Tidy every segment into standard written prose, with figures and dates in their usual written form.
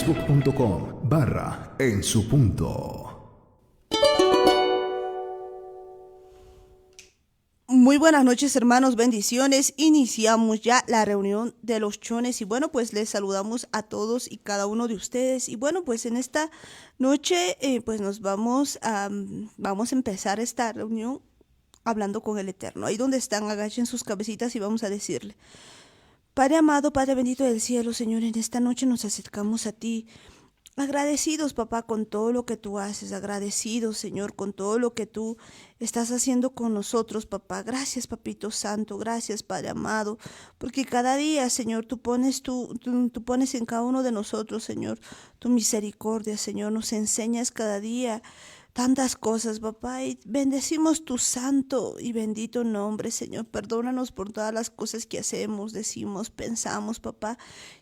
facebook.com/en su punto. Muy buenas noches, hermanos, bendiciones. Iniciamos ya la reunión de los chones y bueno, pues les saludamos a todos y cada uno de ustedes. Y bueno, pues en esta noche pues vamos a empezar esta reunión hablando con el Eterno. Ahí donde están, agachen sus cabecitas y vamos a decirle: Padre amado, Padre bendito del cielo, Señor, en esta noche nos acercamos a ti. Agradecidos, papá, con todo lo que tú haces. Agradecidos, Señor, con todo lo que tú estás haciendo con nosotros, papá. Gracias, papito santo. Gracias, Padre amado. Porque cada día, Señor, tú pones en cada uno de nosotros, Señor, tu misericordia, Señor. Nos enseñas cada día tantas cosas, papá, y bendecimos tu santo y bendito nombre, Señor. Perdónanos por todas las cosas que hacemos, decimos, pensamos, papá.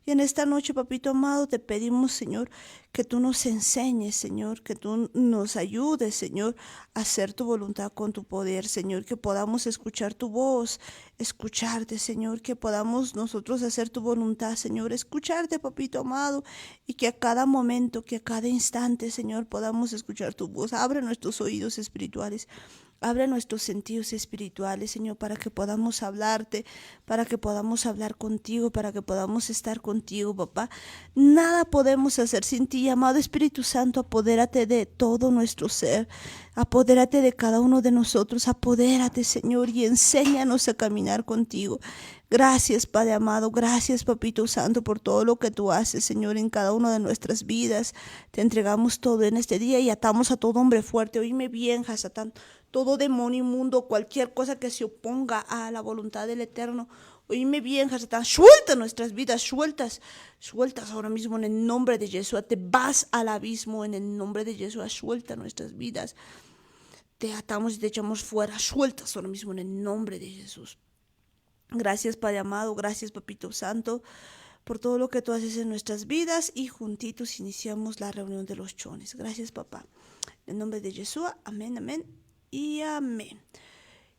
Y en esta noche, papito amado, te pedimos, Señor, que tú nos enseñes, Señor, que tú nos ayudes, Señor, a hacer tu voluntad con tu poder, Señor, que podamos escuchar tu voz, escucharte, Señor, que podamos nosotros hacer tu voluntad, Señor, escucharte, papito amado, y que a cada momento, que a cada instante, Señor, podamos escuchar tu voz. Abre nuestros oídos espirituales. Abre nuestros sentidos espirituales, Señor, para que podamos hablarte, para que podamos hablar contigo, para que podamos estar contigo, papá. Nada podemos hacer sin ti, amado Espíritu Santo. Apodérate de todo nuestro ser, apodérate de cada uno de nosotros, apodérate, Señor, y enséñanos a caminar contigo. Gracias, Padre amado, gracias, Papito Santo, por todo lo que tú haces, Señor, en cada una de nuestras vidas. Te entregamos todo en este día y atamos a todo hombre fuerte. Oíme bien, Hasatán, todo demonio inmundo, cualquier cosa que se oponga a la voluntad del Eterno. Oíme bien, Hasatán, suelta nuestras vidas, sueltas ahora mismo en el nombre de Jesús. Te vas al abismo en el nombre de Jesús, suelta nuestras vidas. Te atamos y te echamos fuera, sueltas ahora mismo en el nombre de Jesús. Gracias, Padre amado, gracias, Papito Santo, por todo lo que tú haces en nuestras vidas, y juntitos iniciamos la reunión de los chones. Gracias, papá. En el nombre de Jesús, amén, amén y amén.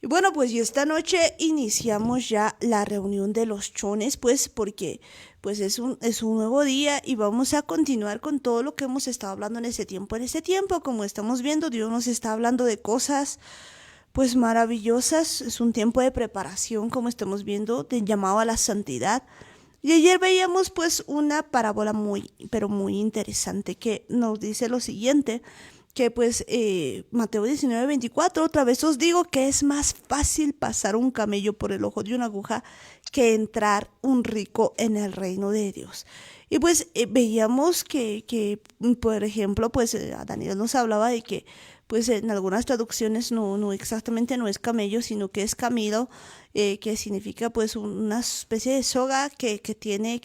Y bueno, pues y esta noche iniciamos ya la reunión de los chones, pues porque pues es un nuevo día y vamos a continuar con todo lo que hemos estado hablando en ese tiempo. En ese tiempo, como estamos viendo, Dios nos está hablando de cosas pues maravillosas. Es un tiempo de preparación, como estamos viendo, de llamado a la santidad. Y ayer veíamos pues una parábola muy, pero muy interesante, que nos dice lo siguiente, que pues Mateo 19:24, otra vez os digo que es más fácil pasar un camello por el ojo de una aguja que entrar un rico en el reino de Dios. Y pues veíamos que por ejemplo, pues Daniel nos hablaba de que pues en algunas traducciones no exactamente no es camello, sino que es camilo, que significa pues una especie de soga que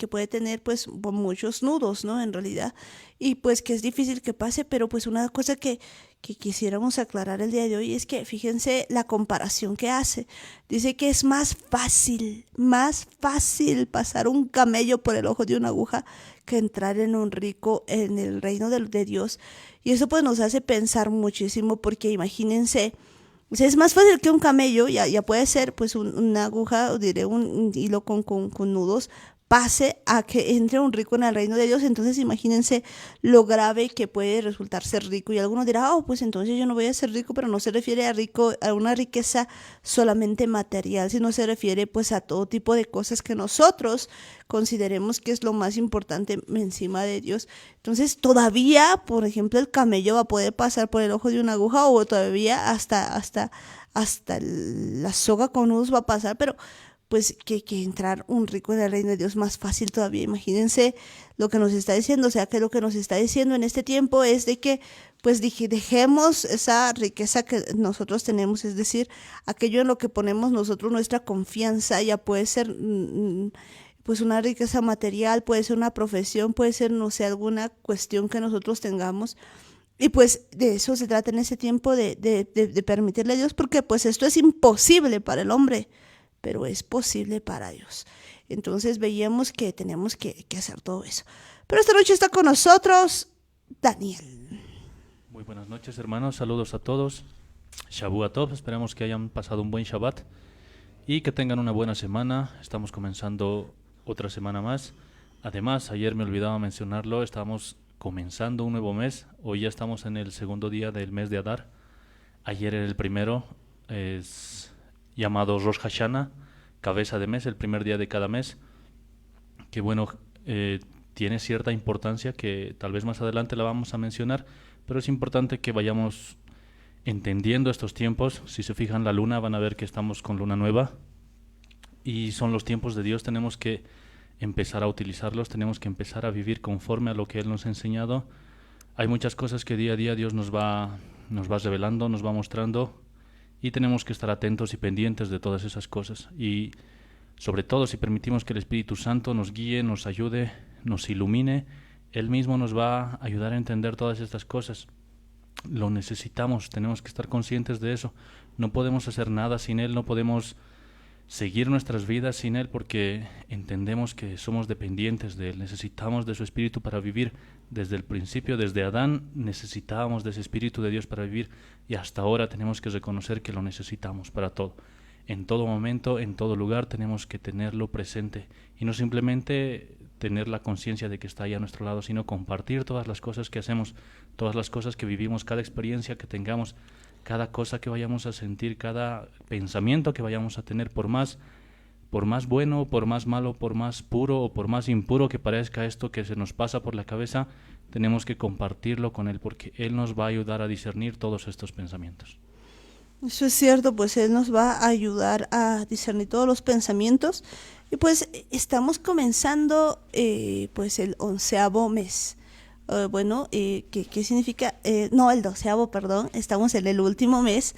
puede tener pues muchos nudos, ¿no? En realidad, y pues que es difícil que pase, pero pues una cosa que quisiéramos aclarar el día de hoy es que fíjense la comparación que hace. Dice que es más fácil pasar un camello por el ojo de una aguja que entrar en un rico en el reino de Dios. Y eso pues nos hace pensar muchísimo, porque imagínense, o sea, es más fácil que un camello, ya puede ser pues una aguja, o diré un hilo con nudos, pase a que entre un rico en el reino de Dios. Entonces imagínense lo grave que puede resultar ser rico. Y alguno dirá, oh, pues entonces yo no voy a ser rico, pero no se refiere a rico, a una riqueza solamente material, sino se refiere pues a todo tipo de cosas que nosotros consideremos que es lo más importante encima de Dios. Entonces todavía, por ejemplo, el camello va a poder pasar por el ojo de una aguja, o todavía hasta la soga con nudos va a pasar, pero pues que entrar un rico en el reino de Dios más fácil todavía. Imagínense lo que nos está diciendo. O sea, que lo que nos está diciendo en este tiempo es de que pues dejemos esa riqueza que nosotros tenemos, es decir, aquello en lo que ponemos nosotros nuestra confianza. Ya puede ser pues una riqueza material, puede ser una profesión, puede ser, no sé, alguna cuestión que nosotros tengamos. Y pues de eso se trata en ese tiempo, de permitirle a Dios, porque pues esto es imposible para el hombre, pero es posible para Dios. Entonces veíamos que tenemos que hacer todo eso. Pero esta noche está con nosotros Daniel. Muy buenas noches, hermanos, saludos a todos. Shavua Tov, esperamos que hayan pasado un buen Shabbat y que tengan una buena semana. Estamos comenzando otra semana más. además, ayer me olvidaba mencionarlo, estamos comenzando un nuevo mes. Hoy ya estamos en el segundo día del mes de Adar. Ayer era el primero, es llamado Rosh Hashanah, cabeza de mes, el primer día de cada mes. Que bueno, tiene cierta importancia que tal vez más adelante la vamos a mencionar, pero es importante que vayamos entendiendo estos tiempos. Si se fijan la luna, van a ver que estamos con luna nueva y son los tiempos de Dios. Tenemos que empezar a utilizarlos, tenemos que empezar a vivir conforme a lo que Él nos ha enseñado. Hay muchas cosas que día a día Dios nos va revelando, nos va mostrando, y tenemos que estar atentos y pendientes de todas esas cosas. Y sobre todo, si permitimos que el Espíritu Santo nos guíe, nos ayude, nos ilumine, Él mismo nos va a ayudar a entender todas estas cosas. Lo necesitamos, tenemos que estar conscientes de eso. No podemos hacer nada sin Él, no podemos seguir nuestras vidas sin Él, porque entendemos que somos dependientes de Él. Necesitamos de su Espíritu para vivir. Desde el principio, desde Adán, necesitábamos de ese Espíritu de Dios para vivir, y hasta ahora tenemos que reconocer que lo necesitamos para todo. En todo momento, en todo lugar, tenemos que tenerlo presente, y no simplemente tener la conciencia de que está ahí a nuestro lado, sino compartir todas las cosas que hacemos, todas las cosas que vivimos, cada experiencia que tengamos, cada cosa que vayamos a sentir, cada pensamiento que vayamos a tener, por más bueno, por más malo, por más puro o por más impuro que parezca esto que se nos pasa por la cabeza, tenemos que compartirlo con Él, porque Él nos va a ayudar a discernir todos estos pensamientos. Eso es cierto, pues Él nos va a ayudar a discernir todos los pensamientos. Y pues estamos comenzando pues el 11º mes. ¿Qué significa? No, el 12º, perdón, estamos en el último mes.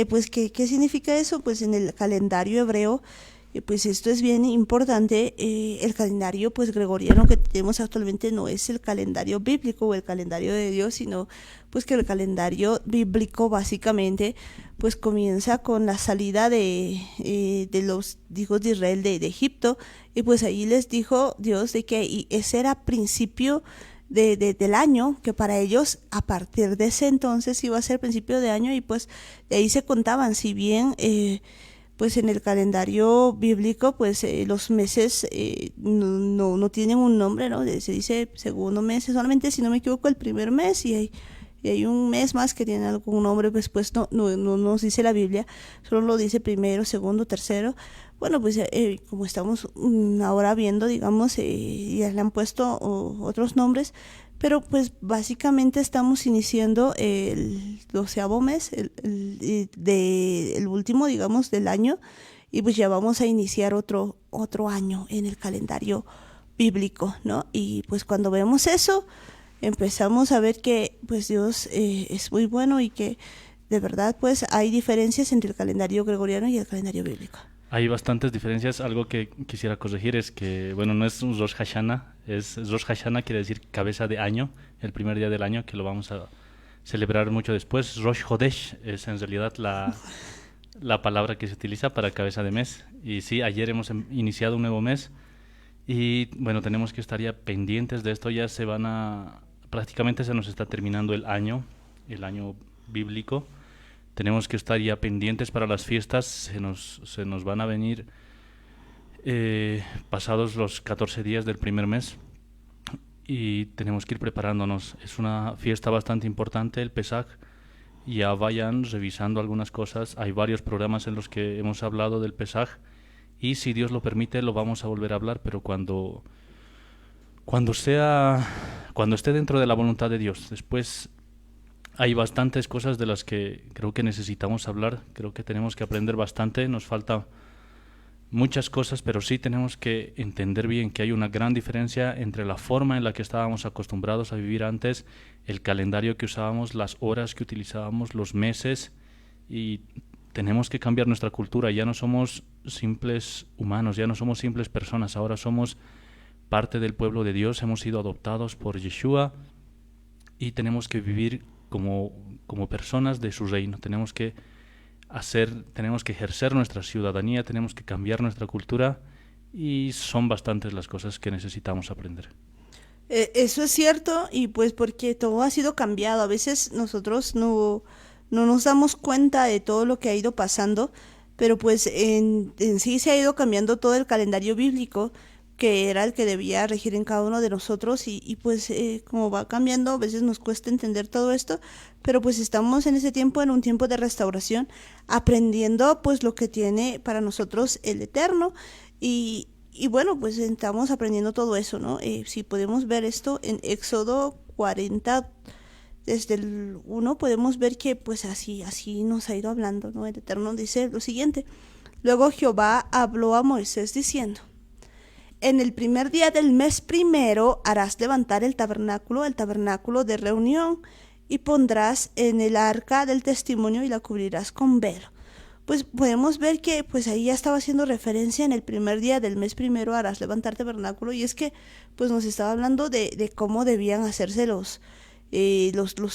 Pues ¿qué significa eso? Pues en el calendario hebreo, pues esto es bien importante. El calendario pues gregoriano que tenemos actualmente no es el calendario bíblico o el calendario de Dios, sino pues que el calendario bíblico básicamente pues comienza con la salida de los hijos de Israel de Egipto, y pues ahí les dijo Dios de que ese era principio del año, que para ellos a partir de ese entonces iba a ser principio de año, y pues de ahí se contaban. Si bien pues en el calendario bíblico pues los meses no tienen un nombre, ¿no? Se dice segundo mes, solamente si no me equivoco el primer mes, y hay un mes más que tiene algún nombre, pues no nos dice la Biblia, solo lo dice primero, segundo, tercero. Bueno, pues como estamos ahora viendo, digamos, ya le han puesto otros nombres, pero pues básicamente estamos iniciando el 12º mes, el último, digamos, del año, y pues ya vamos a iniciar otro año en el calendario bíblico, ¿no? Y pues cuando vemos eso, empezamos a ver que pues Dios es muy bueno, y que de verdad pues hay diferencias entre el calendario gregoriano y el calendario bíblico. Hay bastantes diferencias. Algo que quisiera corregir es que, bueno, no es un Rosh Hashanah, Rosh Hashanah quiere decir cabeza de año, el primer día del año, que lo vamos a celebrar mucho después. Rosh Hodesh es en realidad la palabra que se utiliza para cabeza de mes. Y sí, ayer hemos iniciado un nuevo mes, y bueno, tenemos que estar ya pendientes de esto. Ya prácticamente se nos está terminando el año bíblico. Tenemos que estar ya pendientes para las fiestas. Se nos van a venir pasados los 14 días del primer mes, y tenemos que ir preparándonos. Es una fiesta bastante importante, el Pesaj. Ya vayan revisando algunas cosas. Hay varios programas en los que hemos hablado del Pesaj, y si Dios lo permite lo vamos a volver a hablar, pero cuando esté dentro de la voluntad de Dios. Después hay bastantes cosas de las que creo que necesitamos hablar, creo que tenemos que aprender bastante, nos falta muchas cosas, pero sí tenemos que entender bien que hay una gran diferencia entre la forma en la que estábamos acostumbrados a vivir antes, el calendario que usábamos, las horas que utilizábamos, los meses, y tenemos que cambiar nuestra cultura. Ya no somos simples humanos, ya no somos simples personas, ahora somos parte del pueblo de Dios, hemos sido adoptados por Yeshua, y tenemos que vivir como personas de su reino. Tenemos que ejercer nuestra ciudadanía, tenemos que cambiar nuestra cultura, y son bastantes las cosas que necesitamos aprender. Eso es cierto, y pues porque todo ha sido cambiado. A veces nosotros no nos damos cuenta de todo lo que ha ido pasando, pero pues en sí se ha ido cambiando todo el calendario bíblico, que era el que debía regir en cada uno de nosotros y pues como va cambiando, a veces nos cuesta entender todo esto, pero pues estamos en ese tiempo, en un tiempo de restauración, aprendiendo pues lo que tiene para nosotros el Eterno y bueno, pues estamos aprendiendo todo eso, ¿no? Si podemos ver esto en Éxodo 40, desde el 1 podemos ver que pues así nos ha ido hablando, ¿no? El Eterno dice lo siguiente: luego Jehová habló a Moisés diciendo: en el primer día del mes primero harás levantar el tabernáculo de reunión, y pondrás en el arca del testimonio y la cubrirás con velo. Pues podemos ver que pues ahí ya estaba haciendo referencia: en el primer día del mes primero harás levantar tabernáculo, y es que pues nos estaba hablando de cómo debían hacerse los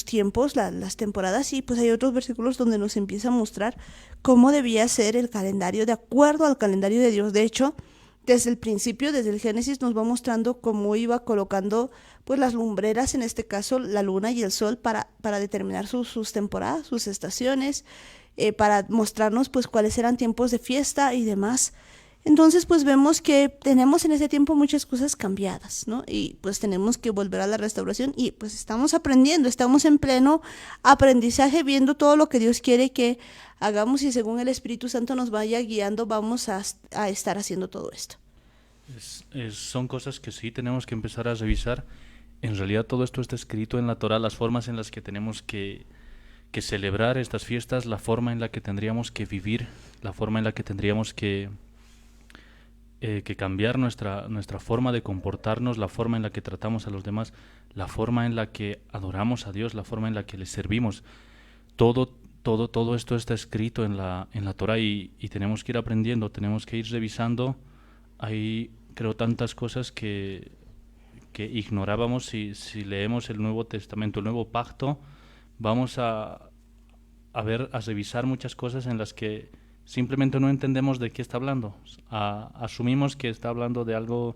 tiempos, las temporadas, y pues hay otros versículos donde nos empieza a mostrar cómo debía ser el calendario de acuerdo al calendario de Dios. De hecho, desde el principio, desde el Génesis, nos va mostrando cómo iba colocando pues las lumbreras, en este caso la luna y el sol, para determinar sus temporadas, sus estaciones, para mostrarnos pues cuáles eran tiempos de fiesta y demás. Entonces pues vemos que tenemos en ese tiempo muchas cosas cambiadas, ¿no? Y pues tenemos que volver a la restauración y pues estamos aprendiendo, estamos en pleno aprendizaje, viendo todo lo que Dios quiere que hagamos, y según el Espíritu Santo nos vaya guiando vamos a estar haciendo todo esto. Son cosas que sí tenemos que empezar a revisar. En realidad todo esto está escrito en la Torá, las formas en las que tenemos que celebrar estas fiestas, la forma en la que tendríamos que vivir, la forma en la que tendríamos que cambiar nuestra forma de comportarnos, la forma en la que tratamos a los demás, la forma en la que adoramos a Dios, la forma en la que le servimos. Todo esto está escrito en la Torá y tenemos que ir aprendiendo, tenemos que ir revisando. Hay, creo, tantas cosas que ignorábamos. Si leemos el Nuevo Testamento, el Nuevo Pacto, vamos a revisar muchas cosas en las que simplemente no entendemos de qué está hablando. Asumimos que está hablando de algo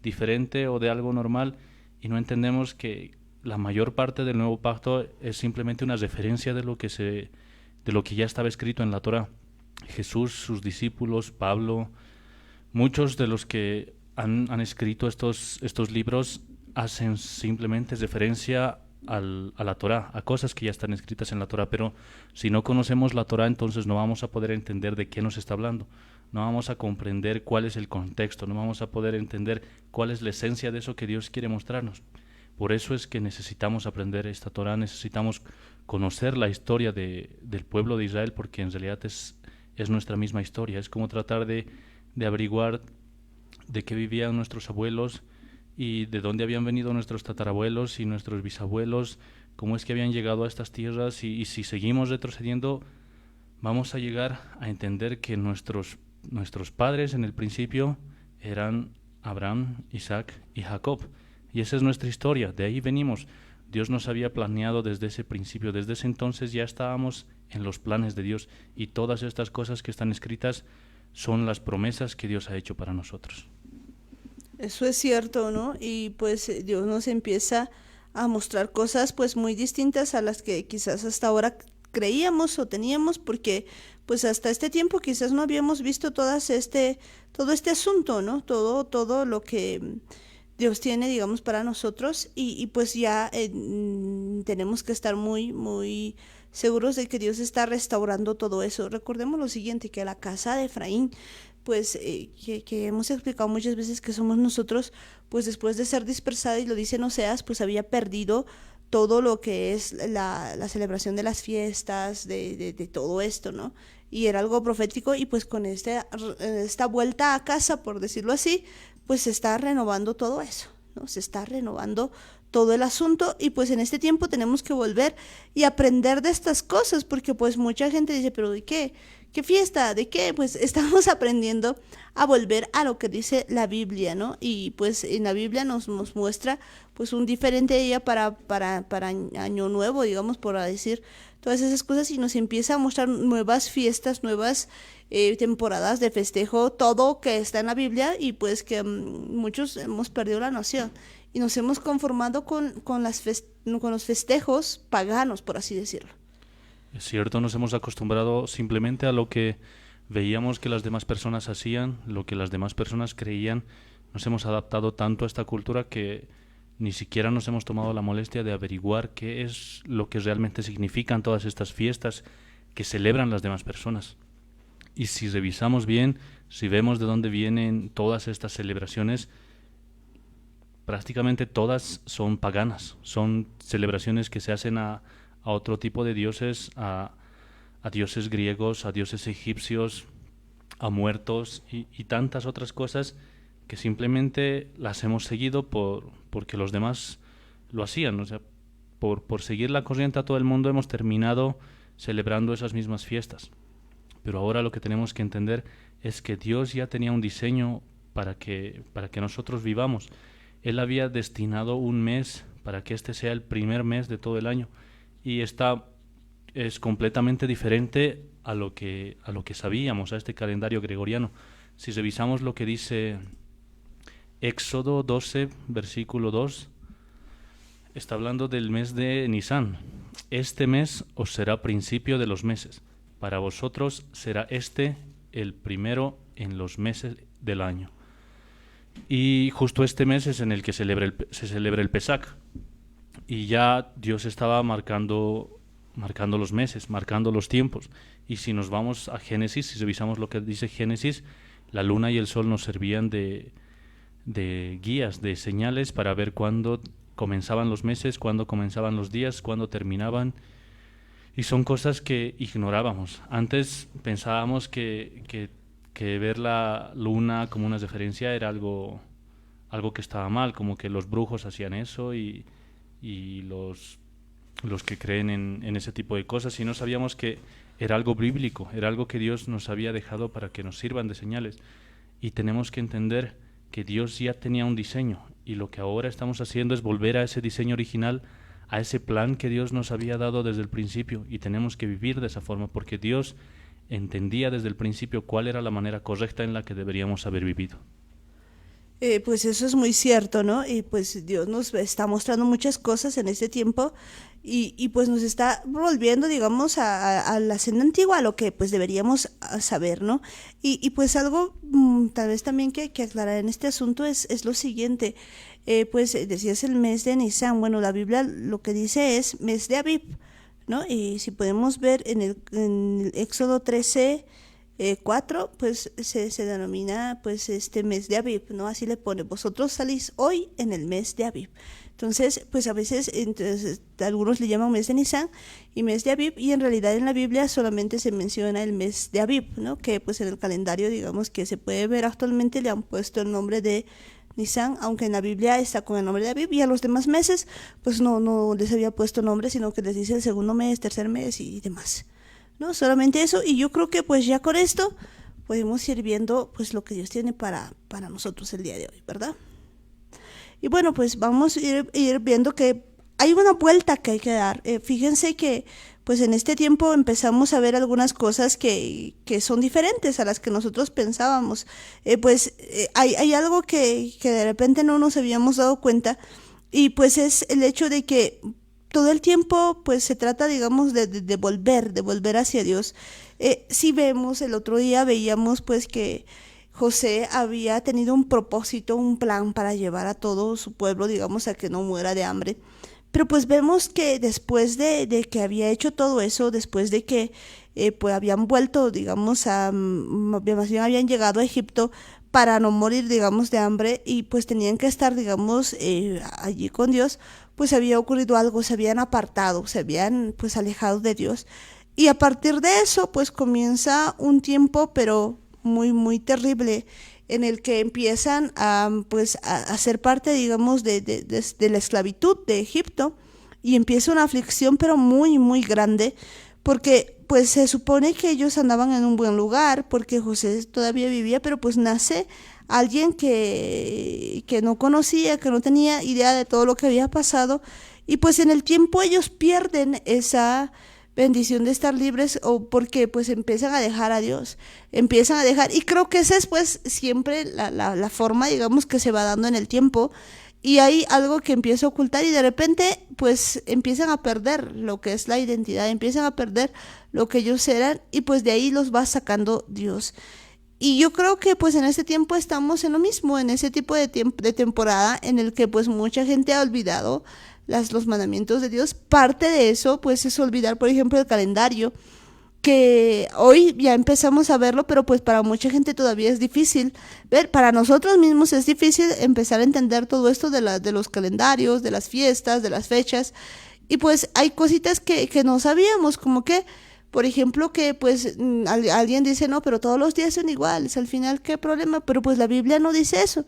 diferente o de algo normal y no entendemos que la mayor parte del Nuevo Pacto es simplemente una referencia de lo que ya estaba escrito en la Torá. Jesús, sus discípulos, Pablo, muchos de los que han escrito estos libros hacen simplemente referencia a la Torá, a cosas que ya están escritas en la Torá, pero si no conocemos la Torá, entonces no vamos a poder entender de qué nos está hablando, no vamos a comprender cuál es el contexto, no vamos a poder entender cuál es la esencia de eso que Dios quiere mostrarnos. Por eso es que necesitamos aprender esta Torá, necesitamos conocer la historia del pueblo de Israel, porque en realidad es nuestra misma historia. Es como tratar de averiguar de qué vivían nuestros abuelos y de dónde habían venido nuestros tatarabuelos y nuestros bisabuelos, cómo es que habían llegado a estas tierras, y si seguimos retrocediendo vamos a llegar a entender que nuestros padres en el principio eran Abraham, Isaac y Jacob, y esa es nuestra historia, de ahí venimos. Dios nos había planeado desde ese principio, desde ese entonces ya estábamos en los planes de Dios, y todas estas cosas que están escritas son las promesas que Dios ha hecho para nosotros. Eso es cierto, ¿no? Y pues Dios nos empieza a mostrar cosas pues muy distintas a las que quizás hasta ahora creíamos o teníamos, porque pues hasta este tiempo quizás no habíamos visto todo este asunto, ¿no? Todo lo que Dios tiene, digamos, para nosotros, y pues ya tenemos que estar muy, muy seguros de que Dios está restaurando todo eso. Recordemos lo siguiente, que la casa de Efraín, pues que hemos explicado muchas veces que somos nosotros, pues después de ser dispersada, y lo dice en Oseas, pues había perdido todo lo que es la celebración de las fiestas, de todo esto, ¿no? Y era algo profético, y pues con esta vuelta a casa, por decirlo así, pues se está renovando todo eso, ¿no? Se está renovando todo el asunto, y pues en este tiempo tenemos que volver y aprender de estas cosas, porque pues mucha gente dice, pero ¿de qué? ¿Qué fiesta? ¿De qué? Pues estamos aprendiendo a volver a lo que dice la Biblia, ¿no? Y pues en la Biblia nos muestra pues un diferente día para Año Nuevo, digamos, por decir todas esas cosas, y nos empieza a mostrar nuevas fiestas, nuevas temporadas de festejo, todo que está en la Biblia, y pues que muchos hemos perdido la noción y nos hemos conformado con los festejos paganos, por así decirlo. Es cierto, nos hemos acostumbrado simplemente a lo que veíamos que las demás personas hacían, lo que las demás personas creían, nos hemos adaptado tanto a esta cultura que ni siquiera nos hemos tomado la molestia de averiguar qué es lo que realmente significan todas estas fiestas que celebran las demás personas. Y si revisamos bien, si vemos de dónde vienen todas estas celebraciones, prácticamente todas son paganas, son celebraciones que se hacen a otro tipo de dioses, a dioses griegos, a dioses egipcios, a muertos y tantas otras cosas que simplemente las hemos seguido porque los demás lo hacían. O sea, por seguir la corriente a todo el mundo hemos terminado celebrando esas mismas fiestas. Pero ahora lo que tenemos que entender es que Dios ya tenía un diseño para que nosotros vivamos. Él había destinado un mes para que este sea el primer mes de todo el año. Y esta es completamente diferente a lo que sabíamos, a este calendario gregoriano. Si revisamos lo que dice Éxodo 12, versículo 2, está hablando del mes de Nisán. Este mes os será principio de los meses. Para vosotros será este el primero en los meses del año. Y justo este mes es en el que se celebra el Pesach. Y ya Dios estaba marcando los meses, marcando los tiempos. Y si nos vamos a Génesis, si revisamos lo que dice Génesis, la luna y el sol nos servían de guías, de señales para ver cuándo comenzaban los meses, cuándo comenzaban los días, cuándo terminaban. Y son cosas que ignorábamos. Antes pensábamos que ver la luna como una referencia era algo que estaba mal, como que los brujos hacían eso y los que creen en ese tipo de cosas, y no sabíamos que era algo bíblico, era algo que Dios nos había dejado para que nos sirvan de señales. Y tenemos que entender que Dios ya tenía un diseño, y lo que ahora estamos haciendo es volver a ese diseño original, a ese plan que Dios nos había dado desde el principio, y tenemos que vivir de esa forma, porque Dios entendía desde el principio cuál era la manera correcta en la que deberíamos haber vivido. Pues eso es muy cierto, ¿no? Y pues Dios nos está mostrando muchas cosas en este tiempo y pues nos está volviendo, digamos, a la senda antigua, a lo que pues deberíamos saber, ¿no? Y pues algo tal vez también que aclarar en este asunto es lo siguiente. Pues decías el mes de Nisan. Bueno, la Biblia lo que dice es mes de Abib, ¿no? Y si podemos ver en el Éxodo 13, 4, pues se denomina pues este mes de Abib, ¿no? Así le pone, vosotros salís hoy en el mes de Abib. Entonces, pues a veces algunos le llaman mes de Nisan y mes de Abib, y en realidad en la Biblia solamente se menciona el mes de Abib, ¿no? Que pues en el calendario, digamos, que se puede ver actualmente, le han puesto el nombre de Nisan, aunque en la Biblia está con el nombre de Abib, y a los demás meses pues no les había puesto nombre, sino que les dice el segundo mes, tercer mes y demás, ¿no? Solamente eso, y yo creo que pues ya con esto podemos ir viendo pues lo que Dios tiene para nosotros el día de hoy, ¿verdad? Y bueno, pues vamos a ir viendo que hay una vuelta que hay que dar. Fíjense que pues en este tiempo empezamos a ver algunas cosas que son diferentes a las que nosotros pensábamos. Hay algo que de repente no nos habíamos dado cuenta, y pues es el hecho de que todo el tiempo pues se trata, digamos, de volver hacia Dios. Si vemos, el otro día veíamos pues que José había tenido un propósito, un plan para llevar a todo su pueblo, digamos, a que no muera de hambre. Pero pues vemos que después de que había hecho todo eso, después de que pues habían vuelto, digamos, más bien habían llegado a Egipto para no morir, digamos, de hambre, y pues tenían que estar, digamos, allí con Dios, pues había ocurrido algo, se habían apartado, se habían pues alejado de Dios. Y a partir de eso, pues comienza un tiempo, pero muy, muy terrible, en el que empiezan a ser parte, digamos, de la esclavitud de Egipto, y empieza una aflicción, pero muy, muy grande, porque pues se supone que ellos andaban en un buen lugar, porque José todavía vivía, pero pues nace alguien que no conocía, que no tenía idea de todo lo que había pasado, y pues en el tiempo ellos pierden esa bendición de estar libres, o porque pues empiezan a dejar a Dios, empiezan a dejar, y creo que esa es pues siempre la forma, digamos, que se va dando en el tiempo, y hay algo que empieza a ocultar, y de repente pues empiezan a perder lo que es la identidad, empiezan a perder lo que ellos eran, y pues de ahí los va sacando Dios. Y yo creo que pues en este tiempo estamos en lo mismo, en ese tipo de tiempo, de temporada en el que pues mucha gente ha olvidado los mandamientos de Dios. Parte de eso pues es olvidar, por ejemplo, el calendario, que hoy ya empezamos a verlo, pero pues para mucha gente todavía es difícil ver. Para nosotros mismos es difícil empezar a entender todo esto de los calendarios, de las fiestas, de las fechas. Y pues hay cositas que no sabíamos, como que, por ejemplo, que pues alguien dice, no, pero todos los días son iguales, al final, ¿qué problema? Pero pues la Biblia no dice eso.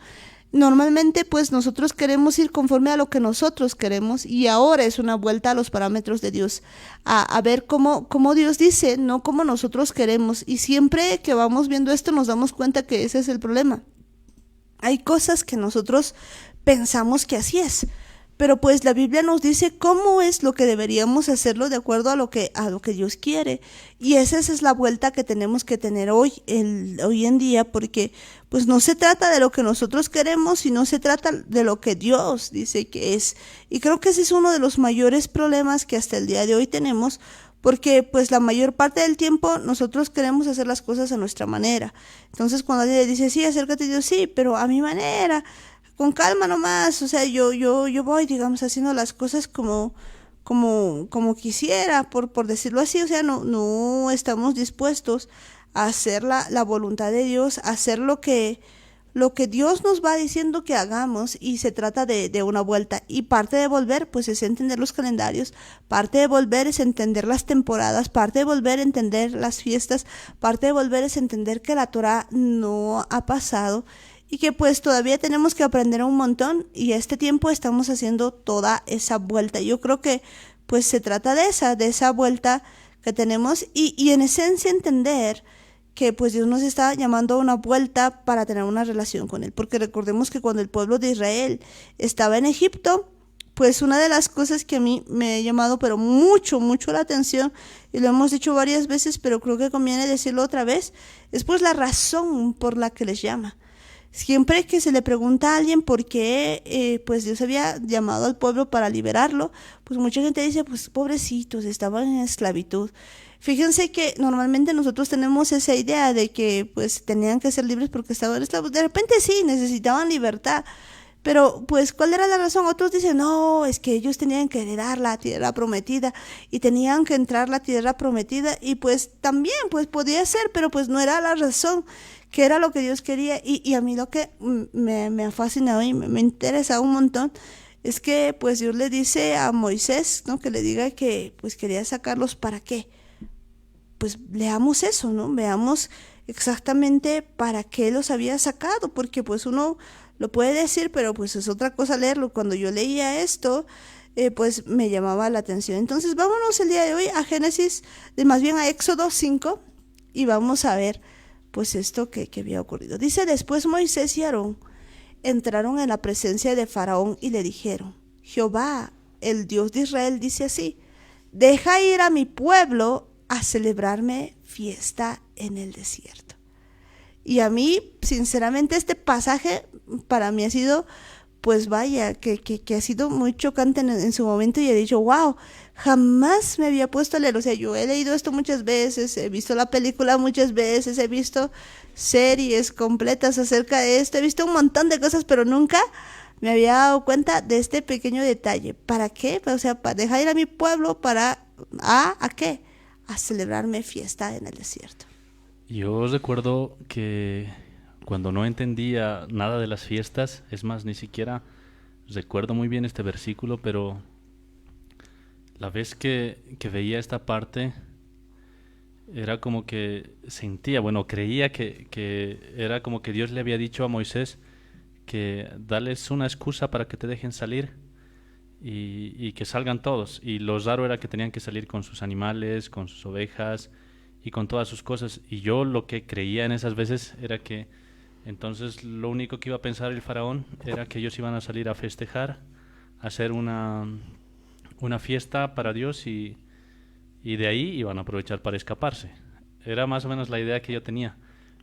Normalmente pues nosotros queremos ir conforme a lo que nosotros queremos, y ahora es una vuelta a los parámetros de Dios, a ver cómo Dios dice, no como nosotros queremos. Y siempre que vamos viendo esto nos damos cuenta que ese es el problema. Hay cosas que nosotros pensamos que así es, pero pues la Biblia nos dice cómo es lo que deberíamos hacerlo de acuerdo a lo que Dios quiere. Y esa es la vuelta que tenemos que tener hoy en día, porque pues no se trata de lo que nosotros queremos, sino se trata de lo que Dios dice que es. Y creo que ese es uno de los mayores problemas que hasta el día de hoy tenemos, porque pues la mayor parte del tiempo nosotros queremos hacer las cosas a nuestra manera. Entonces cuando alguien le dice, sí, acércate a Dios, sí, pero a mi manera, con calma nomás, o sea, yo voy, digamos, haciendo las cosas como quisiera, por decirlo así. O sea, no estamos dispuestos a hacer la voluntad de Dios, a hacer lo que Dios nos va diciendo que hagamos. Y se trata de una vuelta, y parte de volver pues es entender los calendarios, parte de volver es entender las temporadas, parte de volver a entender las fiestas, parte de volver es entender que la Torah no ha pasado, y que pues todavía tenemos que aprender un montón, y este tiempo estamos haciendo toda esa vuelta. Yo creo que pues se trata de esa vuelta que tenemos, y en esencia entender que pues Dios nos está llamando a una vuelta para tener una relación con Él. Porque recordemos que cuando el pueblo de Israel estaba en Egipto, pues una de las cosas que a mí me ha llamado pero mucho la atención, y lo hemos dicho varias veces, pero creo que conviene decirlo otra vez, es pues la razón por la que les llama. Siempre que se le pregunta a alguien por qué pues Dios había llamado al pueblo para liberarlo, pues mucha gente dice, pues pobrecitos, estaban en esclavitud. Fíjense que normalmente nosotros tenemos esa idea de que pues tenían que ser libres porque estaban esclavos. De repente sí, necesitaban libertad. Pero pues ¿cuál era la razón? Otros dicen, no, es que ellos tenían que heredar la tierra prometida y tenían que entrar a la tierra prometida, y pues también pues podía ser, pero pues no era la razón, que era lo que Dios quería. Y a mí lo que me ha fascinado y me interesa un montón es que pues Dios le dice a Moisés, ¿no?, que le diga que pues quería sacarlos. ¿Para qué? Pues leamos eso, ¿no? Veamos exactamente para qué los había sacado, porque pues uno lo puede decir, pero pues es otra cosa leerlo. Cuando yo leía esto, pues me llamaba la atención. Entonces vámonos el día de hoy a Génesis, más bien a Éxodo 5, y vamos a ver pues esto que había ocurrido. Dice, después Moisés y Aarón entraron en la presencia de Faraón y le dijeron, Jehová, el Dios de Israel, dice así, deja ir a mi pueblo a celebrarme fiesta en el desierto. Y a mí, sinceramente, este pasaje para mí ha sido, pues vaya, que ha sido muy chocante en su momento, y he dicho, wow, jamás me había puesto a leer. O sea, yo he leído esto muchas veces, he visto la película muchas veces, he visto series completas acerca de esto, he visto un montón de cosas, pero nunca me había dado cuenta de este pequeño detalle. ¿Para qué? O sea, para dejar ir a mi pueblo ¿a qué? A celebrarme fiesta en el desierto. Yo recuerdo que cuando no entendía nada de las fiestas, es más, ni siquiera recuerdo muy bien este versículo, pero la vez que veía esta parte, era como que sentía, bueno, creía que era como que Dios le había dicho a Moisés que dales una excusa para que te dejen salir y que salgan todos. Y lo raro era que tenían que salir con sus animales, con sus ovejas y con todas sus cosas. Y yo lo que creía en esas veces era que entonces lo único que iba a pensar el faraón era que ellos iban a salir a festejar, a hacer una fiesta para Dios, y de ahí iban a aprovechar para escaparse. Era más o menos la idea que yo tenía.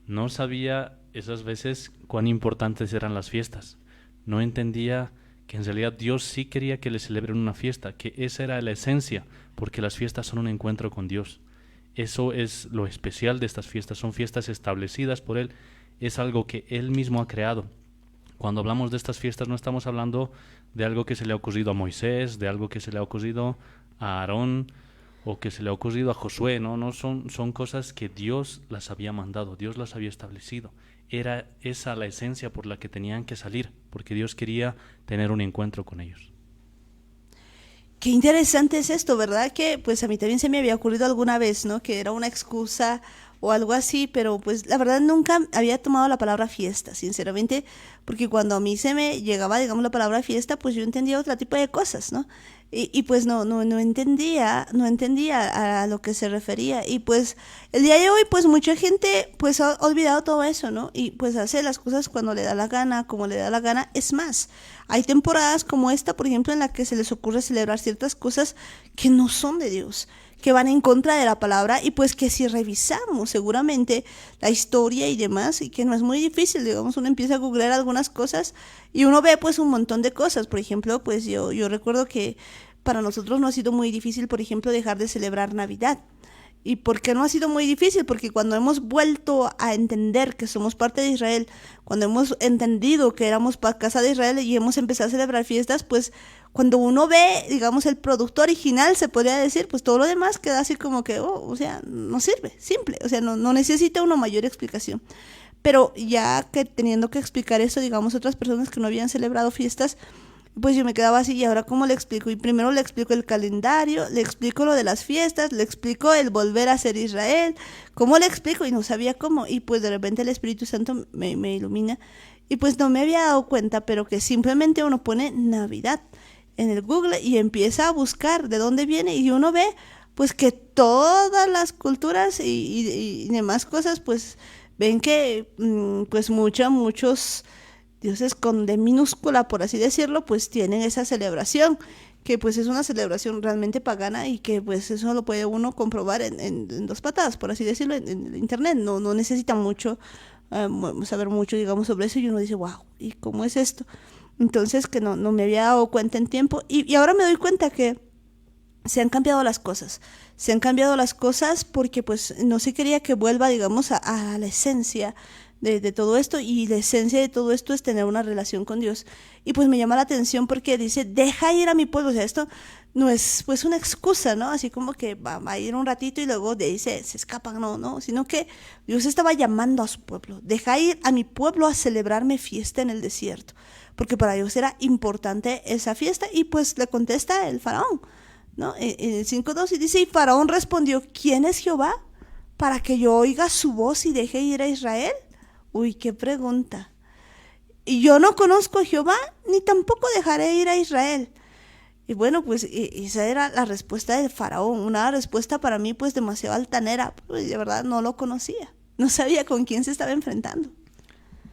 No sabía esas veces cuán importantes eran las fiestas. No entendía que en realidad Dios sí quería que le celebren una fiesta, que esa era la esencia, porque las fiestas son un encuentro con Dios. Eso es lo especial de estas fiestas, son fiestas establecidas por Él, es algo que Él mismo ha creado. Cuando hablamos de estas fiestas no estamos hablando de algo que se le ha ocurrido a Moisés, de algo que se le ha ocurrido a Aarón o que se le ha ocurrido a Josué, no, son cosas que Dios las había mandado, Dios las había establecido. Era esa la esencia por la que tenían que salir, porque Dios quería tener un encuentro con ellos. Qué interesante es esto, ¿verdad? Que pues a mí también se me había ocurrido alguna vez, ¿no? Que era una excusa o algo así, pero pues la verdad nunca había tomado la palabra fiesta, sinceramente, porque cuando a mí se me llegaba, digamos, la palabra fiesta, pues yo entendía otro tipo de cosas, ¿no? Y pues no entendía a lo que se refería. Y pues el día de hoy, pues mucha gente pues ha olvidado todo eso, ¿no? Y pues hace las cosas cuando le da la gana, como le da la gana. Es más, hay temporadas como esta, por ejemplo, en la que se les ocurre celebrar ciertas cosas que no son de Dios, que van en contra de la palabra, y pues que si revisamos seguramente la historia y demás, y que no es muy difícil, digamos, uno empieza a googlear algunas cosas y uno ve pues un montón de cosas. Por ejemplo, pues yo recuerdo que para nosotros no ha sido muy difícil, por ejemplo, dejar de celebrar Navidad. ¿Y por qué no ha sido muy difícil? Porque cuando hemos vuelto a entender que somos parte de Israel, cuando hemos entendido que éramos casa de Israel y hemos empezado a celebrar fiestas, pues cuando uno ve, digamos, el producto original, se podría decir, pues todo lo demás queda así como que, o sea, no sirve, simple, o sea, no necesita una mayor explicación. Pero ya que teniendo que explicar eso, digamos, otras personas que no habían celebrado fiestas, pues yo me quedaba así, ¿y ahora cómo le explico? Y primero le explico el calendario, le explico lo de las fiestas, le explico el volver a ser Israel, ¿cómo le explico? Y no sabía cómo, y pues de repente el Espíritu Santo me ilumina, y pues no me había dado cuenta, pero que simplemente uno pone Navidad en el Google y empieza a buscar de dónde viene, y uno ve pues que todas las culturas y demás cosas, pues ven que pues muchos dioses con D minúscula, por así decirlo, pues tienen esa celebración, que pues es una celebración realmente pagana, y que pues eso lo puede uno comprobar en dos patadas, por así decirlo, en el internet. No necesita mucho, saber mucho, digamos, sobre eso, y uno dice, wow, ¿y cómo es esto? Entonces, que no me había dado cuenta en tiempo, y ahora me doy cuenta que se han cambiado las cosas. Se han cambiado las cosas porque pues no se quería que vuelva, digamos, a la esencia de todo esto, y la esencia de todo esto es tener una relación con Dios. Y pues me llama la atención porque dice, deja ir a mi pueblo. O sea, esto no es pues una excusa, ¿no? Así como que va a ir un ratito y luego de ahí se escapan, no, sino que Dios estaba llamando a su pueblo. Deja ir a mi pueblo a celebrarme fiesta en el desierto, porque para Dios era importante esa fiesta. Y pues le contesta el faraón, ¿no? En el 5:2 y dice, y Faraón respondió, ¿quién es Jehová para que yo oiga su voz y deje ir a Israel? Uy, qué pregunta. Y yo no conozco a Jehová, ni tampoco dejaré ir a Israel. Y bueno, pues esa era la respuesta del faraón, una respuesta para mí pues demasiado altanera, pues de verdad no lo conocía, no sabía con quién se estaba enfrentando.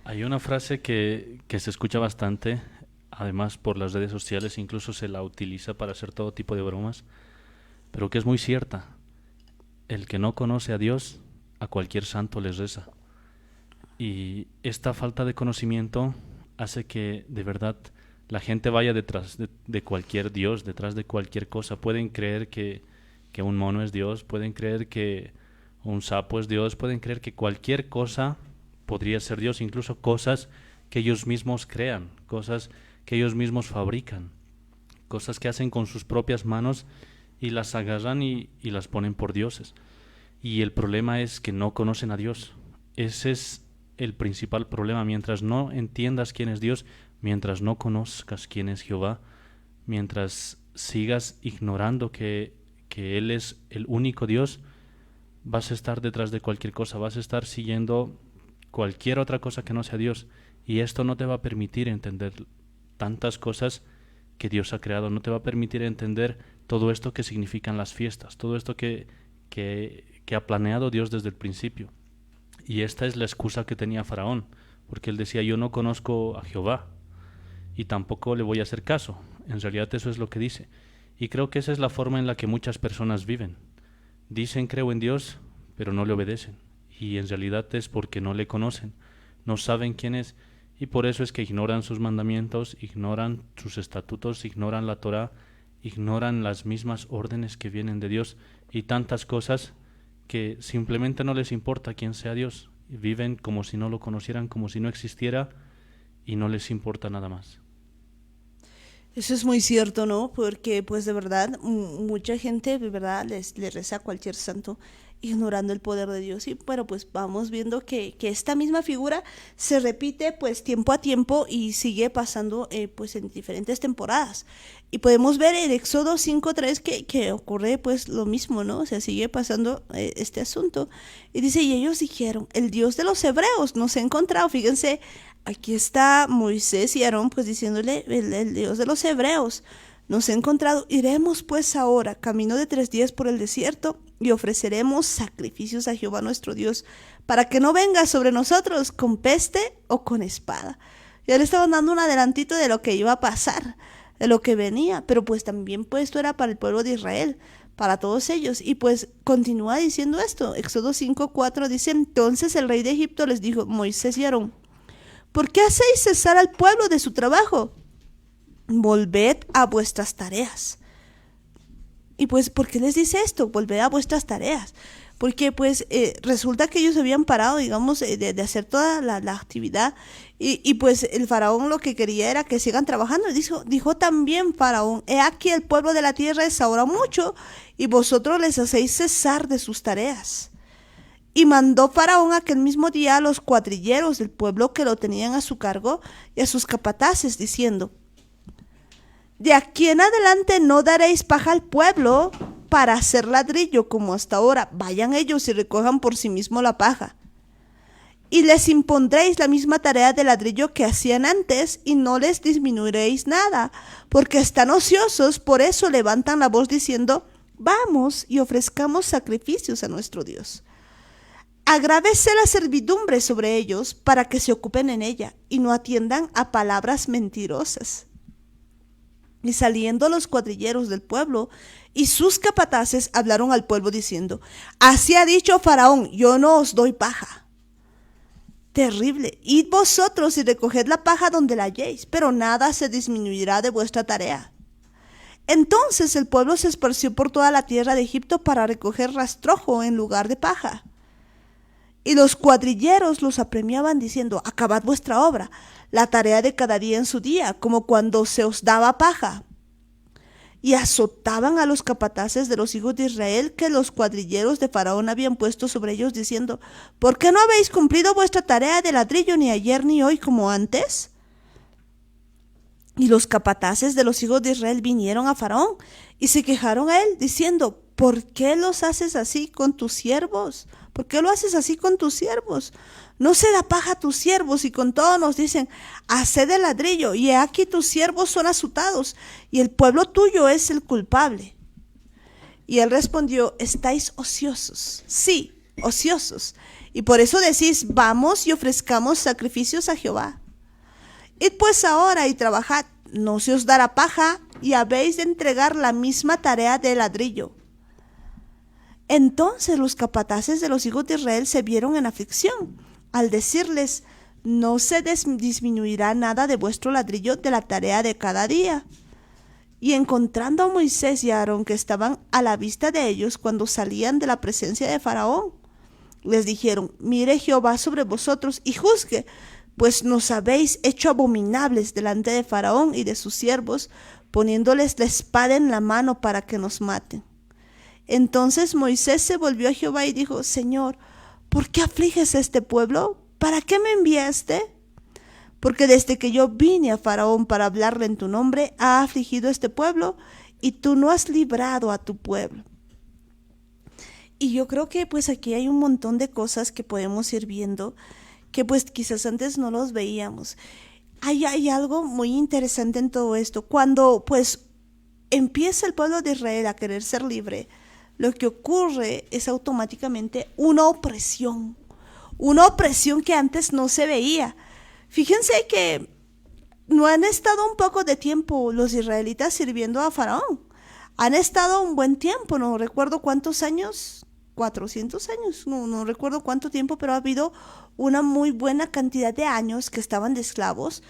Hay una frase que se escucha bastante, además por las redes sociales, incluso se la utiliza para hacer todo tipo de bromas, pero que es muy cierta. El que no conoce a Dios, a cualquier santo les reza. Y esta falta de conocimiento hace que de verdad la gente vaya detrás de cualquier Dios, detrás de cualquier cosa. Pueden creer que un mono es Dios, pueden creer que un sapo es Dios, pueden creer que cualquier cosa podría ser Dios, incluso cosas que ellos mismos crean, cosas que ellos mismos fabrican, cosas que hacen con sus propias manos y las agarran y las ponen por dioses. Y el problema es que no conocen a Dios. Ese es el principal problema. Mientras no entiendas quién es Dios, mientras no conozcas quién es Jehová, mientras sigas ignorando que Él es el único Dios, vas a estar detrás de cualquier cosa, vas a estar siguiendo cualquier otra cosa que no sea Dios, y esto no te va a permitir entender tantas cosas que Dios ha creado, no te va a permitir entender todo esto que significan las fiestas, todo esto que ha planeado Dios desde el principio. Y esta es la excusa que tenía Faraón, porque él decía, yo no conozco a Jehová y tampoco le voy a hacer caso. En realidad eso es lo que dice. Y creo que esa es la forma en la que muchas personas viven. Dicen creo en Dios, pero no le obedecen. Y en realidad es porque no le conocen, no saben quién es. Y por eso es que ignoran sus mandamientos, ignoran sus estatutos, ignoran la Torá, ignoran las mismas órdenes que vienen de Dios y tantas cosas que simplemente no les importa quién sea Dios. Viven como si no lo conocieran, como si no existiera, y no les importa nada más. Eso es muy cierto, ¿no? Porque pues de verdad mucha gente de verdad le reza a cualquier santo ignorando el poder de Dios. Y pero pues vamos viendo que esta misma figura se repite pues tiempo a tiempo y sigue pasando pues en diferentes temporadas. Y podemos ver en Éxodo 5:3 que ocurre pues lo mismo, ¿no? O sea, sigue pasando este asunto. Y dice, y ellos dijeron, el Dios de los hebreos nos ha encontrado. Fíjense, aquí está Moisés y Aarón pues diciéndole, el Dios de los hebreos nos ha encontrado. Iremos pues ahora camino de 3 días por el desierto y ofreceremos sacrificios a Jehová nuestro Dios para que no venga sobre nosotros con peste o con espada. Ya le estaban dando un adelantito de lo que iba a pasar, de lo que venía, pero pues también pues esto era para el pueblo de Israel, para todos ellos. Y pues continúa diciendo esto, Éxodo 5:4 dice, entonces el rey de Egipto les dijo, Moisés y Aarón, ¿por qué hacéis cesar al pueblo de su trabajo? Volved a vuestras tareas. Y pues, ¿por qué les dice esto? Volved a vuestras tareas. Porque pues resulta que ellos habían parado, digamos, de hacer toda la actividad. Y pues el faraón lo que quería era que sigan trabajando. Dijo también faraón, he aquí el pueblo de la tierra es ahora mucho y vosotros les hacéis cesar de sus tareas. Y mandó faraón aquel mismo día a los cuadrilleros del pueblo que lo tenían a su cargo y a sus capataces, diciendo, de aquí en adelante no daréis paja al pueblo para hacer ladrillo como hasta ahora. Vayan ellos y recojan por sí mismos la paja. Y les impondréis la misma tarea de ladrillo que hacían antes y no les disminuiréis nada, porque están ociosos, por eso levantan la voz diciendo, vamos y ofrezcamos sacrificios a nuestro Dios. Agrávese la servidumbre sobre ellos para que se ocupen en ella y no atiendan a palabras mentirosas. Y saliendo los cuadrilleros del pueblo y sus capataces hablaron al pueblo diciendo, así ha dicho faraón, yo no os doy paja. Terrible, id vosotros y recoged la paja donde la halléis, pero nada se disminuirá de vuestra tarea. Entonces el pueblo se esparció por toda la tierra de Egipto para recoger rastrojo en lugar de paja. Y los cuadrilleros los apremiaban diciendo, acabad vuestra obra, la tarea de cada día en su día, como cuando se os daba paja. Y azotaban a los capataces de los hijos de Israel que los cuadrilleros de Faraón habían puesto sobre ellos, diciendo, ¿por qué no habéis cumplido vuestra tarea de ladrillo ni ayer ni hoy como antes? Y los capataces de los hijos de Israel vinieron a Faraón y se quejaron a él, diciendo, ¿por qué los haces así con tus siervos? ¿Por qué lo haces así con tus siervos? No se da paja a tus siervos y con todo nos dicen, haced el ladrillo y he aquí tus siervos son azotados y el pueblo tuyo es el culpable. Y él respondió, estáis ociosos, sí, ociosos, y por eso decís, vamos y ofrezcamos sacrificios a Jehová. Id pues ahora y trabajad, no se os dará paja y habéis de entregar la misma tarea de ladrillo. Entonces los capataces de los hijos de Israel se vieron en aflicción, al decirles, no se disminuirá nada de vuestro ladrillo de la tarea de cada día. Y encontrando a Moisés y a Aarón que estaban a la vista de ellos cuando salían de la presencia de Faraón, les dijeron, mire Jehová sobre vosotros y juzgue, pues nos habéis hecho abominables delante de Faraón y de sus siervos, poniéndoles la espada en la mano para que nos maten. Entonces Moisés se volvió a Jehová y dijo, Señor, ¿por qué afliges a este pueblo? ¿Para qué me enviaste? Porque desde que yo vine a Faraón para hablarle en tu nombre, ha afligido a este pueblo y tú no has librado a tu pueblo. Y yo creo que pues aquí hay un montón de cosas que podemos ir viendo que pues quizás antes no los veíamos. Hay algo muy interesante en todo esto. Cuando pues empieza el pueblo de Israel a querer ser libre, lo que ocurre es automáticamente una opresión que antes no se veía. Fíjense que no han estado un poco de tiempo los israelitas sirviendo a Faraón. Han estado un buen tiempo, no recuerdo cuántos años, 400 años, no recuerdo cuánto tiempo, pero ha habido una muy buena cantidad de años que estaban de esclavos.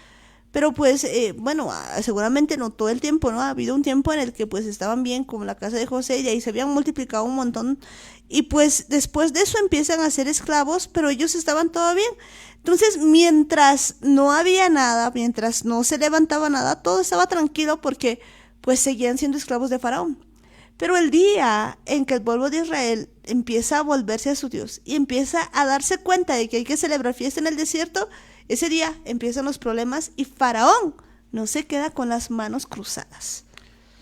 Pero pues, bueno, seguramente no todo el tiempo, ¿no? Ha habido un tiempo en el que pues estaban bien, como la casa de José, y ahí se habían multiplicado un montón. Y pues después de eso empiezan a ser esclavos, pero ellos estaban todo bien. Entonces, mientras no había nada, mientras no se levantaba nada, todo estaba tranquilo porque pues seguían siendo esclavos de Faraón. Pero el día en que el pueblo de Israel empieza a volverse a su Dios y empieza a darse cuenta de que hay que celebrar fiesta en el desierto, ese día empiezan los problemas y Faraón no se queda con las manos cruzadas.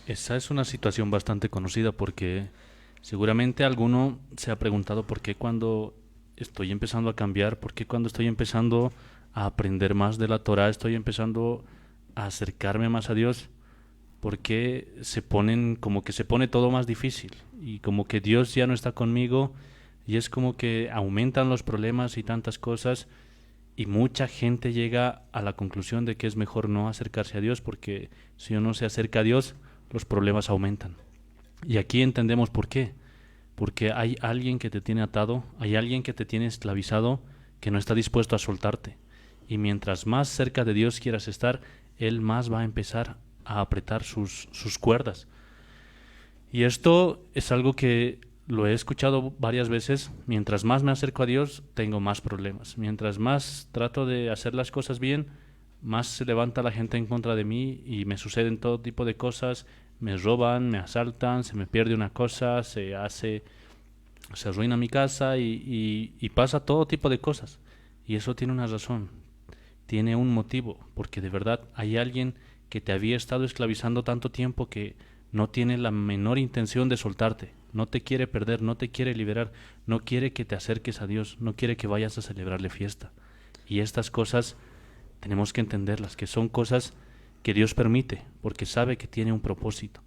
Esa es una situación bastante conocida porque seguramente alguno se ha preguntado por qué cuando estoy empezando a cambiar, por qué cuando estoy empezando a aprender más de la Torá, estoy empezando a acercarme más a Dios, por qué como que se pone todo más difícil y como que Dios ya no está conmigo y es como que aumentan los problemas y tantas cosas. Y mucha gente llega a la conclusión de que es mejor no acercarse a Dios porque si uno se acerca a Dios, los problemas aumentan. Y aquí entendemos por qué. Porque hay alguien que te tiene atado, hay alguien que te tiene esclavizado, que no está dispuesto a soltarte. Y mientras más cerca de Dios quieras estar, Él más va a empezar a apretar sus cuerdas. Y esto es algo que lo he escuchado varias veces. Mientras más me acerco a Dios, tengo más problemas. Mientras más trato de hacer las cosas bien, más se levanta la gente en contra de mí y me suceden todo tipo de cosas. Me roban, me asaltan, se me pierde una cosa, se arruina mi casa y pasa todo tipo de cosas. Y eso tiene una razón, tiene un motivo, porque de verdad hay alguien que te había estado esclavizando tanto tiempo que no tiene la menor intención de soltarte, no te quiere perder, no te quiere liberar, no quiere que te acerques a Dios, no quiere que vayas a celebrarle fiesta. Y estas cosas tenemos que entenderlas, que son cosas que Dios permite, porque sabe que tiene un propósito.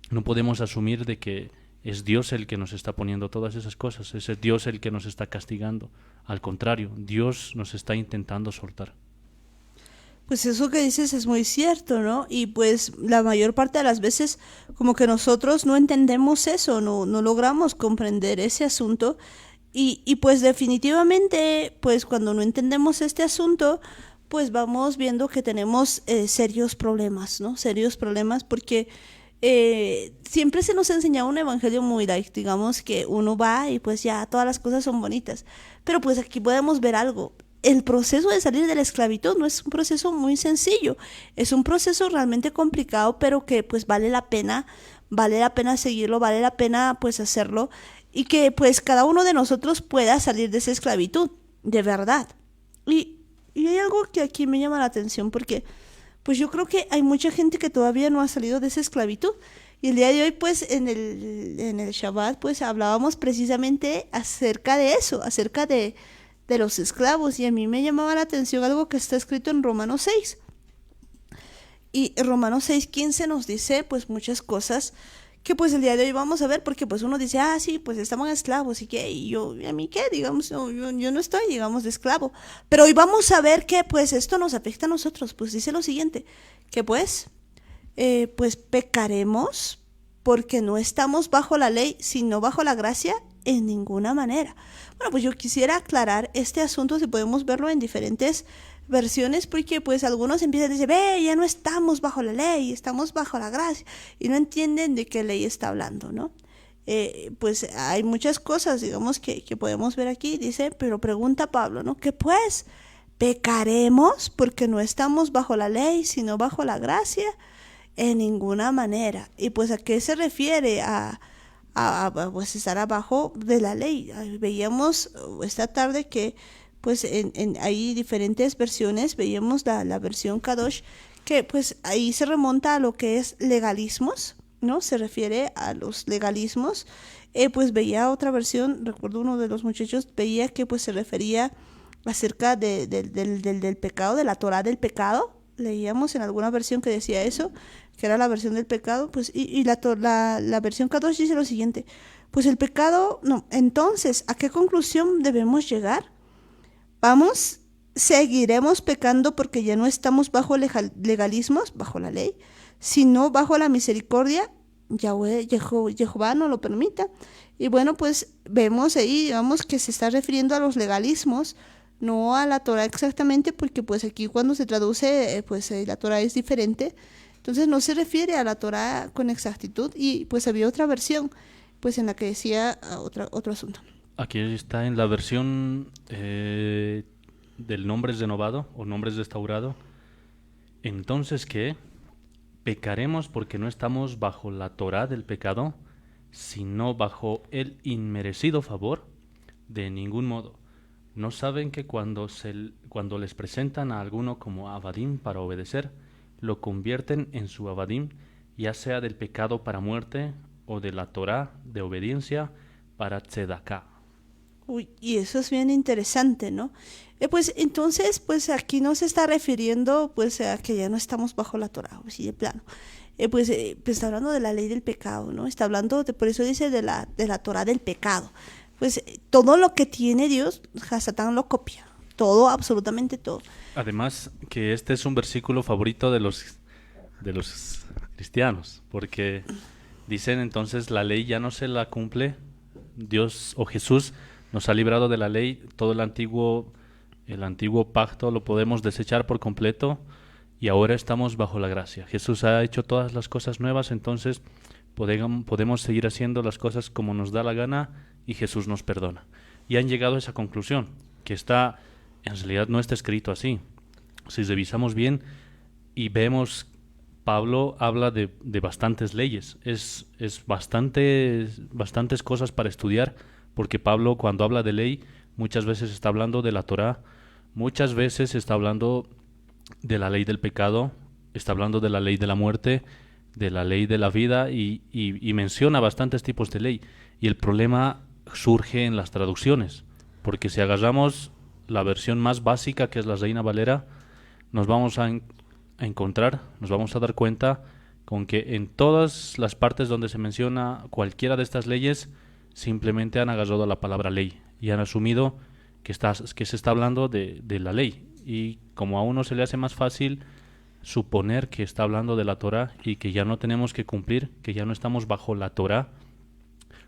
No podemos asumir de que es Dios el que nos está poniendo todas esas cosas, es Dios el que nos está castigando. Al contrario, Dios nos está intentando soltar. Pues eso que dices es muy cierto, ¿no? Y pues la mayor parte de las veces como que nosotros no entendemos eso, no logramos comprender ese asunto y pues definitivamente pues cuando no entendemos este asunto pues vamos viendo que tenemos serios problemas, ¿no? Serios problemas porque siempre se nos ha enseñado un evangelio muy light, digamos que uno va y pues ya todas las cosas son bonitas, pero pues aquí podemos ver algo. El proceso de salir de la esclavitud no es un proceso muy sencillo, es un proceso realmente complicado, pero que pues vale la pena seguirlo, vale la pena pues hacerlo y que pues cada uno de nosotros pueda salir de esa esclavitud, de verdad. Y hay algo que aquí me llama la atención porque pues yo creo que hay mucha gente que todavía no ha salido de esa esclavitud. Y el día de hoy, pues, en el Shabbat, pues, hablábamos precisamente acerca de eso, acerca de los esclavos. Y a mí me llamaba la atención algo que está escrito en Romanos 6. Y Romanos 6:15 nos dice, pues, muchas cosas que, pues, el día de hoy vamos a ver, porque, pues, uno dice, sí, pues, estaban esclavos, ¿y qué? Y yo, ¿a mí qué? Digamos, no, yo no estoy, digamos, de esclavo. Pero hoy vamos a ver que, pues, esto nos afecta a nosotros. Pues, dice lo siguiente, que, pues pecaremos porque no estamos bajo la ley, sino bajo la gracia en ninguna manera. Bueno, pues yo quisiera aclarar este asunto, si podemos verlo en diferentes versiones, porque pues algunos empiezan a decir, ya no estamos bajo la ley, estamos bajo la gracia, y no entienden de qué ley está hablando, ¿no? Pues hay muchas cosas, digamos, que podemos ver aquí, dice, pero pregunta Pablo, ¿no? Que pues pecaremos porque no estamos bajo la ley, sino bajo la gracia en ninguna manera. Y pues a qué se refiere a pues estar abajo de la ley. Veíamos esta tarde que pues hay diferentes versiones, veíamos la versión Kadosh, que pues ahí se remonta a lo que es legalismos, ¿no? Se refiere a los legalismos. Pues veía otra versión, recuerdo uno de los muchachos veía que pues se refería acerca del pecado, de la Torá del pecado. Leíamos en alguna versión que decía eso, que era la versión del pecado, pues, y la versión Kadosh dice lo siguiente, pues el pecado, no, entonces, ¿a qué conclusión debemos llegar? Seguiremos pecando porque ya no estamos bajo legalismos, bajo la ley, sino bajo la misericordia, Jehová no lo permita. Y bueno, pues vemos ahí, digamos, que se está refiriendo a los legalismos, no a la Torá exactamente, porque pues aquí cuando se traduce, la Torá es diferente, entonces no se refiere a la Torá con exactitud, y pues había otra versión, pues en la que decía otro asunto. Aquí está en la versión del Nombres renovado o Nombres restaurado. Entonces, ¿qué? Pecaremos porque no estamos bajo la Torá del pecado, sino bajo el inmerecido favor. De ningún modo. ¿No saben que cuando les presentan a alguno como abadim para obedecer, lo convierten en su abadim, ya sea del pecado para muerte o de la Torá de obediencia para tzedaká? Uy, y eso es bien interesante, ¿no? Pues entonces, pues aquí no se está refiriendo pues a que ya no estamos bajo la Torá, así de plano. Pues está hablando de la ley del pecado, ¿no? Está hablando, por eso dice de la Torá del pecado. Pues todo lo que tiene Dios, Hasatán lo copia. Todo, absolutamente todo. Además, que este es un versículo favorito de los cristianos, porque dicen entonces la ley ya no se la cumple. Dios o Jesús nos ha librado de la ley, todo el antiguo pacto lo podemos desechar por completo y ahora estamos bajo la gracia. Jesús ha hecho todas las cosas nuevas, entonces podemos seguir haciendo las cosas como nos da la gana y Jesús nos perdona. Y han llegado a esa conclusión, que en realidad no está escrito así. Si revisamos bien y vemos, Pablo habla de bastantes leyes, es bastantes cosas para estudiar, porque Pablo cuando habla de ley muchas veces está hablando de la Torá, muchas veces está hablando de la ley del pecado, está hablando de la ley de la muerte, de la ley de la vida y menciona bastantes tipos de ley. Y el problema surge en las traducciones, porque si agarramos la versión más básica, que es la Reina Valera, nos vamos a encontrar, nos vamos a dar cuenta con que en todas las partes donde se menciona cualquiera de estas leyes, simplemente han agarrado la palabra ley y han asumido que se está hablando de la ley. Y como a uno se le hace más fácil suponer que está hablando de la Torá y que ya no tenemos que cumplir, que ya no estamos bajo la Torá,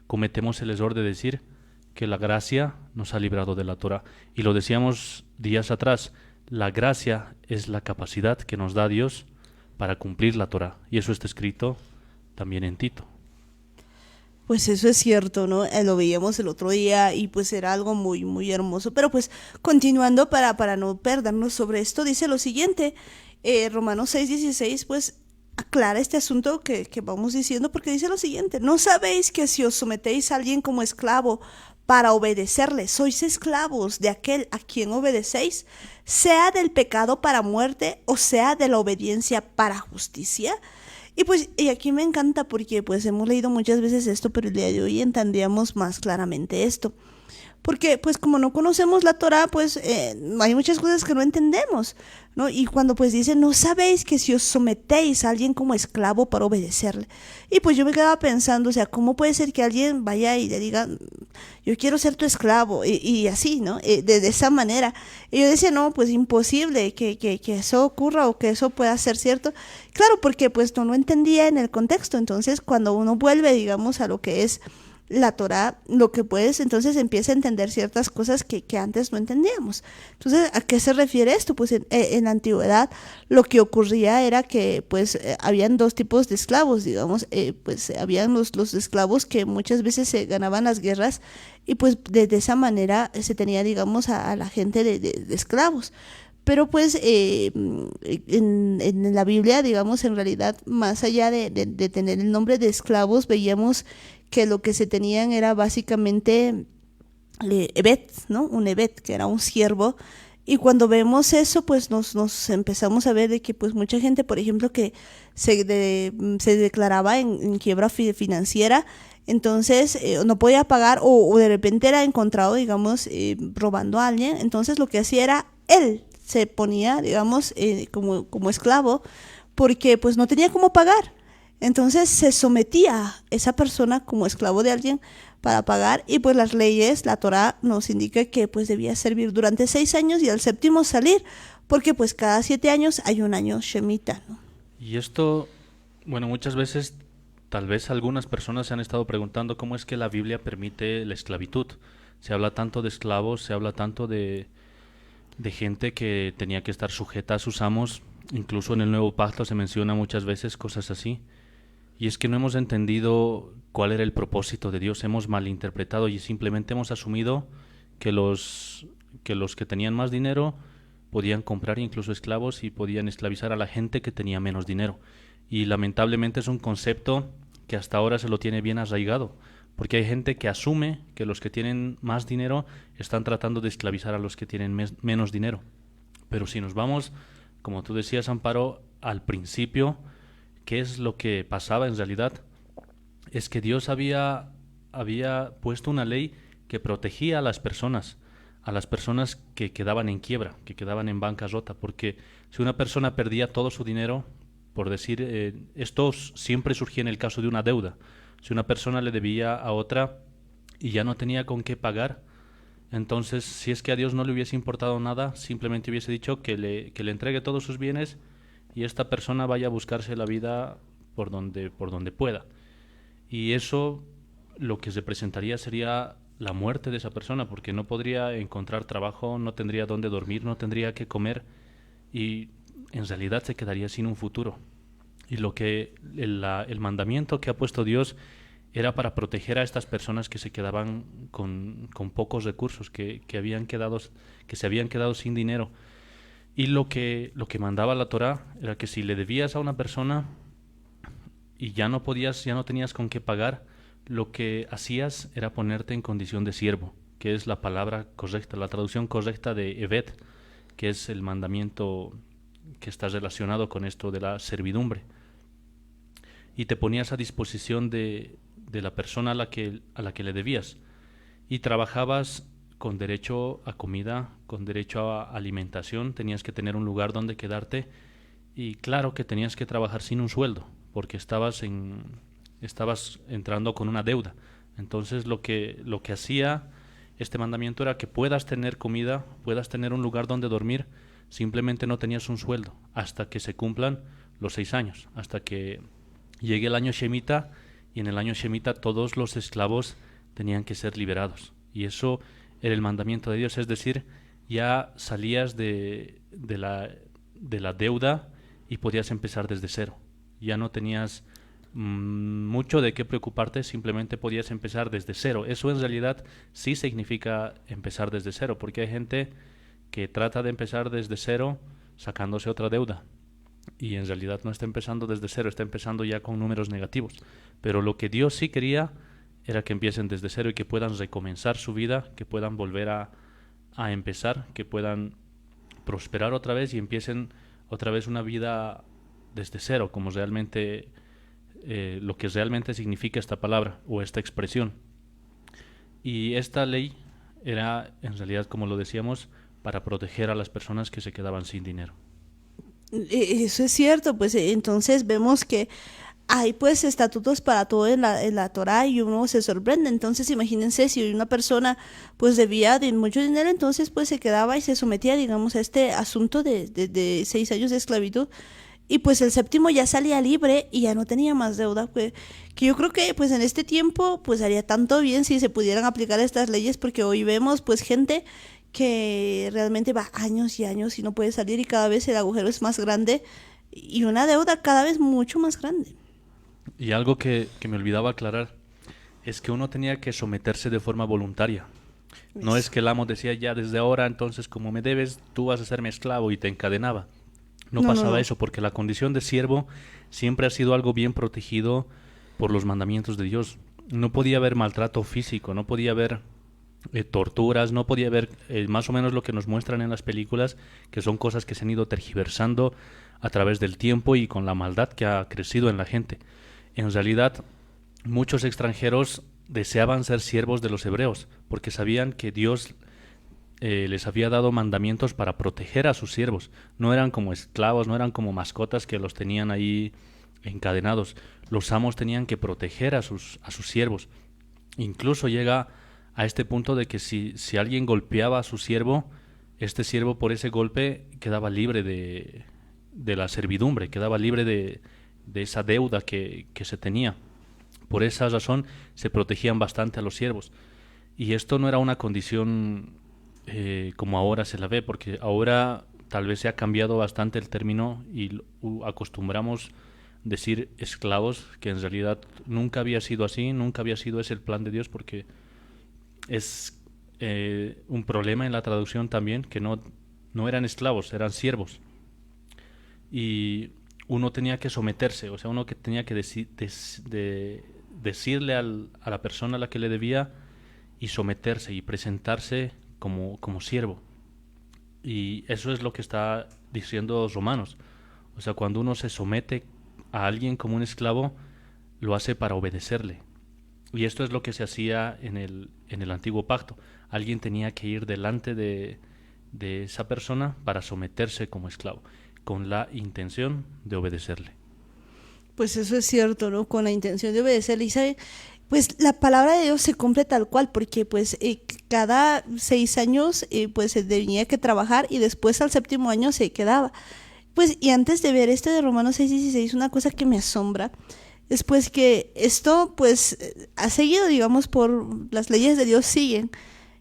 cometemos el error de decir que la gracia nos ha librado de la Torá. Y lo decíamos días atrás, la gracia es la capacidad que nos da Dios para cumplir la Torá. Y eso está escrito también en Tito. Pues eso es cierto, ¿no? Lo veíamos el otro día y pues era algo muy, muy hermoso. Pero pues continuando para no perdernos sobre esto, dice lo siguiente, Romanos 6:16, pues aclara este asunto que vamos diciendo, porque dice lo siguiente: ¿no sabéis que si os sometéis a alguien como esclavo para obedecerle, sois esclavos de aquel a quien obedecéis, sea del pecado para muerte o sea de la obediencia para justicia? Y aquí me encanta porque pues hemos leído muchas veces esto, pero el día de hoy entendíamos más claramente esto. Porque pues como no conocemos la Torá, pues hay muchas cosas que no entendemos, ¿no? Y cuando pues dice, no sabéis que si os sometéis a alguien como esclavo para obedecerle. Y pues yo me quedaba pensando, o sea, ¿cómo puede ser que alguien vaya y le diga, yo quiero ser tu esclavo? Y así, ¿no? De esa manera. Y yo decía, no, pues imposible que eso ocurra o que eso pueda ser cierto. Claro, porque pues no lo entendía en el contexto. Entonces cuando uno vuelve, digamos, a lo que es la Torá, lo que puedes, entonces empieza a entender ciertas cosas que antes no entendíamos. Entonces, ¿a qué se refiere esto? Pues en la antigüedad lo que ocurría era que pues habían dos tipos de esclavos, digamos, pues habían los esclavos que muchas veces se ganaban las guerras y pues de esa manera se tenía, digamos, a la gente de esclavos. Pero pues en la Biblia, digamos, en realidad, más allá de tener el nombre de esclavos, veíamos que lo que se tenían era básicamente Evet, ¿no? Un Evet, que era un siervo. Y cuando vemos eso, pues nos empezamos a ver de que pues mucha gente, por ejemplo, que se declaraba en quiebra financiera, entonces no podía pagar o de repente era encontrado, digamos, robando a alguien. Entonces lo que hacía era él se ponía, digamos, como esclavo, porque pues no tenía cómo pagar. Entonces se sometía esa persona como esclavo de alguien para pagar, y pues las leyes, la Torá nos indica que pues debía servir durante 6 años y al séptimo salir, porque pues cada 7 años hay un año Shemitah, ¿no? Y esto, bueno, muchas veces, tal vez algunas personas se han estado preguntando cómo es que la Biblia permite la esclavitud. Se habla tanto de esclavos, se habla tanto de de gente que tenía que estar sujeta a sus amos. Incluso en el Nuevo Pacto se menciona muchas veces cosas así. Y es que no hemos entendido cuál era el propósito de Dios, hemos malinterpretado y simplemente hemos asumido que los que tenían más dinero podían comprar incluso esclavos y podían esclavizar a la gente que tenía menos dinero. Y lamentablemente es un concepto que hasta ahora se lo tiene bien arraigado, porque hay gente que asume que los que tienen más dinero están tratando de esclavizar a los que tienen menos dinero. Pero si nos vamos, como tú decías, Amparo, al principio, ¿qué es lo que pasaba en realidad? Es que Dios había puesto una ley que protegía a las personas que quedaban en quiebra, que quedaban en bancarrota, porque si una persona perdía todo su dinero, por decir, esto siempre surgía en el caso de una deuda. Si una persona le debía a otra y ya no tenía con qué pagar, entonces, si es que a Dios no le hubiese importado nada, simplemente hubiese dicho que le entregue todos sus bienes y esta persona vaya a buscarse la vida por donde pueda. Y eso lo que representaría sería la muerte de esa persona, porque no podría encontrar trabajo, no tendría dónde dormir, no tendría que comer y en realidad se quedaría sin un futuro. Y lo que el mandamiento que ha puesto Dios era para proteger a estas personas que se quedaban con pocos recursos, que se habían quedado sin dinero. Y lo que mandaba la Torá era que si le debías a una persona y ya no tenías con qué pagar, lo que hacías era ponerte en condición de siervo, que es la palabra correcta, la traducción correcta de Evet, que es el mandamiento que está relacionado con esto de la servidumbre. Y te ponías a disposición de la persona a la que le debías. Y trabajabas con derecho a comida, con derecho a alimentación, tenías que tener un lugar donde quedarte y claro que tenías que trabajar sin un sueldo, porque estabas entrando con una deuda. Entonces lo que hacía este mandamiento era que puedas tener comida, puedas tener un lugar donde dormir, simplemente no tenías un sueldo hasta que se cumplan los 6 años, hasta que llegue el año Shemitah, y en el año Shemitah todos los esclavos tenían que ser liberados. Y eso era el mandamiento de Dios, es decir, ya salías de la deuda y podías empezar desde cero. Ya no tenías mucho de qué preocuparte, simplemente podías empezar desde cero. Eso en realidad sí significa empezar desde cero, porque hay gente que trata de empezar desde cero sacándose otra deuda. Y en realidad no está empezando desde cero, está empezando ya con números negativos. Pero lo que Dios sí quería era que empiecen desde cero y que puedan recomenzar su vida, que puedan volver a empezar, que puedan prosperar otra vez y empiecen otra vez una vida desde cero, como realmente lo que realmente significa esta palabra o esta expresión. Y esta ley era en realidad, como lo decíamos, para proteger a las personas que se quedaban sin dinero. Eso es cierto, pues entonces vemos que hay pues estatutos para todo en la Torá y uno se sorprende. Entonces imagínense si una persona pues debía de mucho dinero, entonces pues se quedaba y se sometía, digamos, a este asunto de 6 años de esclavitud. Y pues el séptimo ya salía libre y ya no tenía más deuda, pues, que yo creo que pues en este tiempo pues haría tanto bien si se pudieran aplicar estas leyes, porque hoy vemos pues gente que realmente va años y años y no puede salir y cada vez el agujero es más grande y una deuda cada vez mucho más grande. Y algo que me olvidaba aclarar es que uno tenía que someterse de forma voluntaria. No es que el amo decía ya desde ahora, entonces como me debes, tú vas a ser mi esclavo y te encadenaba. No pasaba eso, porque la condición de siervo siempre ha sido algo bien protegido por los mandamientos de Dios. No podía haber maltrato físico, no podía haber torturas, no podía haber más o menos lo que nos muestran en las películas, que son cosas que se han ido tergiversando a través del tiempo y con la maldad que ha crecido en la gente. En realidad, muchos extranjeros deseaban ser siervos de los hebreos, porque sabían que Dios les había dado mandamientos para proteger a sus siervos. No eran como esclavos, no eran como mascotas que los tenían ahí encadenados. Los amos tenían que proteger a sus siervos. Incluso llega a este punto de que si alguien golpeaba a su siervo, este siervo por ese golpe quedaba libre de la servidumbre, quedaba libre de esa deuda que se tenía. Por esa razón se protegían bastante a los siervos. Y esto no era una condición como ahora se la ve, porque ahora tal vez se ha cambiado bastante el término y acostumbramos decir esclavos, que en realidad nunca había sido así, nunca había sido ese el plan de Dios, porque es un problema en la traducción también, que no eran esclavos, eran siervos. Y uno tenía que someterse, o sea, uno que tenía que decirle a la persona a la que le debía y someterse y presentarse como siervo. Y eso es lo que está diciendo Romanos. O sea, cuando uno se somete a alguien como un esclavo, lo hace para obedecerle. Y esto es lo que se hacía en el antiguo pacto. Alguien tenía que ir delante de esa persona para someterse como esclavo, con la intención de obedecerle. Pues eso es cierto, ¿no? Con la intención de obedecerle. Y sabe, pues la palabra de Dios se cumple tal cual, porque pues cada 6 años pues se tenía que trabajar y después al 7º año se quedaba. Pues y antes de ver este de Romanos 6:16, una cosa que me asombra es pues que esto pues ha seguido, digamos, por las leyes de Dios siguen,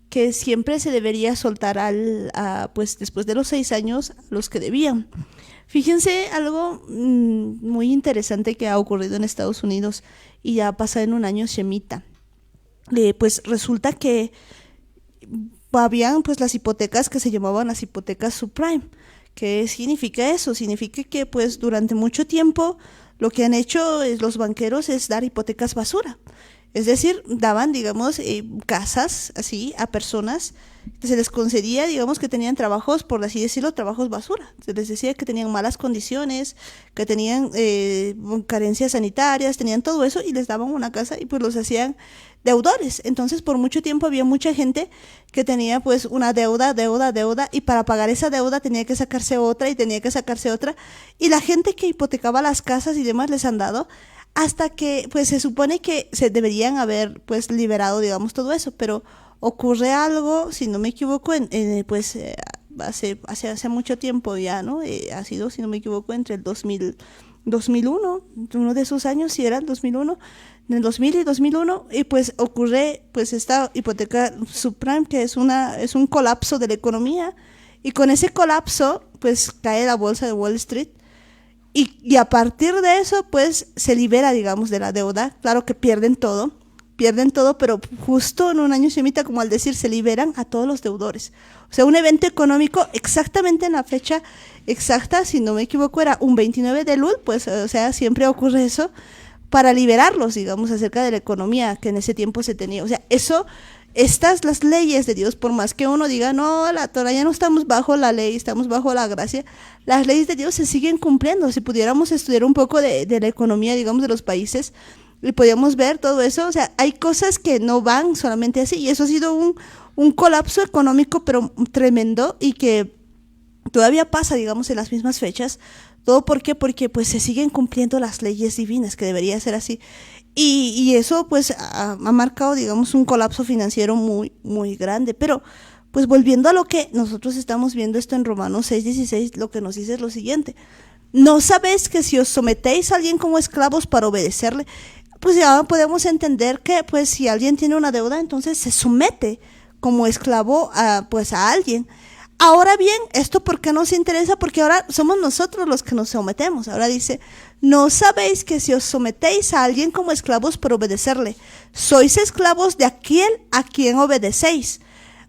que siempre se debería soltar pues después de los 6 años a los que debían. Fíjense algo muy interesante que ha ocurrido en Estados Unidos y ya ha pasado en un año Shemita. Pues resulta que habían pues las hipotecas que se llamaban las hipotecas subprime. ¿Qué significa eso? Significa que pues durante mucho tiempo lo que han hecho los banqueros es dar hipotecas basura. Es decir, daban, digamos, casas así a personas, se les concedía, digamos, que tenían trabajos, por así decirlo, trabajos basura. Se les decía que tenían malas condiciones, que tenían carencias sanitarias, tenían todo eso y les daban una casa y pues los hacían deudores. Entonces, por mucho tiempo había mucha gente que tenía pues una deuda y para pagar esa deuda tenía que sacarse otra y tenía que sacarse otra. Y la gente que hipotecaba las casas y demás les han dado hasta que pues se supone que se deberían haber pues liberado, digamos, todo eso, pero ocurre algo, si no me equivoco, pues hace mucho tiempo ya, ¿no? Ha sido, si no me equivoco, entre el 2001, uno de esos años, si era el 2001, en el 2000 y 2001, y pues ocurre pues esta hipoteca subprime, que es un colapso de la economía, y con ese colapso pues cae la bolsa de Wall Street. Y a partir de eso, pues, se libera, digamos, de la deuda. Claro que pierden todo, pero justo en un año semita, como al decir, se liberan a todos los deudores. O sea, un evento económico exactamente en la fecha exacta, si no me equivoco, era un 29 de Lul, pues, o sea, siempre ocurre eso, para liberarlos, digamos, acerca de la economía que en ese tiempo se tenía. O sea, las leyes de Dios, por más que uno diga, no, la Torah, ya no estamos bajo la ley, estamos bajo la gracia, las leyes de Dios se siguen cumpliendo. Si pudiéramos estudiar un poco de la economía, digamos, de los países, y podíamos ver todo eso, o sea, hay cosas que no van solamente así, y eso ha sido un colapso económico, pero tremendo, y que todavía pasa, digamos, en las mismas fechas. ¿Todo por qué? Porque pues se siguen cumpliendo las leyes divinas, que debería ser así. Y eso pues ha marcado, digamos, un colapso financiero muy, muy grande. Pero pues volviendo a lo que nosotros estamos viendo esto en Romanos 6:16, lo que nos dice es lo siguiente: ¿no sabéis que si os sometéis a alguien como esclavos para obedecerle? Pues ya podemos entender que pues si alguien tiene una deuda, entonces se somete como esclavo pues a alguien. Ahora bien, ¿esto por qué nos interesa? Porque ahora somos nosotros los que nos sometemos. Ahora dice, ¿no sabéis que si os sometéis a alguien como esclavos por obedecerle, sois esclavos de aquel a quien obedecéis?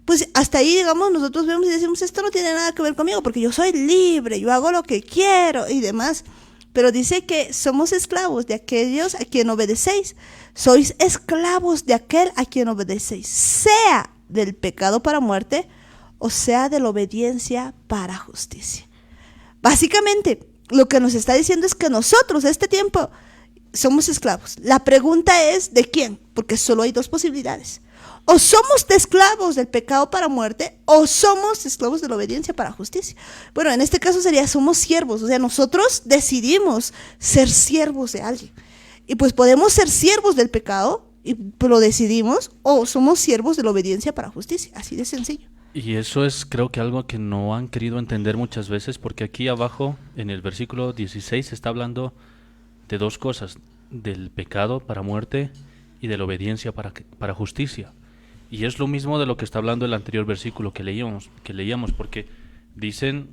Pues hasta ahí, digamos, nosotros vemos y decimos, esto no tiene nada que ver conmigo, porque yo soy libre, yo hago lo que quiero y demás. Pero dice que somos esclavos de aquellos a quien obedecéis. Sois esclavos de aquel a quien obedecéis, sea del pecado para muerte, o sea de la obediencia para justicia. Básicamente, lo que nos está diciendo es que nosotros, este tiempo, somos esclavos. La pregunta es, ¿de quién? Porque solo hay dos posibilidades. O somos esclavos del pecado para muerte, o somos esclavos de la obediencia para justicia. Bueno, en este caso sería, somos siervos. O sea, nosotros decidimos ser siervos de alguien. Y pues podemos ser siervos del pecado, y lo decidimos, o somos siervos de la obediencia para justicia. Así de sencillo. Y eso es, creo que algo que no han querido entender muchas veces, porque aquí abajo, en el versículo 16, se está hablando de dos cosas: del pecado para muerte y de la obediencia para justicia. Y es lo mismo de lo que está hablando el anterior versículo que leíamos, porque dicen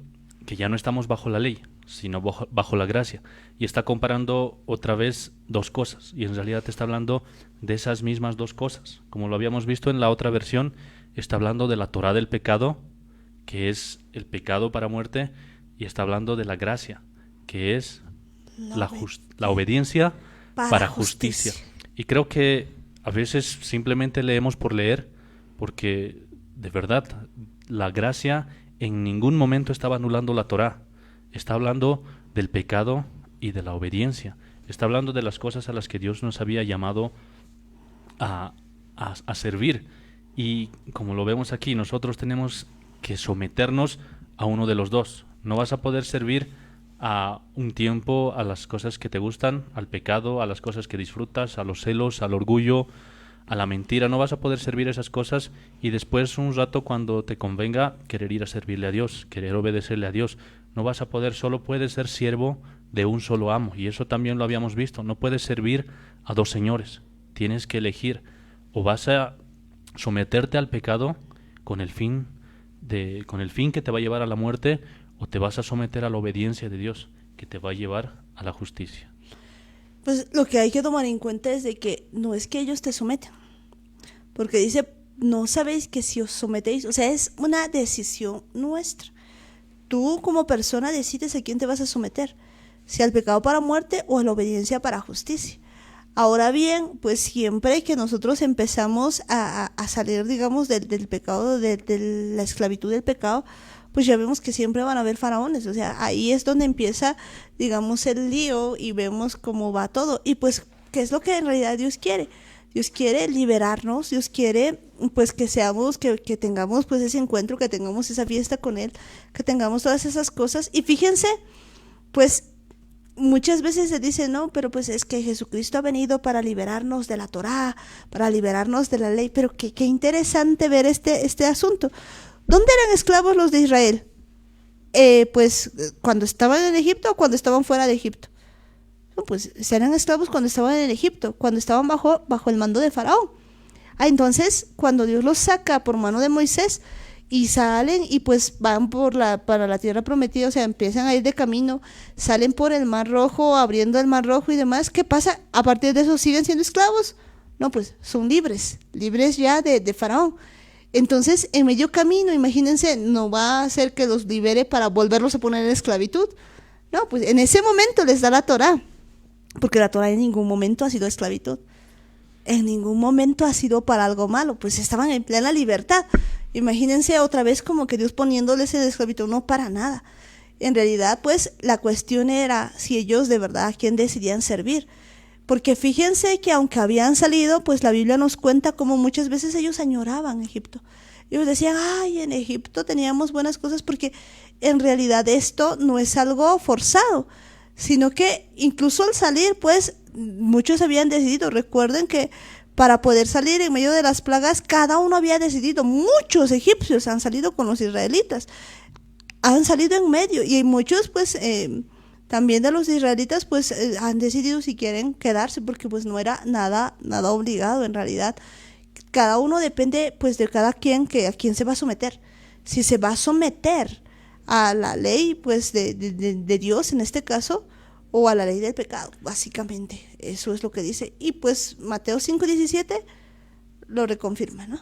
que ya no estamos bajo la ley, sino bajo la gracia. Y está comparando otra vez dos cosas, y en realidad está hablando de esas mismas dos cosas. Como lo habíamos visto en la otra versión, está hablando de la Torá del pecado, que es el pecado para muerte, y está hablando de la gracia, que es la obediencia para justicia. Y creo que a veces simplemente leemos por leer, porque de verdad la gracia en ningún momento estaba anulando la Torá. Está hablando del pecado y de la obediencia. Está hablando de las cosas a las que Dios nos había llamado a servir. Y como lo vemos aquí, nosotros tenemos que someternos a uno de los dos. No vas a poder servir a un tiempo a las cosas que te gustan, al pecado, a las cosas que disfrutas, a los celos, al orgullo, a la mentira. No vas a poder servir esas cosas y después un rato cuando te convenga querer ir a servirle a Dios, querer obedecerle a Dios. No vas a poder, solo puedes ser siervo de un solo amo, y eso también lo habíamos visto. No puedes servir a dos señores. Tienes que elegir, o vas a someterte al pecado con el fin que te va a llevar a la muerte, o te vas a someter a la obediencia de Dios, que te va a llevar a la justicia. Pues lo que hay que tomar en cuenta es de que no es que ellos te someten, porque dice, no sabéis que si os sometéis, o sea, es una decisión nuestra. Tú como persona decides a quién te vas a someter, si al pecado para muerte o a la obediencia para justicia. Ahora bien, pues siempre que nosotros empezamos a salir, digamos, del pecado, de la esclavitud del pecado, pues ya vemos que siempre van a haber faraones. O sea, ahí es donde empieza, digamos, el lío y vemos cómo va todo. Y pues, ¿qué es lo que en realidad Dios quiere? Dios quiere liberarnos, Dios quiere pues que seamos, que tengamos pues ese encuentro, que tengamos esa fiesta con Él, que tengamos todas esas cosas. Y fíjense, pues muchas veces se dice, no, pero pues es que Jesucristo ha venido para liberarnos de la Torá, para liberarnos de la ley. Pero qué interesante ver este asunto. ¿Dónde eran esclavos los de Israel? Pues cuando estaban en Egipto o cuando estaban fuera de Egipto. No, pues eran esclavos cuando estaban en Egipto, cuando estaban bajo el mando de Faraón. Entonces, cuando Dios los saca por mano de Moisés y salen y pues van para la tierra prometida, o sea, empiezan a ir de camino, salen por el Mar Rojo, abriendo el Mar Rojo y demás, ¿qué pasa? A partir de eso, ¿siguen siendo esclavos? No, pues son libres ya de Faraón. Entonces, en medio camino, imagínense, no va a hacer que los libere para volverlos a poner en esclavitud. No, pues en ese momento les da la Torá, porque la Torá en ningún momento ha sido esclavitud. En ningún momento ha sido para algo malo, pues estaban en plena libertad. Imagínense otra vez como que Dios poniéndoles en esclavitud, no para nada. En realidad, pues la cuestión era si ellos de verdad a quién decidían servir. Porque fíjense que aunque habían salido, pues la Biblia nos cuenta cómo muchas veces ellos añoraban Egipto. Ellos decían, ay, en Egipto teníamos buenas cosas, porque en realidad esto no es algo forzado, sino que incluso al salir, pues muchos habían decidido. Recuerden que para poder salir en medio de las plagas, cada uno había decidido. Muchos egipcios han salido con los israelitas, han salido en medio, y muchos pues también de los israelitas pues han decidido si quieren quedarse, porque pues no era nada obligado en realidad. Cada uno depende pues de cada quien, que a quién se va a someter. Si se va a someter a la ley pues de Dios en este caso, o a la ley del pecado, básicamente. Eso es lo que dice. Y pues Mateo 5:17 lo reconfirma, ¿no?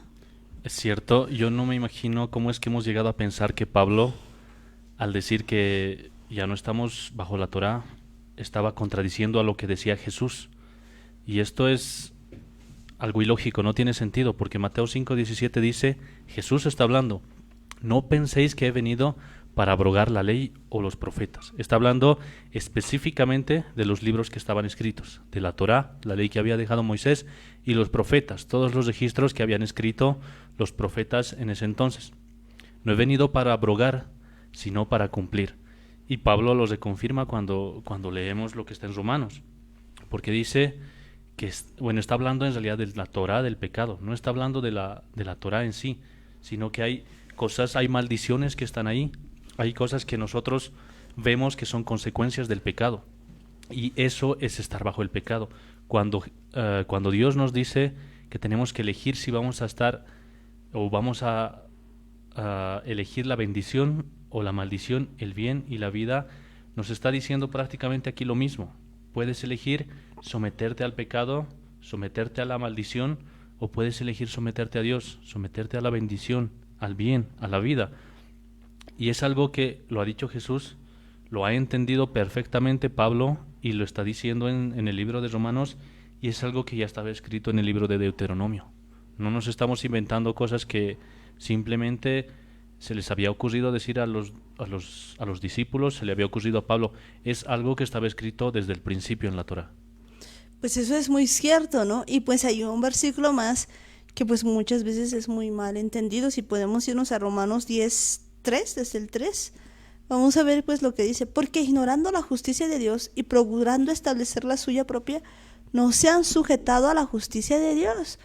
Es cierto, yo no me imagino cómo es que hemos llegado a pensar que Pablo, al decir que ya no estamos bajo la Torá, estaba contradiciendo a lo que decía Jesús. Y esto es algo ilógico, no tiene sentido, porque Mateo 5:17 dice, Jesús está hablando, no penséis que he venido para abrogar la ley o los profetas. Está hablando específicamente de los libros que estaban escritos, de la Torá, la ley que había dejado Moisés, y los profetas, todos los registros que habían escrito los profetas en ese entonces. No he venido para abrogar, sino para cumplir. Y Pablo los reconfirma cuando leemos lo que está en Romanos, porque dice que, está hablando en realidad de la Torá del pecado, no está hablando de la Torá en sí, sino que hay cosas, hay maldiciones que están ahí, hay cosas que nosotros vemos que son consecuencias del pecado, y eso es estar bajo el pecado. Cuando Dios nos dice que tenemos que elegir si vamos a estar o vamos a elegir la bendición o la maldición, el bien y la vida, nos está diciendo prácticamente aquí lo mismo. Puedes elegir someterte al pecado, someterte a la maldición, o puedes elegir someterte a Dios, someterte a la bendición, al bien, a la vida. Y es algo que lo ha dicho Jesús, lo ha entendido perfectamente Pablo y lo está diciendo en el libro de Romanos, y es algo que ya estaba escrito en el libro de Deuteronomio. No nos estamos inventando cosas que simplemente se les había ocurrido decir a los discípulos, se le había ocurrido a Pablo. Es algo que estaba escrito desde el principio en la Torá. Pues eso es muy cierto, ¿no? Y pues hay un versículo más que pues muchas veces es muy mal entendido. Si podemos irnos a Romanos 10:3, desde el 3, vamos a ver pues lo que dice: porque ignorando la justicia de Dios y procurando establecer la suya propia, no se han sujetado a la justicia de Dios.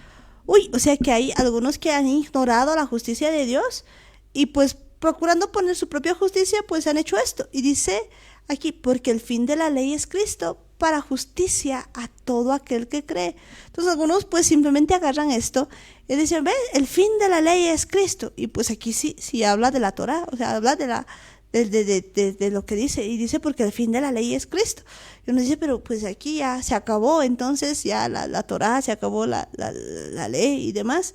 Uy, o sea que hay algunos que han ignorado la justicia de Dios y pues procurando poner su propia justicia, pues han hecho esto. Y dice aquí: porque el fin de la ley es Cristo, para justicia a todo aquel que cree. Entonces algunos pues simplemente agarran esto y dicen: ve, el fin de la ley es Cristo. Y pues aquí sí habla de la Torá, o sea, habla de lo que dice, y dice porque el fin de la ley es Cristo. Y uno dice: pero pues aquí ya se acabó, entonces ya la Torá, se acabó la ley y demás.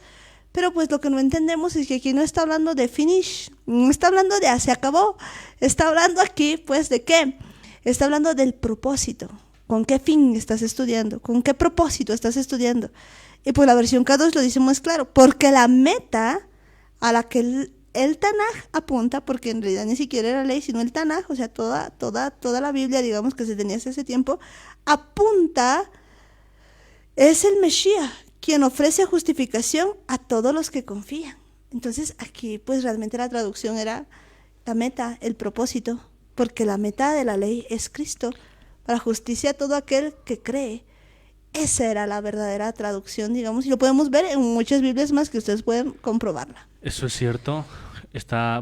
Pero pues lo que no entendemos es que aquí no está hablando de finish, no está hablando de se acabó, está hablando aquí pues de qué, está hablando del propósito. ¿Con qué fin estás estudiando? ¿Con qué propósito estás estudiando? Y pues la versión K2 lo dice más claro: porque la meta a la que el Tanaj apunta, porque en realidad ni siquiera era ley, sino el Tanaj, o sea, toda la Biblia, digamos, que se tenía hasta ese tiempo, apunta, es el Mesías, quien ofrece justificación a todos los que confían. Entonces aquí pues realmente la traducción era la meta, el propósito, porque la meta de la ley es Cristo, para justicia a todo aquel que cree. Esa era la verdadera traducción, digamos, y lo podemos ver en muchas Biblias más que ustedes pueden comprobarla. Eso es cierto.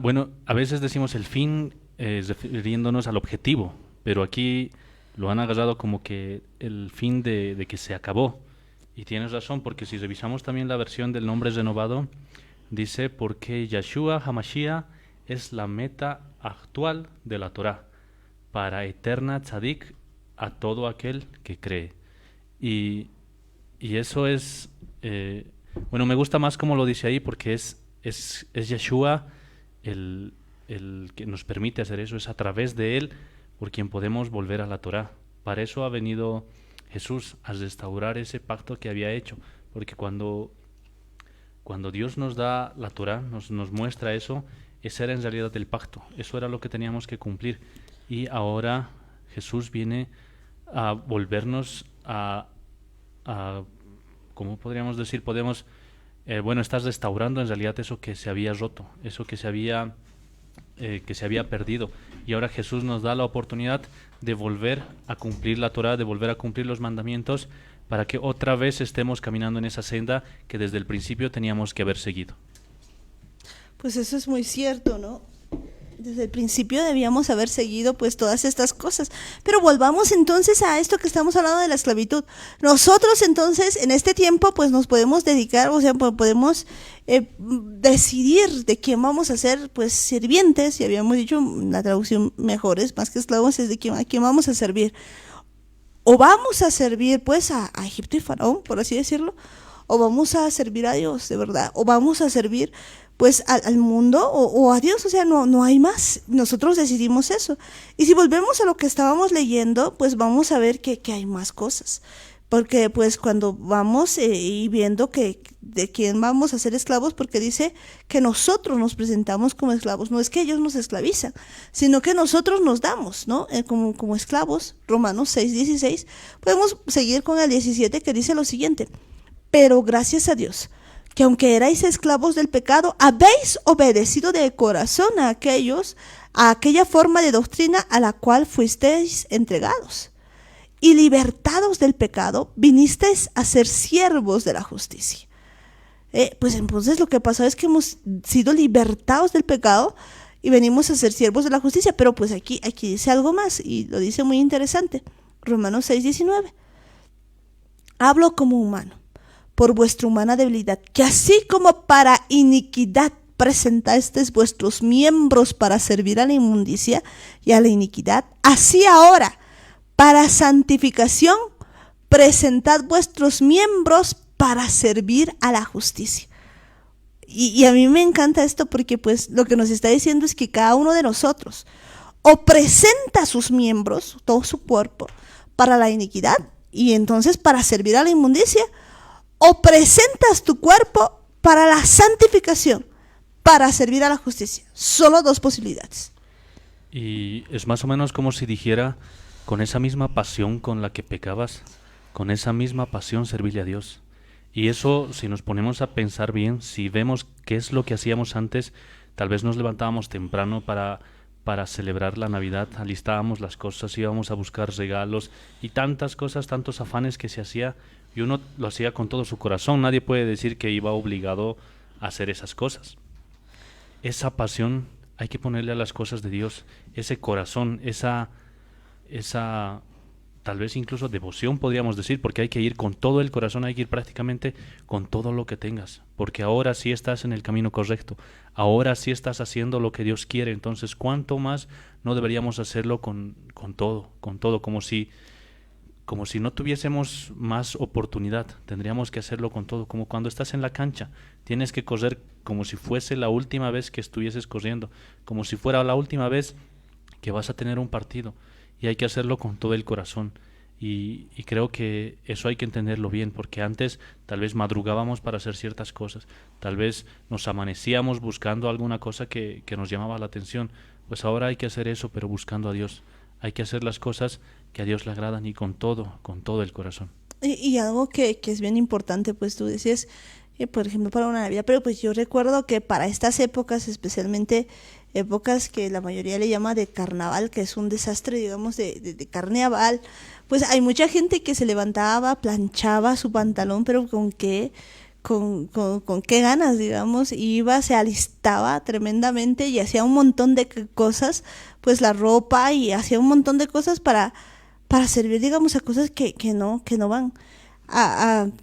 Bueno, a veces decimos el fin refiriéndonos al objetivo, pero aquí lo han agarrado como que el fin de que se acabó. Y tienes razón, porque si revisamos también la versión del nombre renovado, dice: porque Yeshua HaMashiach es la meta actual de la Torá, para eterna tzadik a todo aquel que cree. Y eso es, bueno, me gusta más como lo dice ahí, porque es Yeshua el que nos permite hacer eso, es a través de él por quien podemos volver a la Torá. Para eso ha venido Jesús, a restaurar ese pacto que había hecho, porque cuando Dios nos da la Torá, nos muestra eso, ese era en realidad el pacto, eso era lo que teníamos que cumplir. Y ahora Jesús viene a volvernos a ¿cómo podríamos decir? Estás restaurando en realidad eso que se había roto, eso que se había perdido. Y ahora Jesús nos da la oportunidad de volver a cumplir la Torá, de volver a cumplir los mandamientos, para que otra vez estemos caminando en esa senda que desde el principio teníamos que haber seguido. Pues eso es muy cierto, ¿no? Desde el principio debíamos haber seguido pues todas estas cosas. Pero volvamos entonces a esto que estamos hablando de la esclavitud. Nosotros entonces en este tiempo pues nos podemos dedicar, o sea, podemos decidir de quién vamos a ser pues sirvientes, y habíamos dicho la traducción mejor es más que esclavos, es a quién vamos a servir. O vamos a servir pues a Egipto y Faraón, por así decirlo, o vamos a servir a Dios, de verdad, o vamos a servir pues al mundo o a Dios, o sea, no hay más. Nosotros decidimos eso. Y si volvemos a lo que estábamos leyendo, pues vamos a ver que hay más cosas. Porque pues cuando vamos y viendo que de quién vamos a ser esclavos, porque dice que nosotros nos presentamos como esclavos, no es que ellos nos esclavizan, sino que nosotros nos damos, ¿no? Como esclavos, Romanos 6:16. Podemos seguir con el 17, que dice lo siguiente: pero gracias a Dios, que aunque erais esclavos del pecado, habéis obedecido de corazón a aquella forma de doctrina a la cual fuisteis entregados. Y libertados del pecado, vinisteis a ser siervos de la justicia. Pues entonces lo que pasó es que hemos sido libertados del pecado y venimos a ser siervos de la justicia. Pero pues aquí dice algo más, y lo dice muy interesante. Romanos 6:19. Hablo como humano, por vuestra humana debilidad, que así como para iniquidad presentasteis vuestros miembros para servir a la inmundicia y a la iniquidad, así ahora, para santificación, presentad vuestros miembros para servir a la justicia. Y a mí me encanta esto porque pues lo que nos está diciendo es que cada uno de nosotros o presenta sus miembros, todo su cuerpo, para la iniquidad y entonces para servir a la inmundicia, o presentas tu cuerpo para la santificación, para servir a la justicia. Solo dos posibilidades. Y es más o menos como si dijera, con esa misma pasión con la que pecabas, con esa misma pasión servirle a Dios. Y eso, si nos ponemos a pensar bien, si vemos qué es lo que hacíamos antes, tal vez nos levantábamos temprano para celebrar la Navidad, alistábamos las cosas, íbamos a buscar regalos y tantas cosas, tantos afanes que se hacía, y uno lo hacía con todo su corazón. Nadie puede decir que iba obligado a hacer esas cosas. Esa pasión hay que ponerle a las cosas de Dios, ese corazón, esa tal vez incluso devoción podríamos decir, porque hay que ir con todo el corazón, hay que ir prácticamente con todo lo que tengas, porque ahora sí estás en el camino correcto, ahora sí estás haciendo lo que Dios quiere. Entonces, ¿cuánto más no deberíamos hacerlo con todo, como si no tuviésemos más oportunidad? Tendríamos que hacerlo con todo, como cuando estás en la cancha, tienes que correr como si fuese la última vez que estuvieses corriendo, como si fuera la última vez que vas a tener un partido. Y hay que hacerlo con todo el corazón. Y creo que eso hay que entenderlo bien, porque antes tal vez madrugábamos para hacer ciertas cosas, tal vez nos amanecíamos buscando alguna cosa que nos llamaba la atención. Pues ahora hay que hacer eso, pero buscando a Dios. Hay que hacer las cosas que a Dios le agradan y con todo el corazón. Y algo que es bien importante, pues tú decías, por ejemplo, para una Navidad, pero pues yo recuerdo que para estas épocas, especialmente épocas que la mayoría le llama de carnaval, que es un desastre, digamos, de carnaval, pues hay mucha gente que se levantaba, planchaba su pantalón, pero con qué ganas, digamos, iba, se alistaba tremendamente y hacía un montón de cosas, pues la ropa, y hacía un montón de cosas para servir, digamos, a cosas que no van,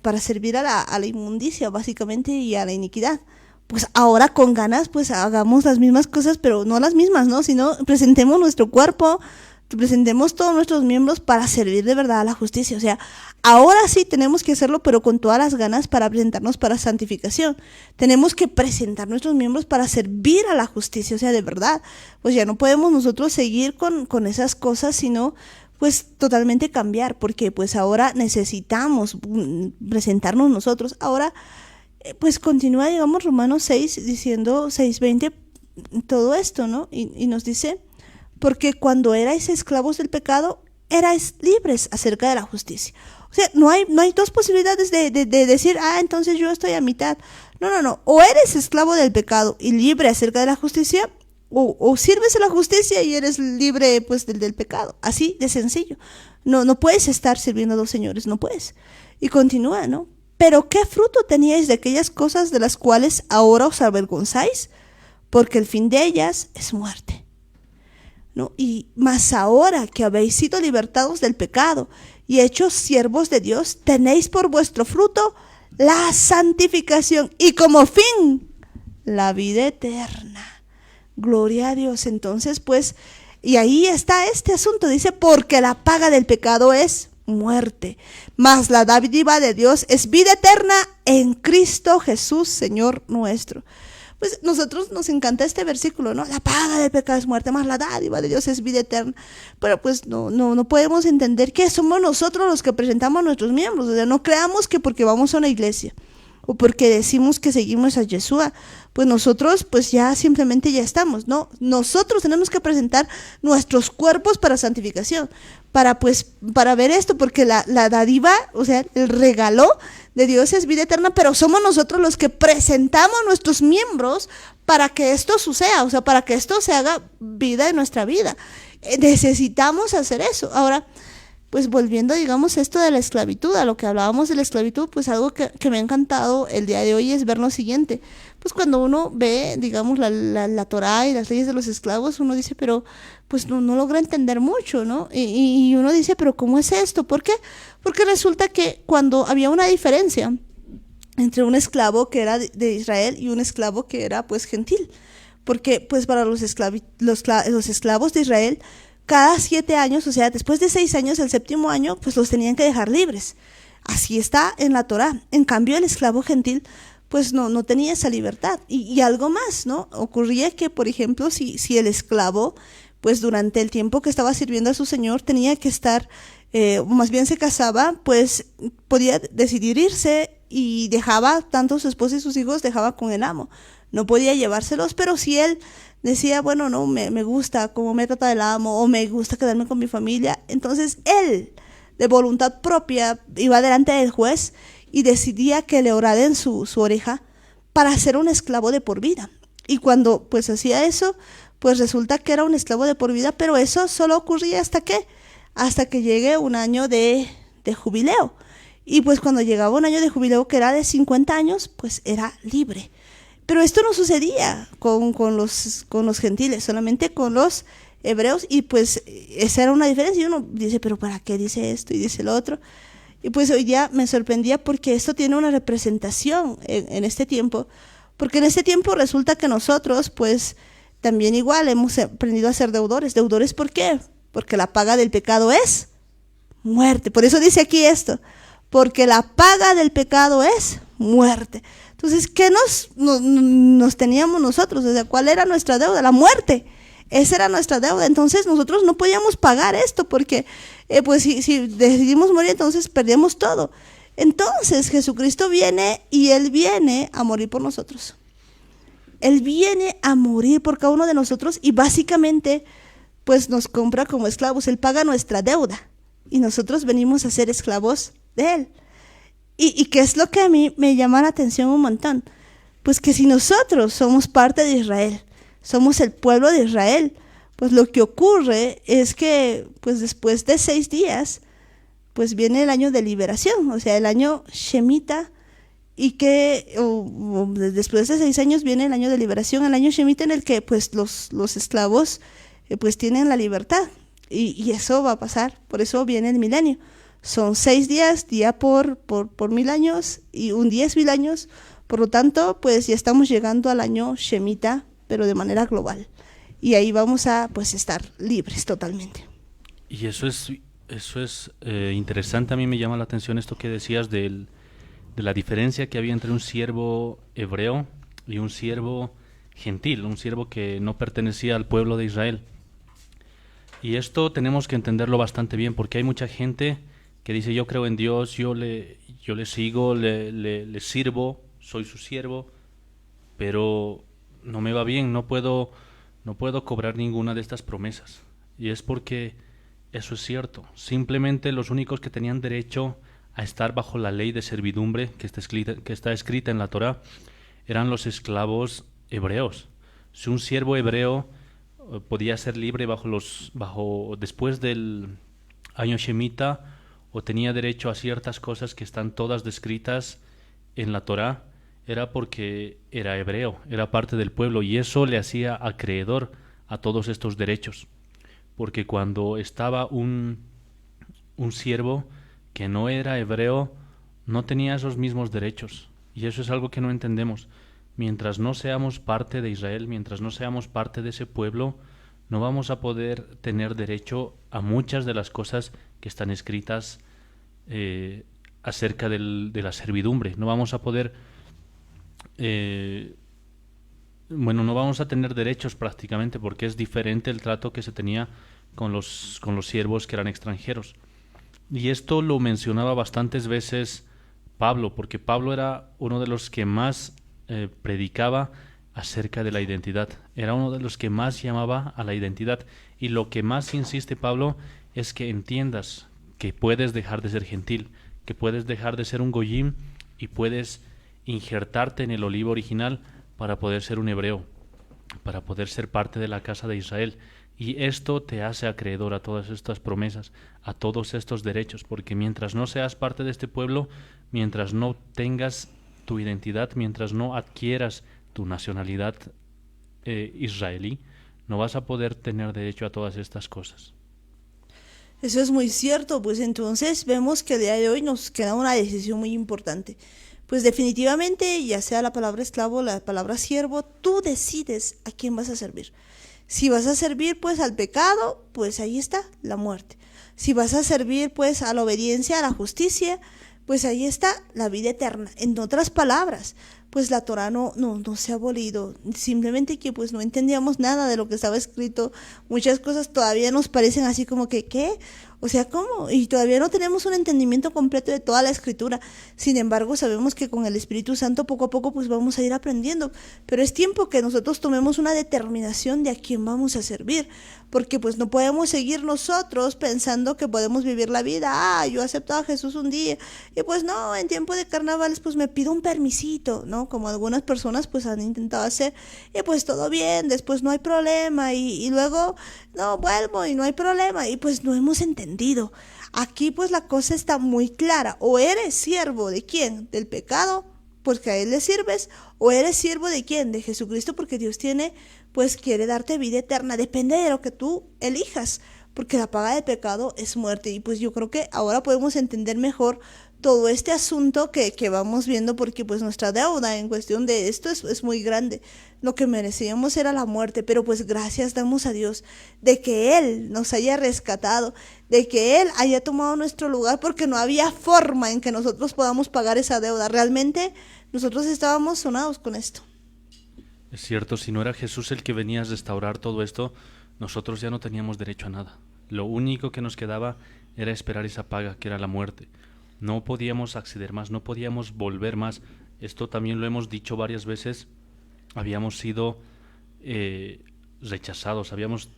para servir a la inmundicia, básicamente, y a la iniquidad. Pues ahora con ganas, pues hagamos las mismas cosas, pero no las mismas, ¿no? Sino presentemos nuestro cuerpo, presentemos todos nuestros miembros para servir de verdad a la justicia. O sea, ahora sí tenemos que hacerlo, pero con todas las ganas, para presentarnos para santificación. Tenemos que presentar nuestros miembros para servir a la justicia, o sea, de verdad. Pues ya no podemos nosotros seguir con esas cosas, sino pues totalmente cambiar, porque pues ahora necesitamos presentarnos nosotros. Ahora pues continúa, digamos, Romanos 6 diciendo, 6:20, todo esto, ¿no? Y nos dice, porque cuando erais esclavos del pecado, erais libres acerca de la justicia. O sea, no hay dos posibilidades de decir, entonces yo estoy a mitad. No. O eres esclavo del pecado y libre acerca de la justicia, o sirves a la justicia y eres libre, pues, del pecado. Así de sencillo. No puedes estar sirviendo a dos señores, no puedes. Y continúa, ¿no? Pero ¿qué fruto teníais de aquellas cosas de las cuales ahora os avergonzáis? Porque el fin de ellas es muerte, ¿no? Y más ahora que habéis sido libertados del pecado y hechos siervos de Dios, tenéis por vuestro fruto la santificación y como fin la vida eterna. Gloria a Dios. Entonces, pues, y ahí está este asunto, dice, porque la paga del pecado es muerte, mas la dádiva de Dios es vida eterna en Cristo Jesús, Señor nuestro. Pues nosotros nos encanta este versículo, ¿no? La paga del pecado es muerte, mas la dádiva de Dios es vida eterna. Pero pues no podemos entender que somos nosotros los que presentamos nuestros miembros. O sea, no creamos que porque vamos a una iglesia o porque decimos que seguimos a Yeshua, pues nosotros pues ya simplemente ya estamos. No, nosotros tenemos que presentar nuestros cuerpos para santificación, para ver esto, porque la dádiva, o sea, el regalo de Dios es vida eterna, pero somos nosotros los que presentamos nuestros miembros para que esto suceda, o sea, para que esto se haga vida en nuestra vida. Necesitamos hacer eso. Ahora, pues volviendo, digamos, esto de la esclavitud, a lo que hablábamos de la esclavitud, pues algo que me ha encantado el día de hoy es ver lo siguiente. Pues cuando uno ve, digamos, la Torá y las leyes de los esclavos, uno dice, pero pues no logra entender mucho, ¿no? Y uno dice, pero ¿cómo es esto? ¿Por qué? Porque resulta que cuando había una diferencia entre un esclavo que era de Israel y un esclavo que era pues gentil, porque pues para los esclavos de Israel, cada 7 años, o sea, después de 6 años, el séptimo año, pues los tenían que dejar libres. Así está en la Torá. En cambio, el esclavo gentil, pues no tenía esa libertad. Y algo más, ¿no? Ocurría que, por ejemplo, si el esclavo, pues durante el tiempo que estaba sirviendo a su señor, tenía que estar, más bien se casaba, pues podía decidir irse y dejaba, tanto su esposa y sus hijos, dejaba con el amo. No podía llevárselos, pero si él decía, bueno, no, me gusta cómo me trata el amo, o me gusta quedarme con mi familia, entonces él, de voluntad propia, iba delante del juez y decidía que le oraran su oreja para ser un esclavo de por vida. Y cuando pues hacía eso, pues resulta que era un esclavo de por vida, pero eso solo ocurría hasta que llegue un año de jubileo. Y pues cuando llegaba un año de jubileo, que era de 50 años, pues era libre. Pero esto no sucedía con los gentiles, solamente con los hebreos, y pues esa era una diferencia. Y uno dice, pero ¿para qué dice esto y dice lo otro? Y pues hoy día me sorprendía porque esto tiene una representación en este tiempo, porque en este tiempo resulta que nosotros pues también igual hemos aprendido a ser deudores. ¿Deudores por qué? Porque la paga del pecado es muerte. Por eso dice aquí esto, porque la paga del pecado es muerte. Entonces, ¿qué nos teníamos nosotros? O sea, ¿cuál era nuestra deuda? La muerte. Esa era nuestra deuda. Entonces, nosotros no podíamos pagar esto porque, pues, si decidimos morir, entonces perdíamos todo. Entonces, Jesucristo viene y Él viene a morir por nosotros. Él viene a morir por cada uno de nosotros y básicamente, pues, nos compra como esclavos. Él paga nuestra deuda y nosotros venimos a ser esclavos de Él. ¿Y qué es lo que a mí me llama la atención un montón? Pues que si nosotros somos parte de Israel, somos el pueblo de Israel, pues lo que ocurre es que pues después de 6 días, pues viene el año de liberación, o sea, el año Shemitah, y que después de 6 años viene el año de liberación, el año Shemitah en el que pues los esclavos pues tienen la libertad, y eso va a pasar, por eso viene el milenio. Son 6 días, día por 1000 años, y un día es 1000 años. Por lo tanto, pues ya estamos llegando al año Shemitah, pero de manera global. Y ahí vamos a pues estar libres totalmente. Y eso es interesante. A mí me llama la atención esto que decías de la diferencia que había entre un siervo hebreo y un siervo gentil, un siervo que no pertenecía al pueblo de Israel. Y esto tenemos que entenderlo bastante bien, porque hay mucha gente que dice, yo creo en Dios, yo le sigo, le sirvo, soy su siervo, pero no me va bien, no puedo cobrar ninguna de estas promesas. Y es porque eso es cierto. Simplemente los únicos que tenían derecho a estar bajo la ley de servidumbre que está escrita en la Torá eran los esclavos hebreos. Si un siervo hebreo podía ser libre después del año Shemitah, o tenía derecho a ciertas cosas que están todas descritas en la Torá, era porque era hebreo, era parte del pueblo, y eso le hacía acreedor a todos estos derechos. Porque cuando estaba un siervo que no era hebreo, no tenía esos mismos derechos, y eso es algo que no entendemos. Mientras no seamos parte de Israel, mientras no seamos parte de ese pueblo, no vamos a poder tener derecho a muchas de las cosas que están escritas acerca de la servidumbre. No vamos a poder, no vamos a tener derechos prácticamente, porque es diferente el trato que se tenía con los siervos que eran extranjeros. Y esto lo mencionaba bastantes veces Pablo, porque Pablo era uno de los que más predicaba acerca de la identidad. Era uno de los que más llamaba a la identidad. Y lo que más insiste Pablo es que entiendas que puedes dejar de ser gentil, que puedes dejar de ser un goyim y puedes injertarte en el olivo original para poder ser un hebreo, para poder ser parte de la casa de Israel. Y esto te hace acreedor a todas estas promesas, a todos estos derechos, porque mientras no seas parte de este pueblo, mientras no tengas tu identidad, mientras no adquieras tu nacionalidad israelí, no vas a poder tener derecho a todas estas cosas. Eso es muy cierto, pues entonces vemos que el día de hoy nos queda una decisión muy importante. pues definitivamente, ya sea la palabra esclavo, la palabra siervo, tú decides a quién vas a servir. Si vas a servir pues al pecado, pues ahí está la muerte. Si vas a servir pues a la obediencia, a la justicia, pues ahí está la vida eterna. En otras palabras, pues la Torá no se ha abolido, simplemente que pues no entendíamos nada de lo que estaba escrito. Muchas cosas todavía nos parecen así como que, ¿qué? O sea, ¿cómo? Y todavía no tenemos un entendimiento completo de toda la escritura. Sin embargo, sabemos que con el Espíritu Santo poco a poco pues vamos a ir aprendiendo. Pero es tiempo que nosotros tomemos una determinación de a quién vamos a servir. Porque pues no podemos seguir nosotros pensando que podemos vivir la vida. Yo acepto a Jesús un día. Y pues no, en tiempo de carnavales pues me pido un permisito, ¿no? Como algunas personas pues han intentado hacer. Y pues todo bien, después no hay problema. Y luego, no, vuelvo y no hay problema. Y pues no hemos entendido. Aquí pues la cosa está muy clara. O eres siervo de quién, del pecado, porque a él le sirves, o eres siervo de quién, de Jesucristo, porque Dios quiere darte vida eterna. Depende de lo que tú elijas, porque la paga del pecado es muerte. Y pues yo creo que ahora podemos entender mejor todo este asunto que vamos viendo, porque pues nuestra deuda en cuestión de esto es muy grande. Lo que merecíamos era la muerte, pero pues gracias damos a Dios de que Él nos haya rescatado, de que Él haya tomado nuestro lugar, porque no había forma en que nosotros podamos pagar esa deuda. Realmente nosotros estábamos sonados con esto. Es cierto, si no era Jesús el que venía a restaurar todo esto, nosotros ya no teníamos derecho a nada. Lo único que nos quedaba era esperar esa paga, que era la muerte. No podíamos acceder más, no podíamos volver más. Esto también lo hemos dicho varias veces. Habíamos sido rechazados, habíamos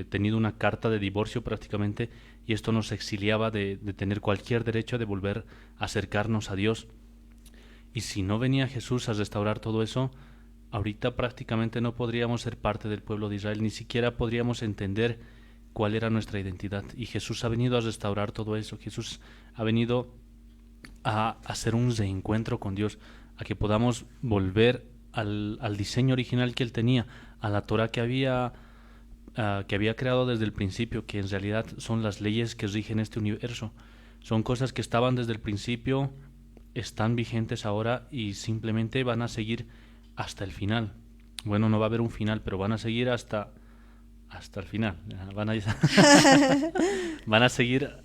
tenido una carta de divorcio prácticamente, y esto nos exiliaba de tener cualquier derecho de volver a acercarnos a Dios. Y si no venía Jesús a restaurar todo eso, ahorita prácticamente no podríamos ser parte del pueblo de Israel, ni siquiera podríamos entender cuál era nuestra identidad. Y Jesús ha venido a restaurar todo eso. Jesús ha venido a hacer un reencuentro con Dios, a que podamos volver al diseño original que Él tenía, a la Torah que había creado desde el principio, que en realidad son las leyes que rigen este universo. Son cosas que estaban desde el principio, están vigentes ahora y simplemente van a seguir hasta el final. Bueno, no va a haber un final, pero van a seguir hasta el final. Van a seguir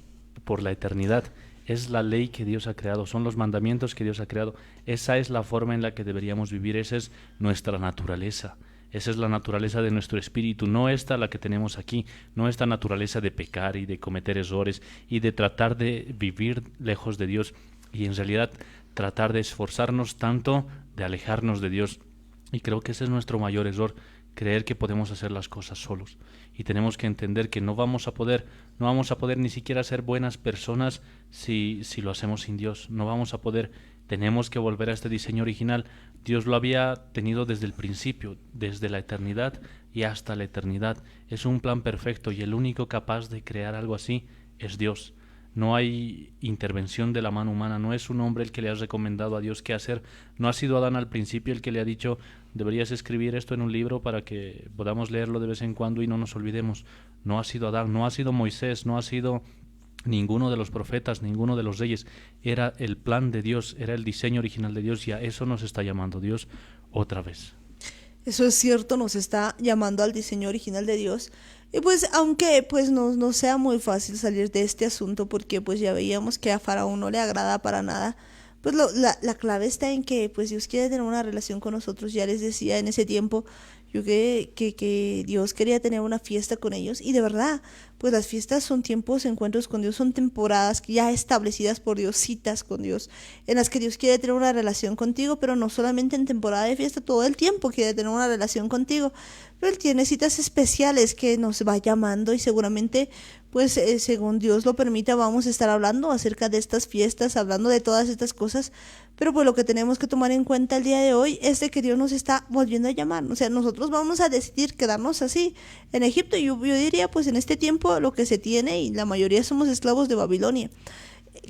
por la eternidad. Es la ley que Dios ha creado, son los mandamientos que Dios ha creado. Esa es la forma en la que deberíamos vivir, esa es nuestra naturaleza. Esa es la naturaleza de nuestro espíritu, no esta la que tenemos aquí, no esta naturaleza de pecar y de cometer errores y de tratar de vivir lejos de Dios y en realidad tratar de esforzarnos tanto de alejarnos de Dios. Y creo que ese es nuestro mayor error, creer que podemos hacer las cosas solos. Y tenemos que entender que no vamos a poder ni siquiera ser buenas personas si lo hacemos sin Dios. No vamos a poder. Tenemos que volver a este diseño original. Dios lo había tenido desde el principio, desde la eternidad y hasta la eternidad. Es un plan perfecto y el único capaz de crear algo así es Dios. No hay intervención de la mano humana, no es un hombre el que le ha recomendado a Dios qué hacer. No ha sido Adán al principio el que le ha dicho deberías escribir esto en un libro para que podamos leerlo de vez en cuando y no nos olvidemos. No ha sido Adán, no ha sido Moisés, no ha sido ninguno de los profetas, ninguno de los reyes. Era el plan de Dios, era el diseño original de Dios y a eso nos está llamando Dios otra vez. Eso es cierto, nos está llamando al diseño original de Dios. Y pues aunque pues no sea muy fácil salir de este asunto, porque pues ya veíamos que a Faraón no le agrada para nada, pues la clave está en que pues Dios quiere tener una relación con nosotros. Ya les decía en ese tiempo yo que Dios quería tener una fiesta con ellos, y de verdad, pues las fiestas son tiempos, encuentros con Dios, son temporadas ya establecidas por Dios, citas con Dios, en las que Dios quiere tener una relación contigo, pero no solamente en temporada de fiesta, todo el tiempo quiere tener una relación contigo, pero Él tiene citas especiales que nos va llamando y seguramente pues según Dios lo permita vamos a estar hablando acerca de estas fiestas, hablando de todas estas cosas, pero pues lo que tenemos que tomar en cuenta el día de hoy es de que Dios nos está volviendo a llamar. O sea, nosotros vamos a decidir quedarnos así en Egipto. Yo diría pues en este tiempo lo que se tiene, y la mayoría somos esclavos de Babilonia.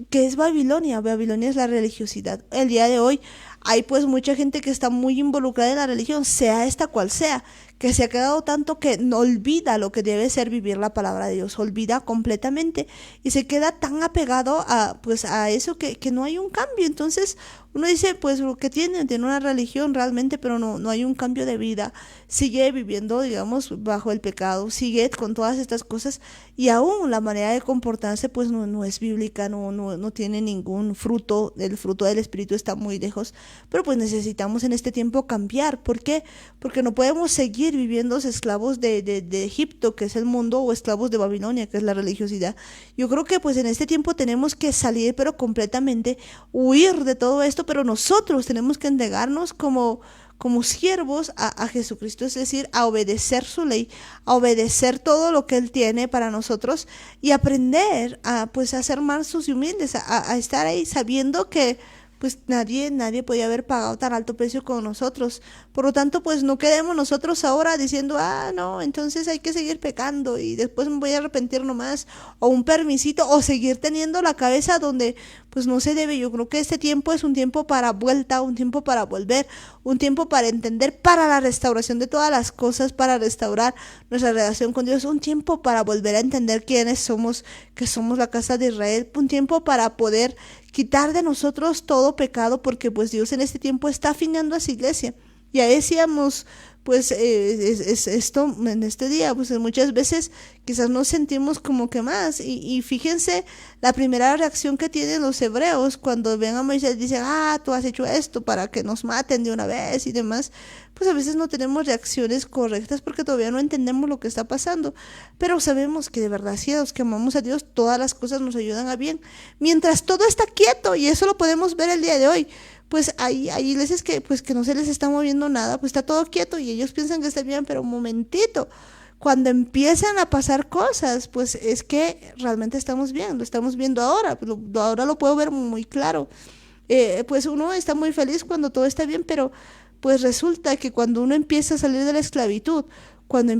¿Qué es Babilonia? Babilonia es la religiosidad. El día de hoy hay pues mucha gente que está muy involucrada en la religión, sea esta cual sea, que se ha quedado tanto que no olvida lo que debe ser vivir la palabra de Dios, olvida completamente y se queda tan apegado a pues a eso que no hay un cambio. Entonces uno dice, pues lo que tiene una religión realmente, pero no hay un cambio de vida, sigue viviendo, digamos, bajo el pecado, sigue con todas estas cosas y aún la manera de comportarse pues no es bíblica, no tiene ningún fruto, el fruto del Espíritu está muy lejos, pero pues necesitamos en este tiempo cambiar. ¿Por qué? Porque no podemos seguir viviendo esclavos de Egipto, que es el mundo, o esclavos de Babilonia, que es la religiosidad. Yo creo que pues en este tiempo tenemos que salir, pero completamente, huir de todo esto, pero nosotros tenemos que entregarnos como siervos a Jesucristo, es decir, a obedecer su ley, a obedecer todo lo que Él tiene para nosotros y aprender pues a ser mansos y humildes, a estar ahí sabiendo que pues nadie podía haber pagado tan alto precio con nosotros. Por lo tanto, pues no quedemos nosotros ahora diciendo, no, entonces hay que seguir pecando y después me voy a arrepentir nomás, o un permisito, o seguir teniendo la cabeza donde pues no se debe. Yo creo que este tiempo es un tiempo para vuelta, un tiempo para volver, un tiempo para entender, para la restauración de todas las cosas, para restaurar nuestra relación con Dios, un tiempo para volver a entender quiénes somos, que somos la casa de Israel, un tiempo para poder quitar de nosotros todo pecado, porque pues Dios en este tiempo está afinando a su iglesia. Ya decíamos, pues esto en este día, pues muchas veces quizás nos sentimos como que más, y fíjense la primera reacción que tienen los hebreos cuando ven a Moisés, dicen, tú has hecho esto para que nos maten de una vez y demás. Pues a veces no tenemos reacciones correctas porque todavía no entendemos lo que está pasando, pero sabemos que de verdad, si los que amamos a Dios, todas las cosas nos ayudan a bien, mientras todo está quieto, y eso lo podemos ver el día de hoy. Pues hay iglesias que pues que no se les está moviendo nada, pues está todo quieto y ellos piensan que está bien, pero un momentito, cuando empiezan a pasar cosas, pues es que realmente estamos bien, lo estamos viendo ahora, ahora lo puedo ver muy claro. Pues uno está muy feliz cuando todo está bien, pero pues resulta que cuando uno empieza a salir de la esclavitud, cuando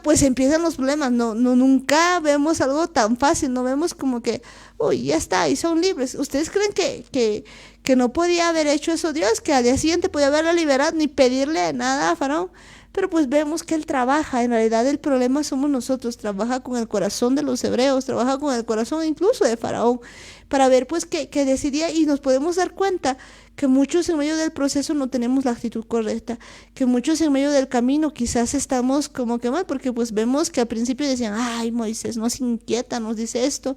pues empiezan los problemas. Nunca vemos algo tan fácil, no vemos como que, uy, ya está, y son libres. ¿Ustedes creen que no podía haber hecho eso Dios, que al día siguiente podía haberla liberado, ni pedirle nada a Faraón? Pero pues vemos que Él trabaja, en realidad el problema somos nosotros, trabaja con el corazón de los hebreos, trabaja con el corazón incluso de Faraón, para ver pues que decidía, y nos podemos dar cuenta que muchos en medio del proceso no tenemos la actitud correcta, que muchos en medio del camino quizás estamos como que mal, porque pues vemos que al principio decían, ay, Moisés nos inquieta, nos dice esto,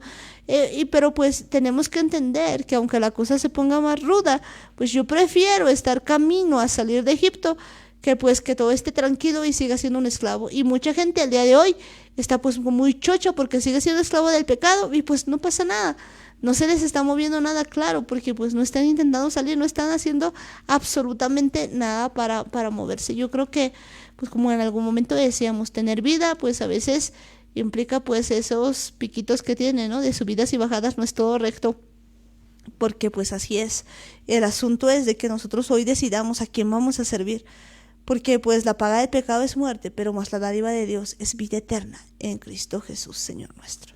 pero pues tenemos que entender que aunque la cosa se ponga más ruda, pues yo prefiero estar camino a salir de Egipto, que pues que todo esté tranquilo y siga siendo un esclavo. Y mucha gente al día de hoy está pues muy chocha porque sigue siendo esclavo del pecado y pues no pasa nada, no se les está moviendo nada, claro, porque pues no están intentando salir, no están haciendo absolutamente nada para moverse. Yo creo que pues como en algún momento decíamos, tener vida pues a veces implica pues esos piquitos que tiene, ¿no? De subidas y bajadas, no es todo recto, porque pues así es. El asunto es de que nosotros hoy decidamos a quién vamos a servir, porque pues la paga del pecado es muerte, pero más la dádiva de Dios es vida eterna en Cristo Jesús, Señor nuestro.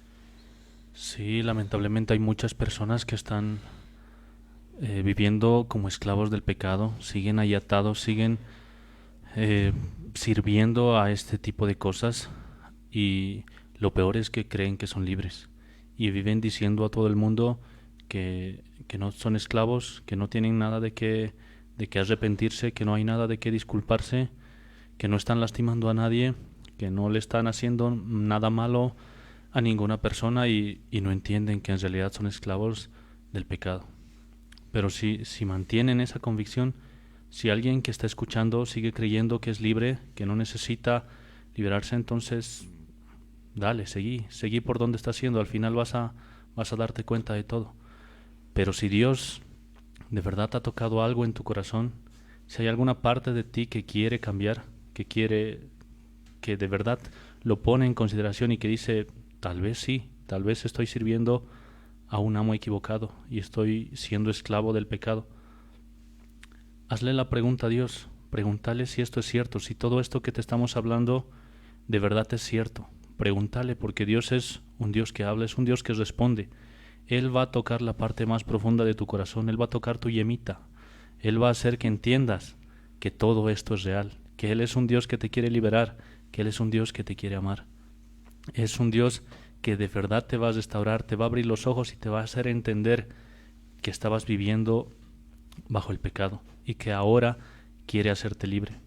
Sí, lamentablemente hay muchas personas que están viviendo como esclavos del pecado, siguen ahí atados, siguen sirviendo a este tipo de cosas, y lo peor es que creen que son libres y viven diciendo a todo el mundo que no son esclavos, que no tienen nada de qué arrepentirse, que no hay nada de qué disculparse, que no están lastimando a nadie, que no le están haciendo nada malo a ninguna persona, y no entienden que en realidad son esclavos del pecado. Pero si mantienen esa convicción, si alguien que está escuchando sigue creyendo que es libre, que no necesita liberarse, entonces dale, seguí por donde estás yendo, al final vas a darte cuenta de todo. Pero si Dios de verdad te ha tocado algo en tu corazón, si hay alguna parte de ti que quiere cambiar, que de verdad lo pone en consideración y que dice, tal vez estoy sirviendo a un amo equivocado y estoy siendo esclavo del pecado, hazle la pregunta a Dios, pregúntale si esto es cierto, si todo esto que te estamos hablando de verdad es cierto. Pregúntale, porque Dios es un Dios que habla, es un Dios que responde. Él va a tocar la parte más profunda de tu corazón, Él va a tocar tu yemita, Él va a hacer que entiendas que todo esto es real, que Él es un Dios que te quiere liberar, que Él es un Dios que te quiere amar. Es un Dios que de verdad te va a restaurar, te va a abrir los ojos y te va a hacer entender que estabas viviendo bajo el pecado y que ahora quiere hacerte libre.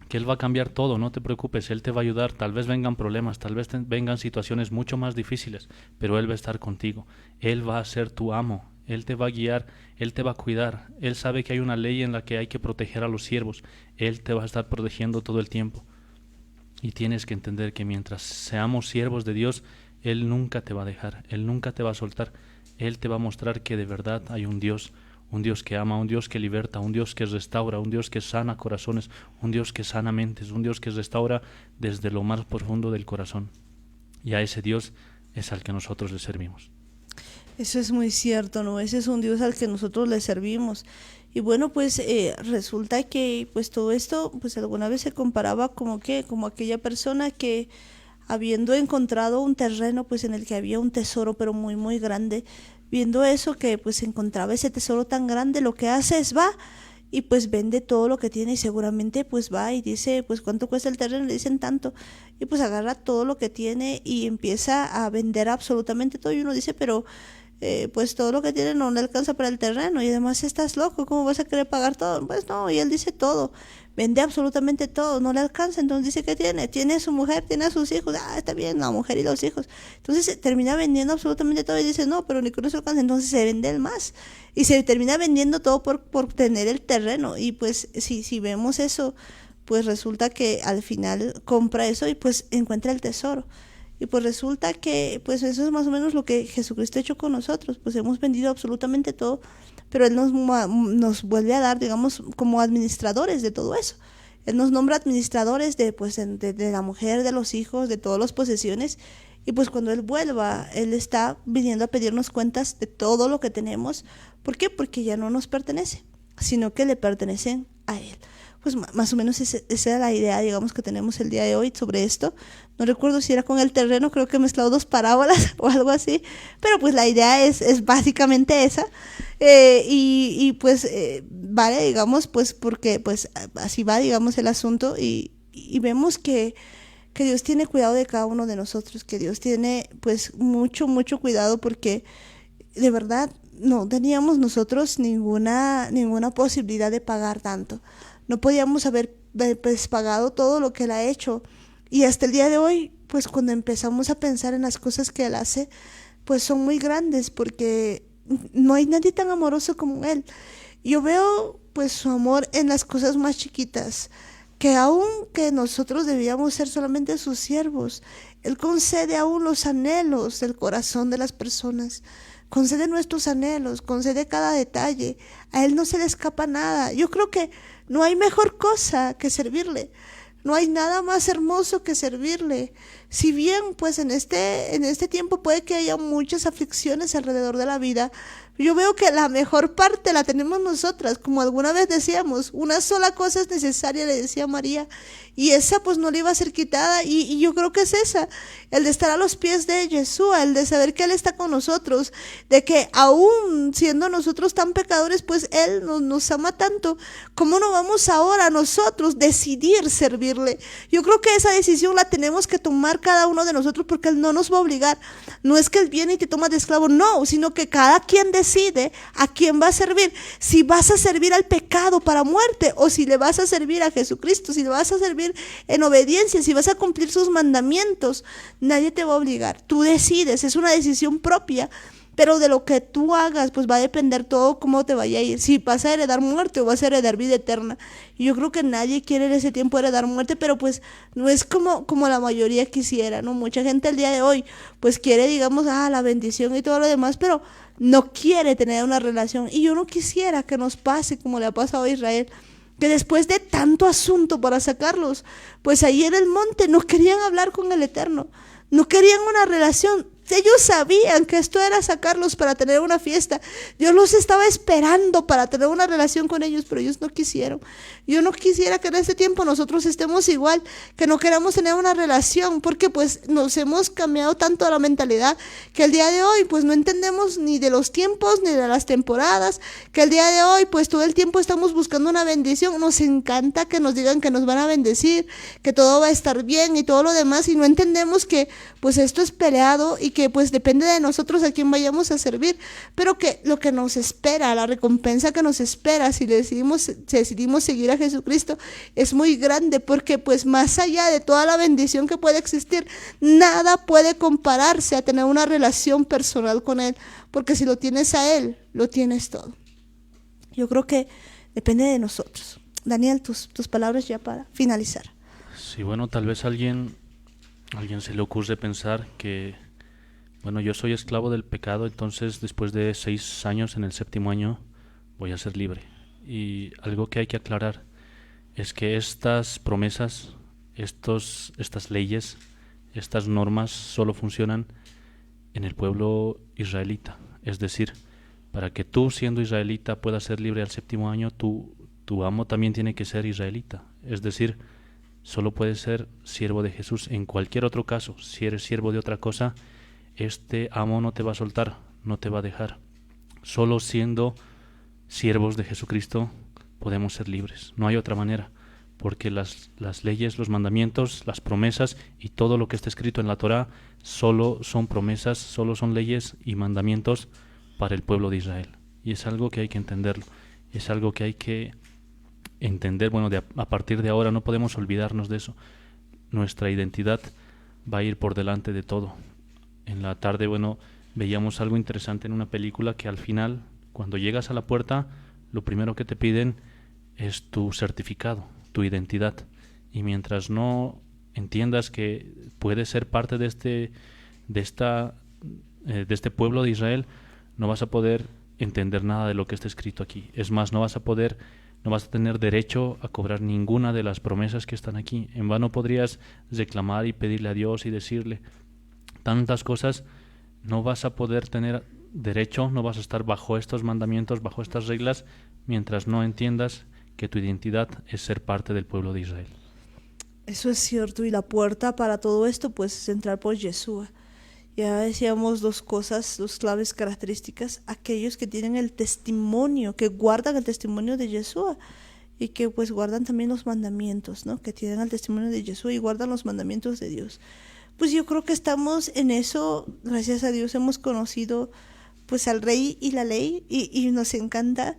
Que Él va a cambiar todo, no te preocupes, Él te va a ayudar. Tal vez vengan problemas, tal vez vengan situaciones mucho más difíciles, pero Él va a estar contigo. Él va a ser tu amo, Él te va a guiar, Él te va a cuidar. Él sabe que hay una ley en la que hay que proteger a los siervos. Él te va a estar protegiendo todo el tiempo. Y tienes que entender que mientras seamos siervos de Dios, Él nunca te va a dejar, Él nunca te va a soltar. Él te va a mostrar que de verdad hay un Dios que ama, un Dios que liberta, un Dios que restaura, un Dios que sana corazones, un Dios que sana mentes, un Dios que restaura desde lo más profundo del corazón. Y a ese Dios es al que nosotros le servimos. Eso es muy cierto, ¿no? Ese es un Dios al que nosotros le servimos. Y bueno, pues resulta que pues todo esto, pues alguna vez se comparaba como aquella persona que habiendo encontrado un terreno pues en el que había un tesoro pero muy muy grande, viendo eso que pues encontraba ese tesoro tan grande, lo que hace es va y pues vende todo lo que tiene y seguramente pues va y dice pues cuánto cuesta el terreno, le dicen tanto y pues agarra todo lo que tiene y empieza a vender absolutamente todo y uno dice pero pues todo lo que tiene no le alcanza para el terreno y además estás loco, ¿cómo vas a querer pagar todo? Pues no, y él dice todo, vende absolutamente todo, no le alcanza, entonces dice que tiene a su mujer, tiene a sus hijos, está bien, la mujer y los hijos, entonces termina vendiendo absolutamente todo y dice no, pero ni con eso alcanza, entonces se vende el más y se termina vendiendo todo por tener el terreno y pues si vemos eso, pues resulta que al final compra eso y pues encuentra el tesoro. Y pues resulta que pues eso es más o menos lo que Jesucristo ha hecho con nosotros, pues hemos vendido absolutamente todo, pero Él nos vuelve a dar, digamos, como administradores de todo eso. Él nos nombra administradores de la mujer, de los hijos, de todas las posesiones, y pues cuando Él vuelva, Él está viniendo a pedirnos cuentas de todo lo que tenemos. ¿Por qué? Porque ya no nos pertenece, sino que le pertenecen a Él. Pues más o menos esa era la idea, digamos, que tenemos el día de hoy sobre esto. No recuerdo si era con el terreno, creo que he mezclado dos parábolas o algo así, pero pues la idea es básicamente esa. Vale, digamos, pues porque pues así va, digamos, el asunto y vemos que Dios tiene cuidado de cada uno de nosotros, que Dios tiene pues mucho, mucho cuidado porque de verdad no teníamos nosotros ninguna posibilidad de pagar tanto. No podíamos haber pues pagado todo lo que Él ha hecho. Y hasta el día de hoy, pues cuando empezamos a pensar en las cosas que Él hace, pues son muy grandes porque no hay nadie tan amoroso como Él. Yo veo pues su amor en las cosas más chiquitas, que aun que nosotros debíamos ser solamente sus siervos, Él concede aún los anhelos del corazón de las personas. Concede nuestros anhelos, concede cada detalle. A Él no se le escapa nada. Yo creo que no hay mejor cosa que servirle. No hay nada más hermoso que servirle. Si bien pues en este tiempo puede que haya muchas aflicciones alrededor de la vida, yo veo que la mejor parte la tenemos nosotras. Como alguna vez decíamos, una sola cosa es necesaria, le decía María, y esa pues no le iba a ser quitada, y yo creo que es esa, el de estar a los pies de Yeshua, el de saber que Él está con nosotros, de que aún siendo nosotros tan pecadores, pues Él nos ama tanto. ¿Cómo no vamos ahora nosotros decidir servirle? Yo creo que esa decisión la tenemos que tomar cada uno de nosotros, porque Él no nos va a obligar. No es que Él viene y te toma de esclavo, no, sino que cada quien decide a quién va a servir. Si vas a servir al pecado para muerte, o si le vas a servir a Jesucristo, si le vas a servir en obediencia, si vas a cumplir sus mandamientos. Nadie te va a obligar, tú decides, es una decisión propia. Pero de lo que tú hagas, pues va a depender todo cómo te vaya a ir. Si vas a heredar muerte o vas a heredar vida eterna. Y yo creo que nadie quiere en ese tiempo heredar muerte, pero pues no es como la mayoría quisiera, ¿no? Mucha gente el día de hoy, pues quiere, digamos, la bendición y todo lo demás, pero no quiere tener una relación. Y yo no quisiera que nos pase como le ha pasado a Israel, que después de tanto asunto para sacarlos, pues ahí en el monte no querían hablar con el Eterno. No querían una relación. ellos sabían que esto era sacarlos para tener una fiesta. Dios los estaba esperando para tener una relación con ellos, pero ellos no quisieron. Yo no quisiera que en este tiempo nosotros estemos igual, que no queramos tener una relación, porque pues nos hemos cambiado tanto la mentalidad que el día de hoy pues no entendemos ni de los tiempos ni de las temporadas, que el día de hoy pues todo el tiempo estamos buscando una bendición. Nos encanta que nos digan que nos van a bendecir, que todo va a estar bien y todo lo demás, y no entendemos que pues esto es peleado y que pues depende de nosotros a quién vayamos a servir, pero que lo que nos espera, la recompensa que nos espera si decidimos seguir a Jesucristo es muy grande, porque pues más allá de toda la bendición que puede existir, nada puede compararse a tener una relación personal con Él, porque si lo tienes a Él, lo tienes todo. Yo creo que depende de nosotros. Daniel, tus palabras ya para finalizar. Sí, bueno, tal vez a alguien se le ocurre pensar que, bueno, yo soy esclavo del pecado, entonces después de 6 años, en el 7º año, voy a ser libre. Y algo que hay que aclarar es que estas promesas, estas leyes, estas normas solo funcionan en el pueblo israelita. Es decir, para que tú, siendo israelita, puedas ser libre al 7º año, tu amo también tiene que ser israelita. Es decir, solo puedes ser siervo de Jesús. En cualquier otro caso, si eres siervo de otra cosa, este amo no te va a soltar, no te va a dejar. Solo siendo siervos de Jesucristo podemos ser libres. No hay otra manera, porque las leyes, los mandamientos, las promesas y todo lo que está escrito en la Torá solo son promesas, solo son leyes y mandamientos para el pueblo de Israel. Y es algo que hay que entenderlo, es algo que hay que entender. Bueno, a partir de ahora no podemos olvidarnos de eso. Nuestra identidad va a ir por delante de todo. En la tarde, bueno, veíamos algo interesante en una película, que al final, cuando llegas a la puerta, lo primero que te piden es tu certificado, tu identidad. Y mientras no entiendas que puedes ser parte de este pueblo de Israel, no vas a poder entender nada de lo que está escrito aquí. Es más, no vas a tener derecho a cobrar ninguna de las promesas que están aquí. En vano podrías reclamar y pedirle a Dios y decirle tantas cosas. No vas a poder tener derecho, no vas a estar bajo estos mandamientos, bajo estas reglas, mientras no entiendas que tu identidad es ser parte del pueblo de Israel. Eso es cierto, y la puerta para todo esto pues es entrar por Yeshua. Ya decíamos 2 cosas, 2 claves características: aquellos que tienen el testimonio, que guardan el testimonio de Yeshua, y que pues guardan también los mandamientos, ¿no? Que tienen el testimonio de Yeshua y guardan los mandamientos de Dios. Pues yo creo que estamos en eso. Gracias a Dios hemos conocido pues al Rey y la ley, y nos encanta.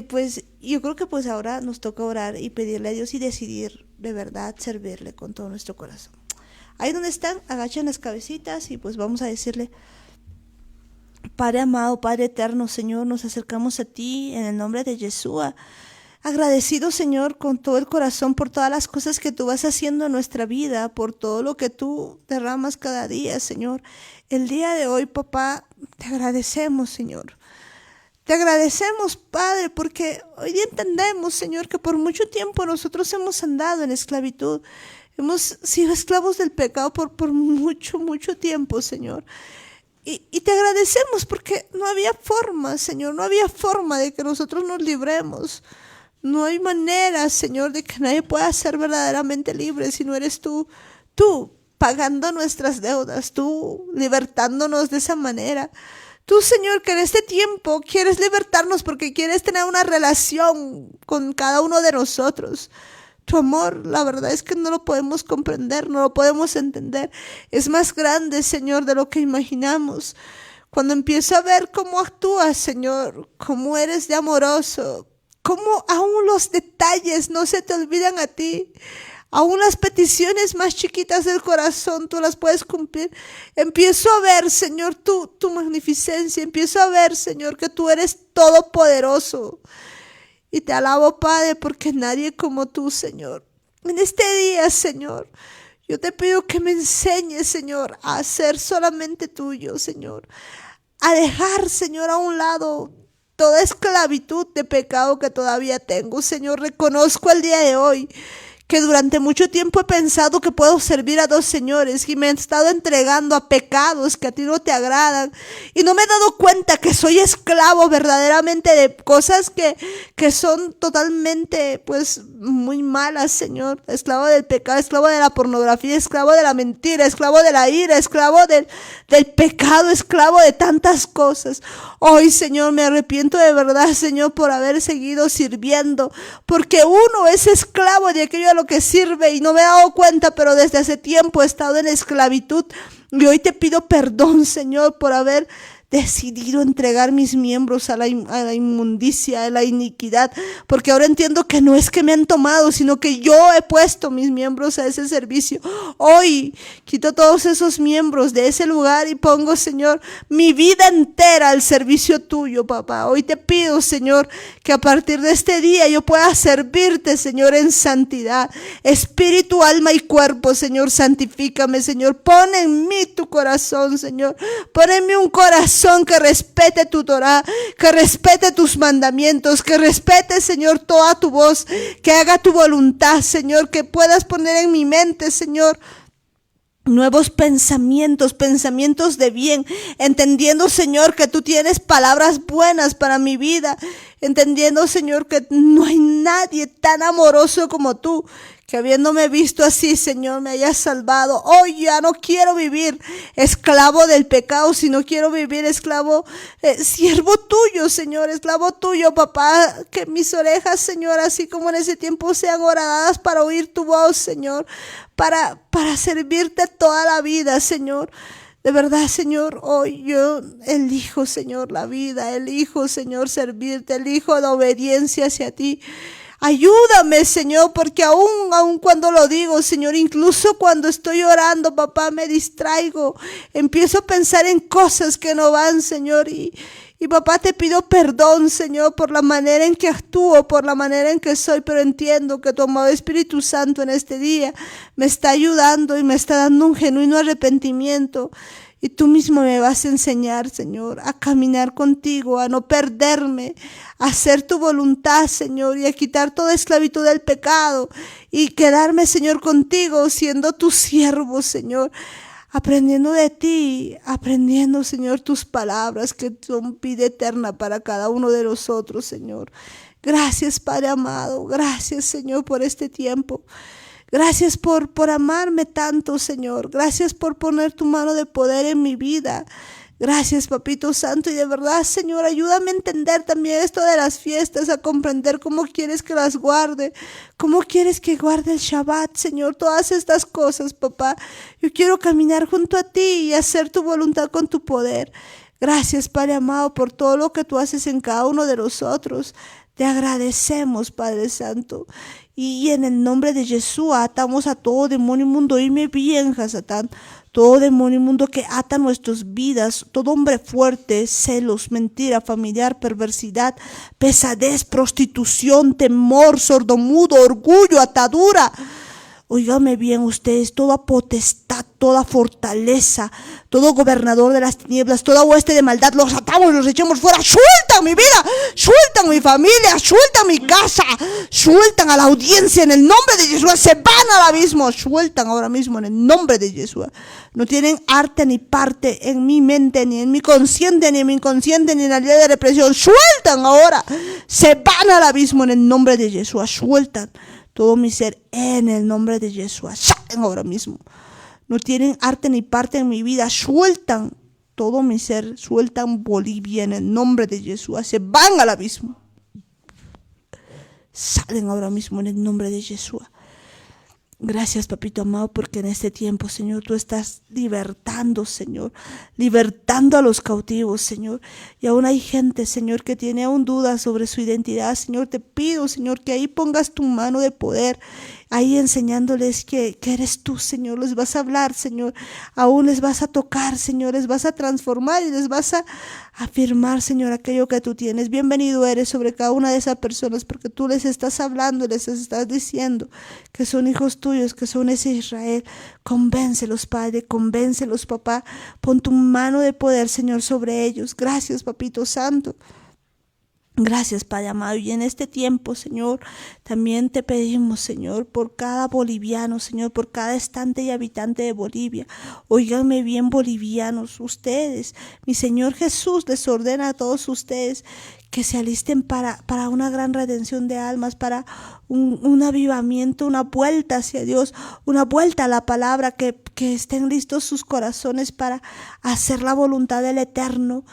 Pues yo creo que pues ahora nos toca orar y pedirle a Dios y decidir de verdad servirle con todo nuestro corazón. Ahí donde están, agachen las cabecitas y pues vamos a decirle: Padre amado, Padre eterno, Señor, nos acercamos a ti en el nombre de Yeshua. Agradecido, Señor, con todo el corazón por todas las cosas que tú vas haciendo en nuestra vida, por todo lo que tú derramas cada día, Señor. El día de hoy, papá, te agradecemos, Señor. Te agradecemos, Padre, porque hoy día entendemos, Señor, que por mucho tiempo nosotros hemos andado en esclavitud. Hemos sido esclavos del pecado por mucho, mucho tiempo, Señor. Y te agradecemos porque no había forma, Señor, no había forma de que nosotros nos libremos. No hay manera, Señor, de que nadie pueda ser verdaderamente libre si no eres tú pagando nuestras deudas, tú libertándonos de esa manera. Tú, Señor, que en este tiempo quieres libertarnos porque quieres tener una relación con cada uno de nosotros. Tu amor, la verdad es que no lo podemos comprender, no lo podemos entender. Es más grande, Señor, de lo que imaginamos. Cuando empiezo a ver cómo actúas, Señor, cómo eres de amoroso, cómo aún los detalles no se te olvidan a ti. Aún las peticiones más chiquitas del corazón tú las puedes cumplir. Empiezo a ver, Señor, tu magnificencia. Empiezo a ver, Señor, que tú eres todopoderoso. Y te alabo, Padre, porque nadie como tú, Señor. En este día, Señor, yo te pido que me enseñes, Señor, a ser solamente tuyo, Señor. A dejar, Señor, a un lado toda esclavitud de pecado que todavía tengo. Señor, reconozco el día de hoy que durante mucho tiempo he pensado que puedo servir a dos señores y me he estado entregando a pecados que a ti no te agradan y no me he dado cuenta que soy esclavo verdaderamente de cosas que son totalmente pues muy malas, Señor. Esclavo del pecado, esclavo de la pornografía, esclavo de la mentira, esclavo de la ira, esclavo del pecado, esclavo de tantas cosas. Hoy, Señor, me arrepiento de verdad, Señor, por haber seguido sirviendo, porque uno es esclavo de aquello a lo que sirve y no me he dado cuenta, pero desde hace tiempo he estado en esclavitud y hoy te pido perdón, Señor, por haber decidido entregar mis miembros a la inmundicia, a la iniquidad, porque ahora entiendo que no es que me han tomado, sino que yo he puesto mis miembros a ese servicio. Hoy quito todos esos miembros de ese lugar y pongo, Señor, mi vida entera al servicio tuyo, papá. Hoy te pido, Señor, que a partir de este día yo pueda servirte, Señor, en santidad, espíritu, alma y cuerpo, Señor. Santifícame, Señor. Pon en mí tu corazón, Señor. Pon en mí un corazón que respete tu Torah, que respete tus mandamientos, que respete, Señor, toda tu voz, que haga tu voluntad, Señor, que puedas poner en mi mente, Señor, nuevos pensamientos, pensamientos de bien, entendiendo, Señor, que tú tienes palabras buenas para mi vida, entendiendo, Señor, que no hay nadie tan amoroso como tú, que habiéndome visto así, Señor, me hayas salvado. Hoy ya no quiero vivir esclavo del pecado, sino quiero vivir esclavo, siervo tuyo, Señor, esclavo tuyo, papá. Que mis orejas, Señor, así como en ese tiempo sean horadadas para oír tu voz, Señor, para servirte toda la vida, Señor. De verdad, Señor, hoy yo elijo, Señor, la vida, elijo, Señor, servirte, elijo la obediencia hacia ti. Ayúdame, Señor, porque aún cuando lo digo, Señor, incluso cuando estoy orando, papá, me distraigo. Empiezo a pensar en cosas que no van, Señor, y papá, te pido perdón, Señor, por la manera en que actúo, por la manera en que soy, pero entiendo que tu amado Espíritu Santo en este día me está ayudando y me está dando un genuino arrepentimiento. Y tú mismo me vas a enseñar, Señor, a caminar contigo, a no perderme, a hacer tu voluntad, Señor, y a quitar toda esclavitud del pecado y quedarme, Señor, contigo, siendo tu siervo, Señor, aprendiendo de ti, aprendiendo, Señor, tus palabras que son vida eterna para cada uno de nosotros, Señor. Gracias, Padre amado, gracias, Señor, por este tiempo. Gracias por amarme tanto, Señor. Gracias por poner tu mano de poder en mi vida. Gracias, Papito Santo. Y de verdad, Señor, ayúdame a entender también esto de las fiestas, a comprender cómo quieres que las guarde, cómo quieres que guarde el Shabbat, Señor. Todas estas cosas, papá. Yo quiero caminar junto a ti y hacer tu voluntad con tu poder. Gracias, Padre amado, por todo lo que tú haces en cada uno de nosotros. Te agradecemos, Padre Santo. Y en el nombre de Jesús atamos a todo demonio inmundo. Oíme bien, Hasatán. Todo demonio inmundo que ata nuestras vidas. Todo hombre fuerte, celos, mentira, familiar, perversidad, pesadez, prostitución, temor, sordomudo, orgullo, atadura. Óigame bien ustedes, toda potestad, toda fortaleza, todo gobernador de las tinieblas, toda hueste de maldad, los atamos y los echamos fuera. Sueltan mi vida, sueltan mi familia, sueltan mi casa, sueltan a la audiencia en el nombre de Jesús. Se van al abismo, sueltan ahora mismo en el nombre de Jesús. No tienen arte ni parte en mi mente, ni en mi consciente, ni en mi inconsciente, ni en la ley de represión. Sueltan ahora, se van al abismo en el nombre de Jesús. Sueltan todo mi ser en el nombre de Jesús. Salen ahora mismo. No tienen arte ni parte en mi vida. Sueltan todo mi ser. Sueltan Bolivia en el nombre de Jesús. Se van al abismo. Salen ahora mismo en el nombre de Jesús. Gracias, papito amado, porque en este tiempo, Señor, tú estás libertando, Señor, libertando a los cautivos, Señor. Y aún hay gente, Señor, que tiene aún dudas sobre su identidad. Señor, te pido, Señor, que ahí pongas tu mano de poder, ahí enseñándoles que eres tú, Señor. Les vas a hablar, Señor, aún les vas a tocar, Señor, les vas a transformar y les vas a afirmar, Señor, aquello que tú tienes. Bienvenido eres sobre cada una de esas personas, porque tú les estás hablando, les estás diciendo que son hijos tuyos, que son ese Israel. Convéncelos, Padre, convéncelos, papá. Pon tu mano de poder, Señor, sobre ellos. Gracias, Papito Santo. Gracias, Padre amado. Y en este tiempo, Señor, también te pedimos, Señor, por cada boliviano, Señor, por cada estante y habitante de Bolivia. Óiganme bien, bolivianos, ustedes, mi Señor Jesús les ordena a todos ustedes que se alisten para una gran redención de almas, para un avivamiento, una vuelta hacia Dios, una vuelta a la palabra, que estén listos sus corazones para hacer la voluntad del Eterno.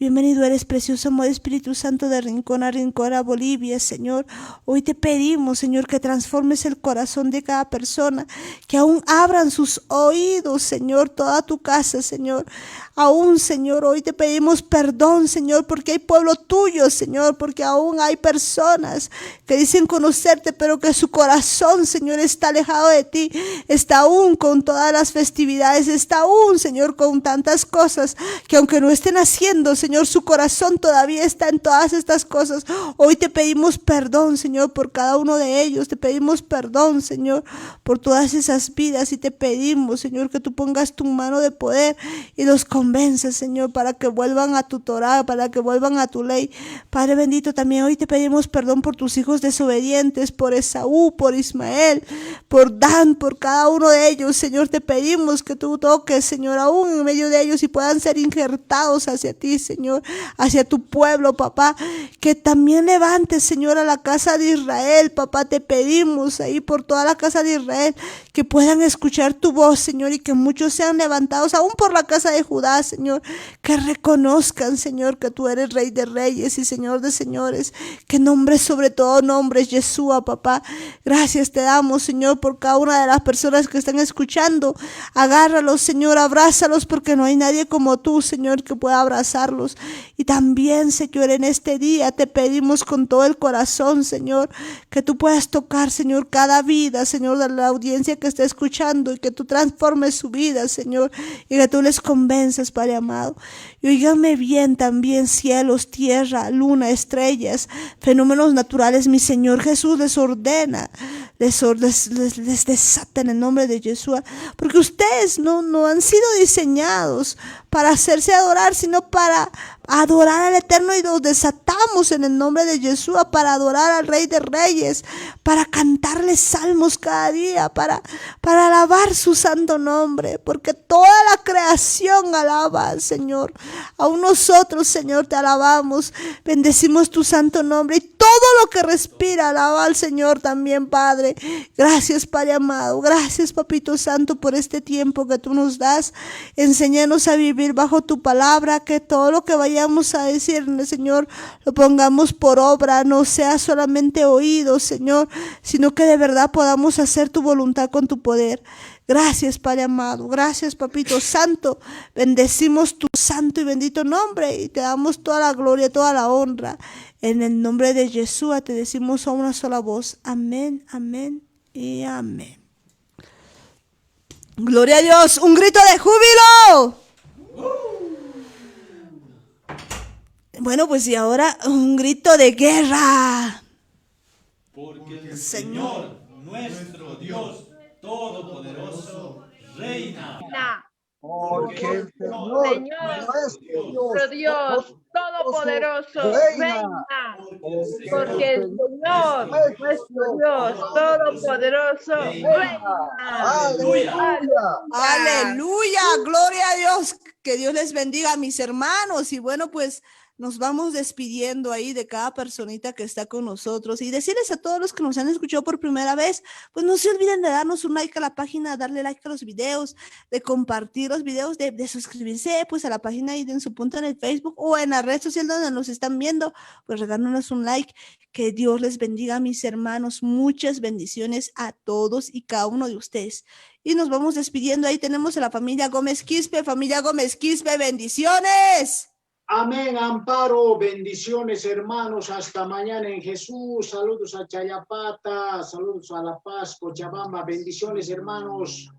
Bienvenido eres, precioso amor Espíritu Santo, de rincón a rincón a Bolivia, Señor. Hoy te pedimos, Señor, que transformes el corazón de cada persona, que aún abran sus oídos, Señor, toda tu casa, Señor. Aún, Señor, hoy te pedimos perdón, Señor, porque hay pueblo tuyo, Señor, porque aún hay personas que dicen conocerte, pero que su corazón, Señor, está alejado de ti, está aún con todas las festividades, está aún, Señor, con tantas cosas, que aunque no estén haciendo, Señor, su corazón todavía está en todas estas cosas. Hoy te pedimos perdón, Señor, por cada uno de ellos, te pedimos perdón, Señor, por todas esas vidas, y te pedimos, Señor, que tú pongas tu mano de poder y los convences, Señor, para que vuelvan a tu Torá, para que vuelvan a tu ley. Padre bendito, también hoy te pedimos perdón por tus hijos desobedientes, por Esaú, por Ismael, por Dan, por cada uno de ellos, Señor. Te pedimos que tú toques, Señor, aún en medio de ellos, y puedan ser injertados hacia ti, Señor, hacia tu pueblo, papá. Que también levantes, Señor, a la casa de Israel, papá. Te pedimos ahí por toda la casa de Israel, que puedan escuchar tu voz, Señor, y que muchos sean levantados, aún por la casa de Judá, Señor, que reconozcan, Señor, que tú eres Rey de Reyes y Señor de Señores, que nombres sobre todo nombres, Yeshua, papá. Gracias te damos, Señor, por cada una de las personas que están escuchando. Agárralos, Señor, abrázalos, porque no hay nadie como tú, Señor, que pueda abrazarlos. Y también, Señor, en este día te pedimos con todo el corazón, Señor, que tú puedas tocar, Señor, cada vida, Señor, de la audiencia que está escuchando, y que tú transformes su vida, Señor, y que tú les convenzas, Padre amado. Y óigame bien también, cielos, tierra, luna, estrellas, fenómenos naturales, mi Señor Jesús les ordena, les desata en el nombre de Yeshua, porque ustedes no han sido diseñados para hacerse adorar, sino para adorar al Eterno, y los desatamos en el nombre de Yeshua para adorar al Rey de Reyes, para cantarle salmos cada día, para alabar su santo nombre, porque toda la creación alaba al Señor. Aún nosotros, Señor, te alabamos, bendecimos tu santo nombre, y todo lo que respira alaba al Señor también, Padre. Gracias, Padre amado, gracias, Papito Santo, por este tiempo que tú nos das. Enséñanos a vivir bajo tu palabra, que todo lo que vayamos a decir, Señor, lo pongamos por obra, no sea solamente oído, Señor, sino que de verdad podamos hacer tu voluntad con tu poder. Gracias, Padre amado, gracias, Papito Santo. Bendecimos tu santo y bendito nombre, y te damos toda la gloria, toda la honra. En el nombre de Yeshua te decimos a una sola voz: amén, amén y amén. Gloria a Dios, un grito de júbilo. Bueno, pues y ahora un grito de guerra. Porque el Señor, nuestro Dios Todopoderoso, reina. Porque el Señor, nuestro Dios Todopoderoso reina. porque el Señor, nuestro Dios Todopoderoso, reina. Aleluya. Aleluya, gloria a Dios. Que Dios les bendiga, mis hermanos. Y bueno, pues nos vamos despidiendo ahí de cada personita que está con nosotros, y decirles a todos los que nos han escuchado por primera vez, pues no se olviden de darnos un like a la página, darle like a los videos, de compartir los videos, de suscribirse pues a la página y en su punto en el Facebook o en la red social donde nos están viendo, pues regálanos un like. Que Dios les bendiga, mis hermanos, muchas bendiciones a todos y cada uno de ustedes. Y nos vamos despidiendo, ahí tenemos a la familia Gómez Quispe, bendiciones. Amén, Amparo, bendiciones hermanos, hasta mañana en Jesús, saludos a Chayapata, saludos a La Paz, Cochabamba, bendiciones hermanos.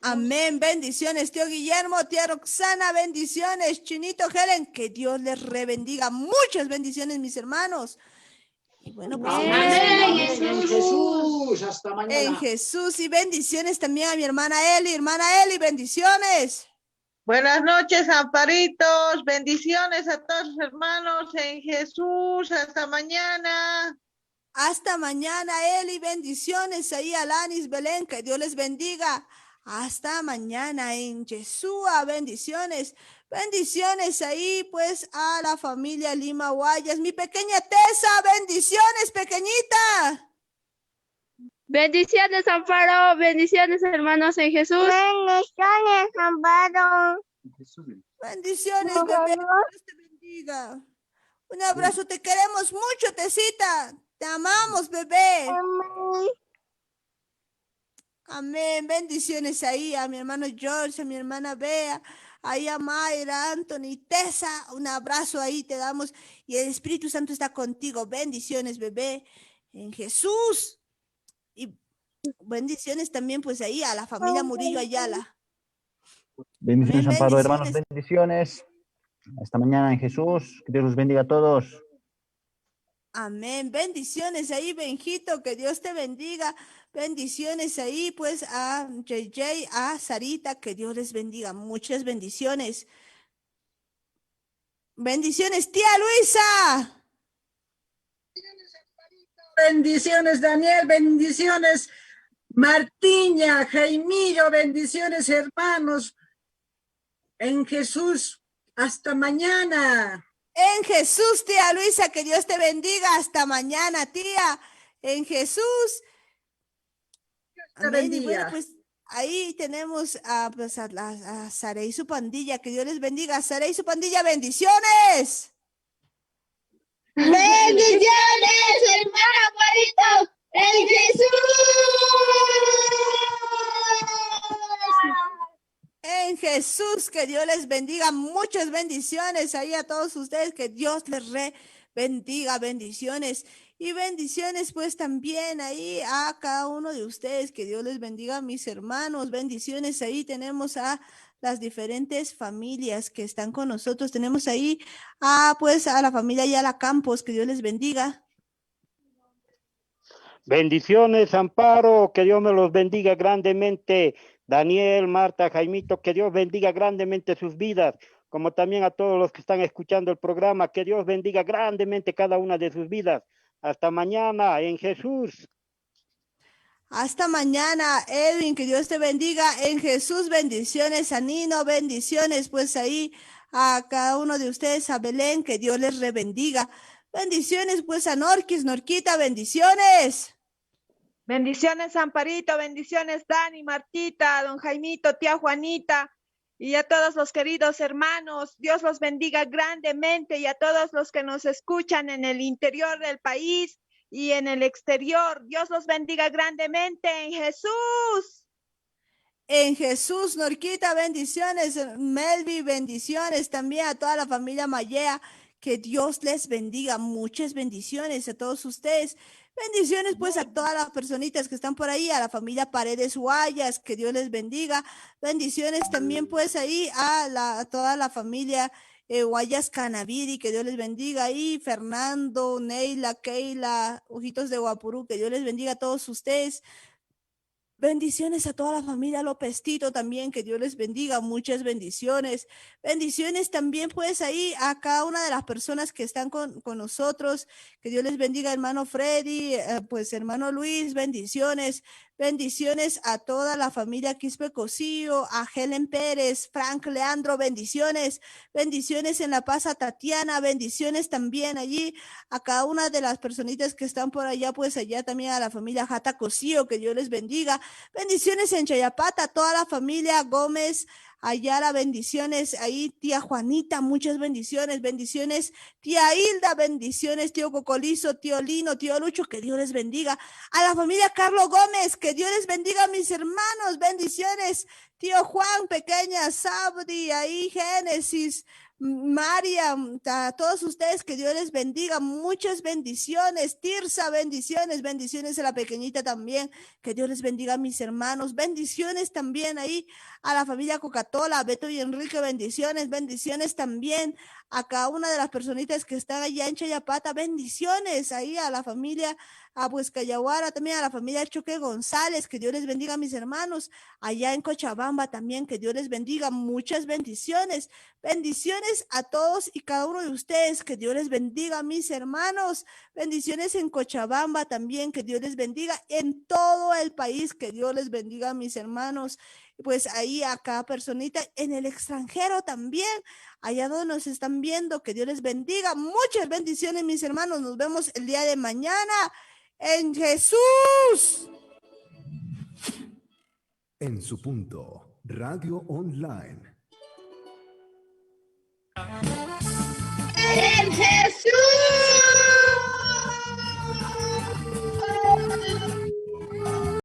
Amén, bendiciones, tío Guillermo, tía Roxana, bendiciones, Chinito Helen, que Dios les rebendiga, muchas bendiciones, mis hermanos. Y bueno, pues Amén, en Jesús, hasta mañana. En Jesús, y bendiciones también a mi hermana Eli, bendiciones. Buenas noches, Amparitos. Bendiciones a todos los hermanos en Jesús. Hasta mañana. Hasta mañana, Eli. Bendiciones ahí, Alanis, Belén. Que Dios les bendiga. Hasta mañana en Yeshua. Bendiciones. Bendiciones ahí, pues, a la familia Lima Guayas. Mi pequeña Tessa. Bendiciones, pequeñita. Bendiciones, Amparo. Bendiciones, hermanos en Jesús. Bendiciones, Amparo. Bendiciones, bebé. Dios te bendiga. Un abrazo. Te queremos mucho, Tecita. Te amamos, bebé. Amén. Amén. Bendiciones ahí a mi hermano George, a mi hermana Bea, ahí a Mayra, Anthony, Tessa. Un abrazo ahí te damos. Y el Espíritu Santo está contigo. Bendiciones, bebé. En Jesús. Y bendiciones también, pues ahí a la familia Murillo Ayala. Bendiciones, Amén, Amparo, bendiciones. hermanos, bendiciones. Hasta mañana en Jesús. Que Dios los bendiga a todos. Amén. Bendiciones ahí, Benjito. Que Dios te bendiga. Bendiciones ahí, pues, a JJ, a Sarita. Que Dios les bendiga. Muchas bendiciones. Bendiciones, tía Luisa. Bendiciones, Daniel. Bendiciones, Martiña, Jaimillo. Bendiciones, hermanos. En Jesús. Hasta mañana. En Jesús, tía Luisa, que Dios te bendiga. Hasta mañana, tía. En Jesús. Amén. Y bueno, pues ahí tenemos pues, a Sara y su pandilla. Que Dios les bendiga. Sara y su pandilla, bendiciones. Bendiciones, hermano Amparitos. En Jesús. En Jesús, que Dios les bendiga. Muchas bendiciones ahí a todos ustedes. Que Dios les bendiga. Bendiciones. Y bendiciones pues también ahí a cada uno de ustedes. Que Dios les bendiga, mis hermanos. Bendiciones ahí tenemos a las diferentes familias que están con nosotros. Tenemos ahí pues a la familia Ayala Campos. Que Dios les bendiga. Bendiciones, Amparo, que Dios me los bendiga grandemente. Daniel, Marta, Jaimito, que Dios bendiga grandemente sus vidas, como también a todos los que están escuchando el programa, que Dios bendiga grandemente cada una de sus vidas. Hasta mañana, en Jesús. Hasta mañana, Edwin, que Dios te bendiga. En Jesús, bendiciones a Nino, bendiciones pues ahí a cada uno de ustedes, a Belén, que Dios les bendiga. Bendiciones pues a Norquis, Norquita, bendiciones. Bendiciones, Amparito. Bendiciones, Dani, Martita, don Jaimito, tía Juanita. Y a todos los queridos hermanos, Dios los bendiga grandemente, y a todos los que nos escuchan en el interior del país y en el exterior. Dios los bendiga grandemente en Jesús. En Jesús, Norquita, bendiciones. Melvi, bendiciones también a toda la familia Mayea. Que Dios les bendiga. Muchas bendiciones a todos ustedes. Bendiciones pues a todas las personitas que están por ahí, a la familia Paredes Guayas, que Dios les bendiga. Bendiciones también pues ahí a toda la familia Guayas Canaviri, que Dios les bendiga. Ahí Fernando, Neila, Keila, Ojitos de Guapurú, que Dios les bendiga a todos ustedes. Bendiciones a toda la familia López Tito también, que Dios les bendiga, muchas bendiciones. Bendiciones también pues ahí a cada una de las personas que están con nosotros, que Dios les bendiga, hermano Freddy, pues hermano Luis, bendiciones. Bendiciones a toda la familia Quispe Cosío, a Helen Pérez, Frank Leandro, bendiciones. Bendiciones en La Paz a Tatiana, bendiciones también allí a cada una de las personitas que están por allá, pues allá también a la familia Jata Cosío, que Dios les bendiga. Bendiciones en Chayapata, toda la familia Gómez Ayala, bendiciones ahí, tía Juanita, muchas bendiciones, bendiciones, tía Hilda, bendiciones, tío Cocolizo, tío Lino, tío Lucho, que Dios les bendiga. A la familia Carlos Gómez, que Dios les bendiga, mis hermanos, bendiciones, tío Juan, pequeña Sabdi, ahí Génesis, Mariam, a todos ustedes que Dios les bendiga, muchas bendiciones. Tirsa, bendiciones, bendiciones a la pequeñita también, que Dios les bendiga a mis hermanos, bendiciones también ahí a la familia Coca-Cola, Beto y Enrique, bendiciones, bendiciones también a cada una de las personitas que están allá en Chayapata, bendiciones ahí a la familia, a pues Cayaguara, también a la familia Choque González, que Dios les bendiga a mis hermanos, allá en Cochabamba también, que Dios les bendiga, muchas bendiciones. Bendiciones a todos y cada uno de ustedes, que Dios les bendiga, mis hermanos. Bendiciones en Cochabamba también, que Dios les bendiga en todo el país, que Dios les bendiga, mis hermanos. Pues ahí a cada personita en el extranjero también, allá donde nos están viendo, que Dios les bendiga. Muchas bendiciones, mis hermanos. Nos vemos el día de mañana en Jesús. En su punto, Radio Online.